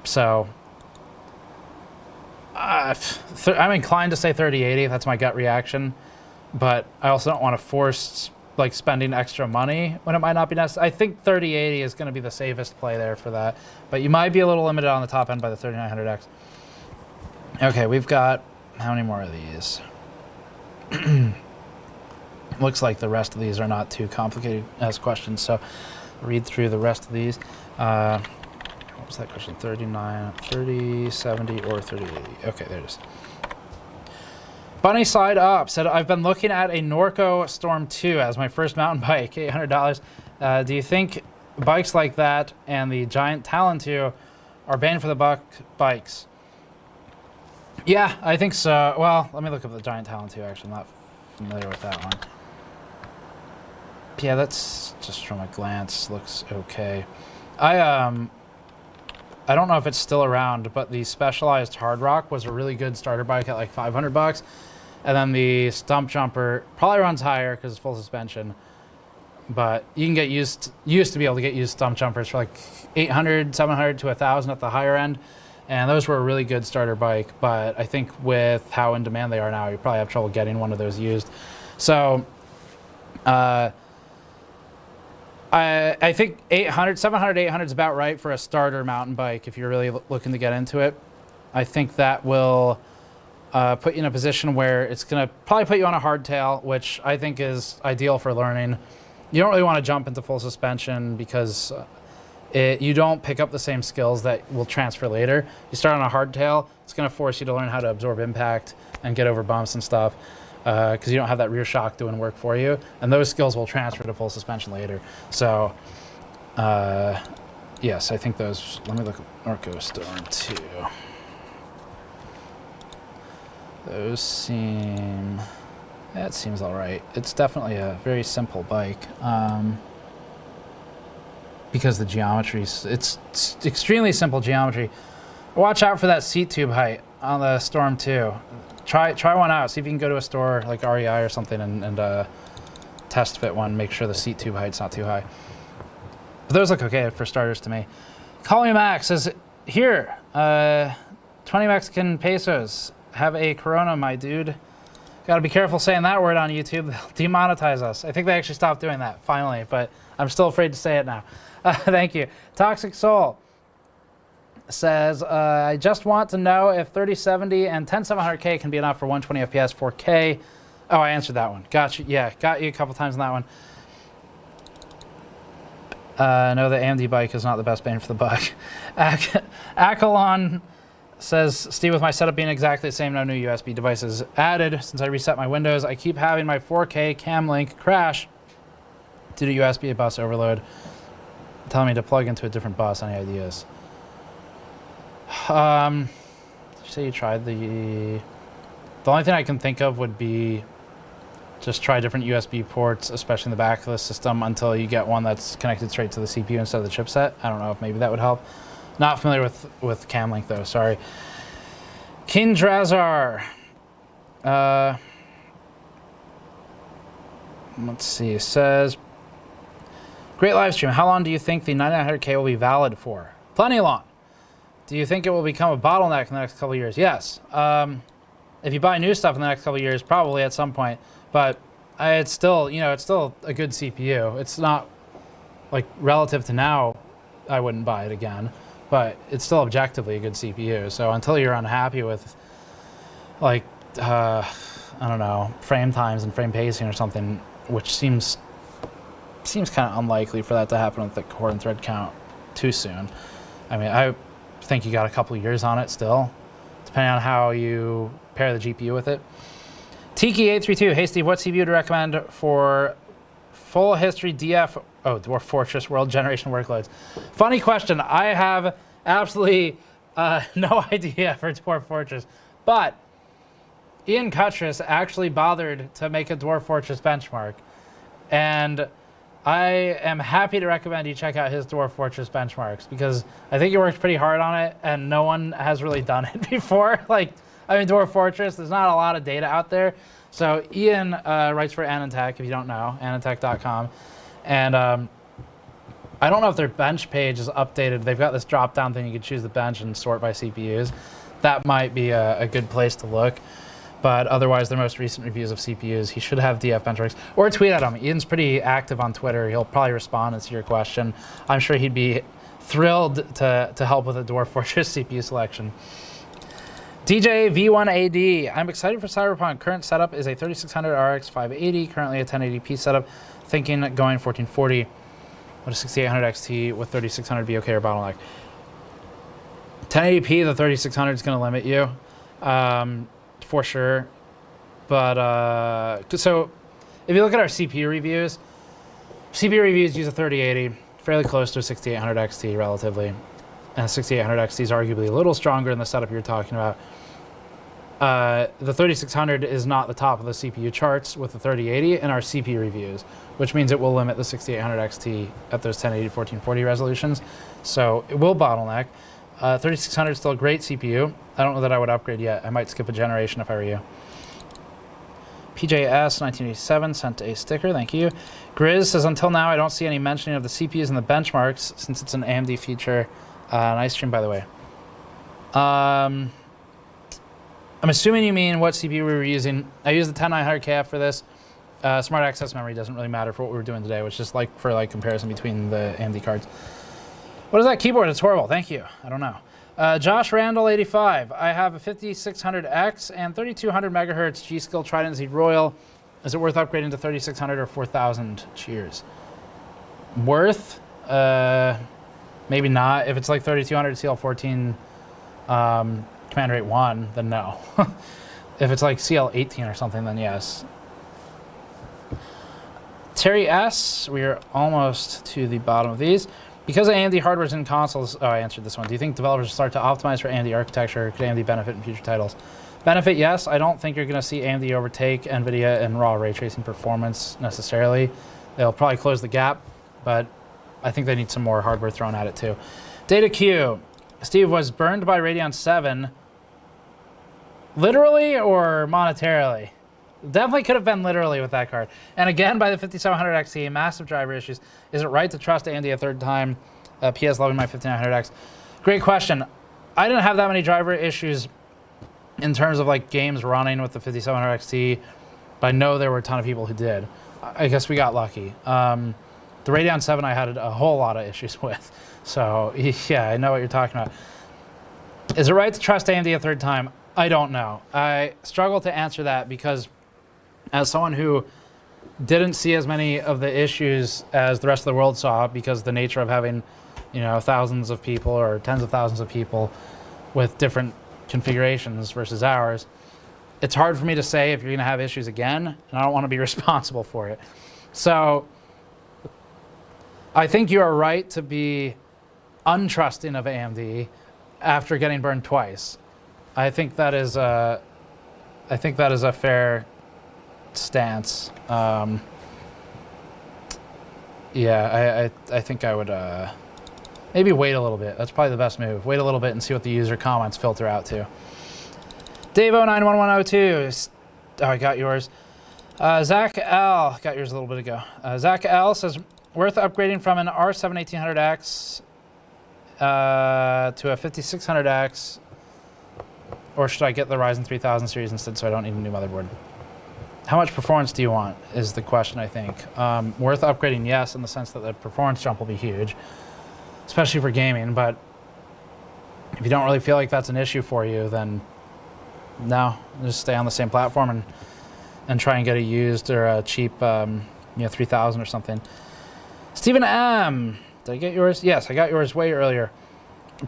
So I'm inclined to say 3080. That's my gut reaction, but I also don't want to force like spending extra money when it might not be necessary. I think 3080 is going to be the safest play there for that, but you might be a little limited on the top end by the 3900X. Okay, we've got how many more of these? Looks like the rest of these are not too complicated as questions, so read through the rest of these. What was that question? 39, 30, 70, or 3080. Okay, there it is. Bunny Side Up said, I've been looking at a Norco Storm 2 as my first mountain bike, $800. Do you think bikes like that and the Giant Talon 2 are bang for the buck bikes? Yeah, I think so. Well, let me look up the Giant Talon 2, actually. I'm not familiar with that one. Yeah, that's just from a glance. Looks okay. I don't know if it's still around, but the Specialized Hard Rock was a really good starter bike at like $500. And then the Stump Jumper probably runs higher because it's full suspension. But you can get used to be able to get used Stump Jumpers for like 800, 700 to 1,000 at the higher end. And those were a really good starter bike. But I think with how in demand they are now, you probably have trouble getting one of those used. So I think 700, 800 is about right for a starter mountain bike if you're really looking to get into it. I think that will put you in a position where it's going to probably put you on a hardtail, which I think is ideal for learning. You don't really want to jump into full suspension because you don't pick up the same skills that will transfer later. You start on a hardtail, it's going to force you to learn how to absorb impact and get over bumps and stuff. Because you don't have that rear shock doing work for you, and those skills will transfer to full suspension later. So, yes, I think those. Let me look at Norco Storm 2. Those seem. That seems all right. It's definitely a very simple bike because the geometry. It's extremely simple geometry. Watch out for that seat tube height on the Storm 2. Try one out. See if you can go to a store like REI or something and test fit one. Make sure the seat tube height's not too high. But those look okay for starters to me. Call Me Max says, here, 20 Mexican pesos. Have a Corona, my dude. Gotta be careful saying that word on YouTube. They'll demonetize us. I think they actually stopped doing that, finally, but I'm still afraid to say it now. Thank you. Toxic Soul says, I just want to know if 3070 and 10700K can be enough for 120 FPS 4K. Oh, I answered that one. Got you. Yeah, got you a couple times on that one. No, the AMD bike is not the best bang for the buck. Acalon Says, Steve, with my setup being exactly the same, no new USB devices added. Since I reset my Windows, I keep having my 4K cam link crash due to USB bus overload. Telling me to plug into a different bus. Any ideas? Did you say you tried the only thing I can think of would be just try different USB ports, especially in the back of the system, until you get one that's connected straight to the CPU instead of the chipset. I don't know if maybe that would help. Not familiar with Camlink though, sorry. King Drazar. Let's see, it says, great live stream. How long do you think the 9900K will be valid for? Plenty long. Do you think it will become a bottleneck in the next couple of years? Yes. If you buy new stuff in the next couple of years, probably at some point. But it's still, you know, it's still a good CPU. It's not, like, relative to now, I wouldn't buy it again. But it's still objectively a good CPU. So until you're unhappy with, like, I don't know, frame times and frame pacing or something, which seems kind of unlikely for that to happen with the core and thread count too soon. I mean, I think you got a couple years on it still, depending on how you pair the GPU with it. Tiki832, hey Steve, what CPU to recommend for full history Dwarf Fortress World Generation workloads? Funny question. I have absolutely no idea for Dwarf Fortress, but Ian Cuttress actually bothered to make a Dwarf Fortress benchmark, and I am happy to recommend you check out his Dwarf Fortress benchmarks because I think he worked pretty hard on it, and no one has really done it before. Like, I mean, Dwarf Fortress, there's not a lot of data out there. So Ian writes for Anantech, if you don't know, anantech.com. And I don't know if their bench page is updated. They've got this drop-down thing. You can choose the bench and sort by CPUs. That might be a good place to look. But otherwise, their most recent reviews of CPUs, he should have DF benchmarks. Or tweet at him. Ian's pretty active on Twitter. He'll probably respond and see your question. I'm sure he'd be thrilled to help with a Dwarf Fortress CPU selection. DJ V1AD. I'm excited for Cyberpunk. Current setup is a 3600 RX 580, currently a 1080p setup. Thinking going 1440. Would a 6800 XT with 3600 be okay or bottleneck? 1080p, the 3600 is going to limit you. For sure. But, so if you look at our CPU reviews use a 3080, fairly close to a 6800 XT relatively. And a 6800 XT is arguably a little stronger in the setup you're talking about. The 3600 is not the top of the CPU charts with the 3080 in our CPU reviews, which means it will limit the 6800 XT at those 1080 1440 resolutions. So it will bottleneck. 3600 is still a great CPU. I don't know that I would upgrade yet. I might skip a generation if I were you. PJS 1987 sent a sticker. Thank you. Grizz says, until now, I don't see any mentioning of the CPUs in the benchmarks since it's an AMD feature. Nice stream, by the way. I'm assuming you mean what CPU we were using. I used the 10900KF for this. Smart access memory doesn't really matter for what we were doing today, which is just like for like comparison between the AMD cards. What is that keyboard? It's horrible. Thank you. I don't know. Josh Randall 85. I have a 5600X and 3200 megahertz G-Skill Trident Z Royal. Is it worth upgrading to 3600 or 4000? Cheers. Worth? Maybe not. If it's like 3200 CL14 command rate 1, then no. If it's like CL18 or something, then yes. Terry S. We are almost to the bottom of these. Because AMD hardware is in consoles, oh, I answered this one. Do you think developers will start to optimize for AMD architecture? Could AMD benefit in future titles? Benefit, yes. I don't think you're going to see AMD overtake NVIDIA in raw ray tracing performance necessarily. They'll probably close the gap, but I think they need some more hardware thrown at it too. Data Q. Steve, was burned by Radeon 7 literally or monetarily? Definitely could have been literally with that card. And again, by the 5700 XT, massive driver issues. Is it right to trust AMD a third time? PS loving my 5900X. Great question. I didn't have that many driver issues in terms of like games running with the 5700 XT, but I know there were a ton of people who did. I guess we got lucky. The Radeon 7 I had a whole lot of issues with. So yeah, I know what you're talking about. Is it right to trust AMD a third time? I don't know. I struggle to answer that because as someone who didn't see as many of the issues as the rest of the world saw, because the nature of having, you know, thousands of people or tens of thousands of people with different configurations versus ours. It's hard for me to say if you're going to have issues again, and I don't want to be responsible for it. So I think you are right to be untrusting of AMD after getting burned twice. I think that is a fair stance. Yeah, I think I would maybe wait a little bit. That's probably the best move. Wait a little bit and see what the user comments filter out to. Dave091102. Oh, I got yours. Zach L. Got yours a little bit ago. Zach L. says, worth upgrading from an R7 1800X to a 5600X, or should I get the Ryzen 3000 series instead so I don't need a new motherboard? How much performance do you want is the question, I think. Worth upgrading, yes, in the sense that the performance jump will be huge, especially for gaming, but if you don't really feel like that's an issue for you, then no, just stay on the same platform and try and get a used or a cheap 3000 or something. Stephen M. Did I get yours? Yes, I got yours way earlier.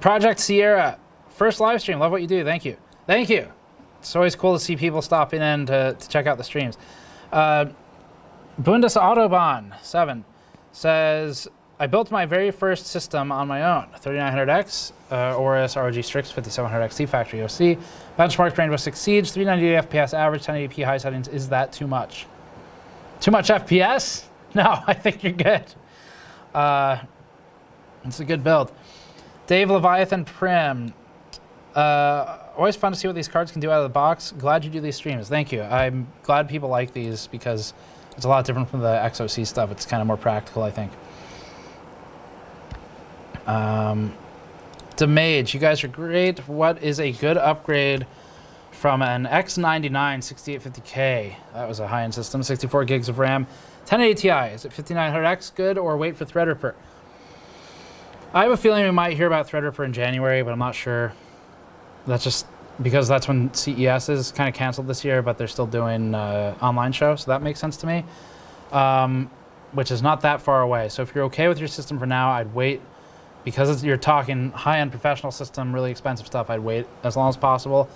Project Sierra. First live stream. Love what you do. Thank you. Thank you. It's always cool to see people stopping in to check out the streams. Bundes Autobahn 7 says, I built my very first system on my own. 3900X, Aorus ROG Strix 5700XT factory OC. Benchmark Rainbow Six Siege, 398 FPS average, 1080p high settings. Is that too much? Too much FPS? No, I think you're good. It's a good build. Dave Leviathan Prim. Always fun to see what these cards can do out of the box. Glad you do these streams. Thank you. I'm glad people like these because it's a lot different from the XOC stuff. It's kind of more practical, I think. Demage, you guys are great. What is a good upgrade from an X99 6850K? That was a high-end system. 64 gigs of RAM. 1080 Ti. Is it 5900X good or wait for Threadripper? I have a feeling we might hear about Threadripper in January, but I'm not sure. That's just because that's when CES is kind of canceled this year, but they're still doing online show, so that makes sense to me, which is not that far away. So if you're okay with your system for now, I'd wait. Because you're talking high-end professional system, really expensive stuff, I'd wait as long as possible.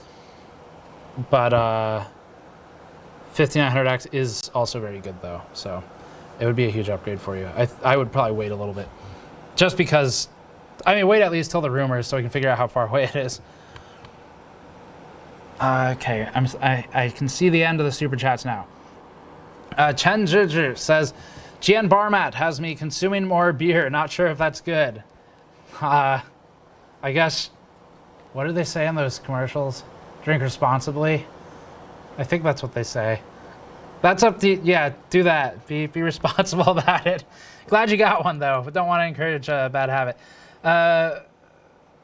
But 5900X is also very good, though, so it would be a huge upgrade for you. I would probably wait a little bit. Just because, I mean, wait at least till the rumors so we can figure out how far away it is. Okay, I can see the end of the super chats now. Chen Zhizhi says, GN Barmat has me consuming more beer. Not sure if that's good. I guess, what do they say in those commercials? Drink responsibly? I think that's what they say. That's up to, yeah, do that. Be responsible about it. Glad you got one, though, but don't want to encourage a bad habit.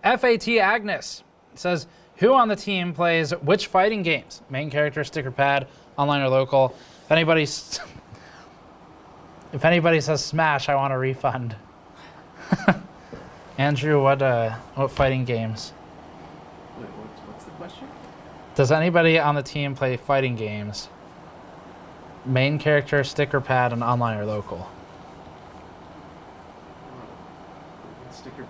FAT Agnes says, who on the team plays which fighting games? Main character, sticker pad, online or local? If anybody says Smash, I want a refund. Andrew, what fighting games? Wait, what's the question? Does anybody on the team play fighting games? Main character, sticker pad, and online or local? Sticker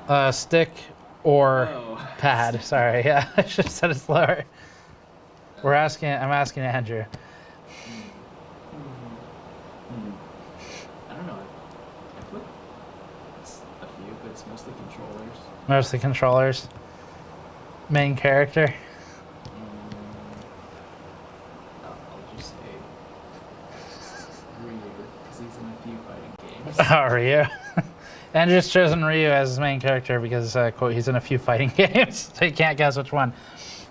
pad. Stick or pad. Sorry, yeah, I should have said it slower. I'm asking Andrew. I don't know. I put a few, but it's mostly controllers. Mostly controllers. Main character. I'll just say Ryu, because he's in a few fighting games. Oh, Ryu. Andrew's chosen Ryu as his main character because, quote, he's in a few fighting games, so you can't guess which one.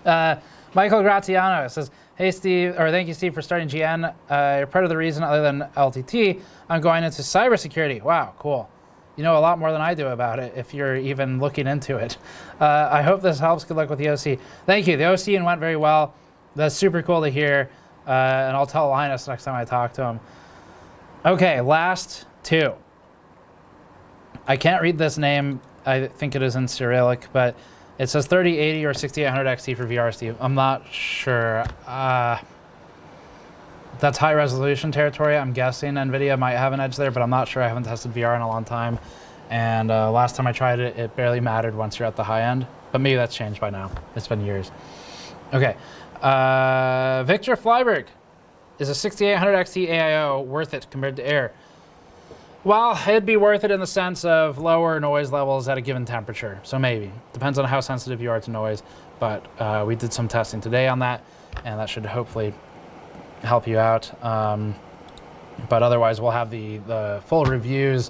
Michael Graziano says, hey, Steve, or thank you, Steve, for starting GN. You're part of the reason, other than LTT, I'm going into cybersecurity. Wow, cool. You know a lot more than I do about it, if you're even looking into it. I hope this helps. Good luck with the OC. Thank you. The OC went very well. That's super cool to hear, and I'll tell Linus next time I talk to him. Okay, last two. I can't read this name. I think it is in Cyrillic, but it says 3080 or 6800 XT for VR, Steve. I'm not sure. That's high resolution territory. I'm guessing NVIDIA might have an edge there, but I'm not sure. I haven't tested VR in a long time. And last time I tried it, it barely mattered once you're at the high end. But maybe that's changed by now. It's been years. Okay. Victor Flyberg. Is a 6800 XT AIO worth it compared to Air? Well, it'd be worth it in the sense of lower noise levels at a given temperature. So maybe. Depends on how sensitive you are to noise. But we did some testing today on that, and that should hopefully help you out. But otherwise, we'll have the full reviews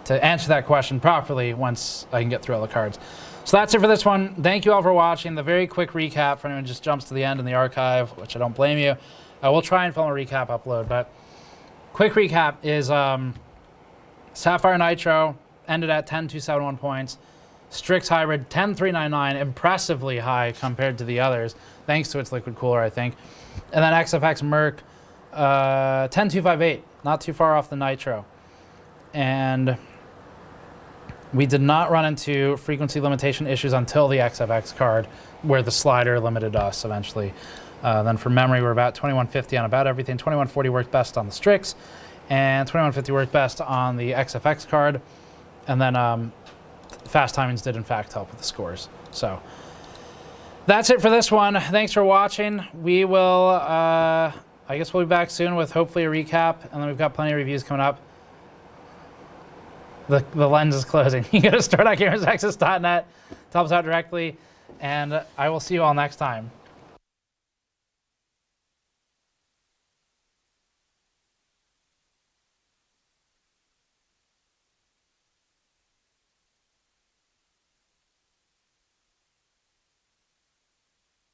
to answer that question properly once I can get through all the cards. So that's it for this one. Thank you all for watching. The very quick recap for anyone who just jumps to the end in the archive, which I don't blame you. We'll try and film a recap upload, but quick recap is Sapphire Nitro ended at 10,271 points. Strix Hybrid 10,399, impressively high compared to the others, thanks to its liquid cooler, I think. And then XFX Merc 10,258, not too far off the Nitro. And we did not run into frequency limitation issues until the XFX card, where the slider limited us eventually. Then for memory, we're about 2150 on about everything. 2140 worked best on the Strix, and 2150 worked best on the XFX card. And then fast timings did in fact help with the scores. So that's it for this one. Thanks for watching. We will, I guess we'll be back soon with hopefully a recap, and then we've got plenty of reviews coming up. The lens is closing. You go to store.gamersnexus.net to help us out directly, and I will see you all next time.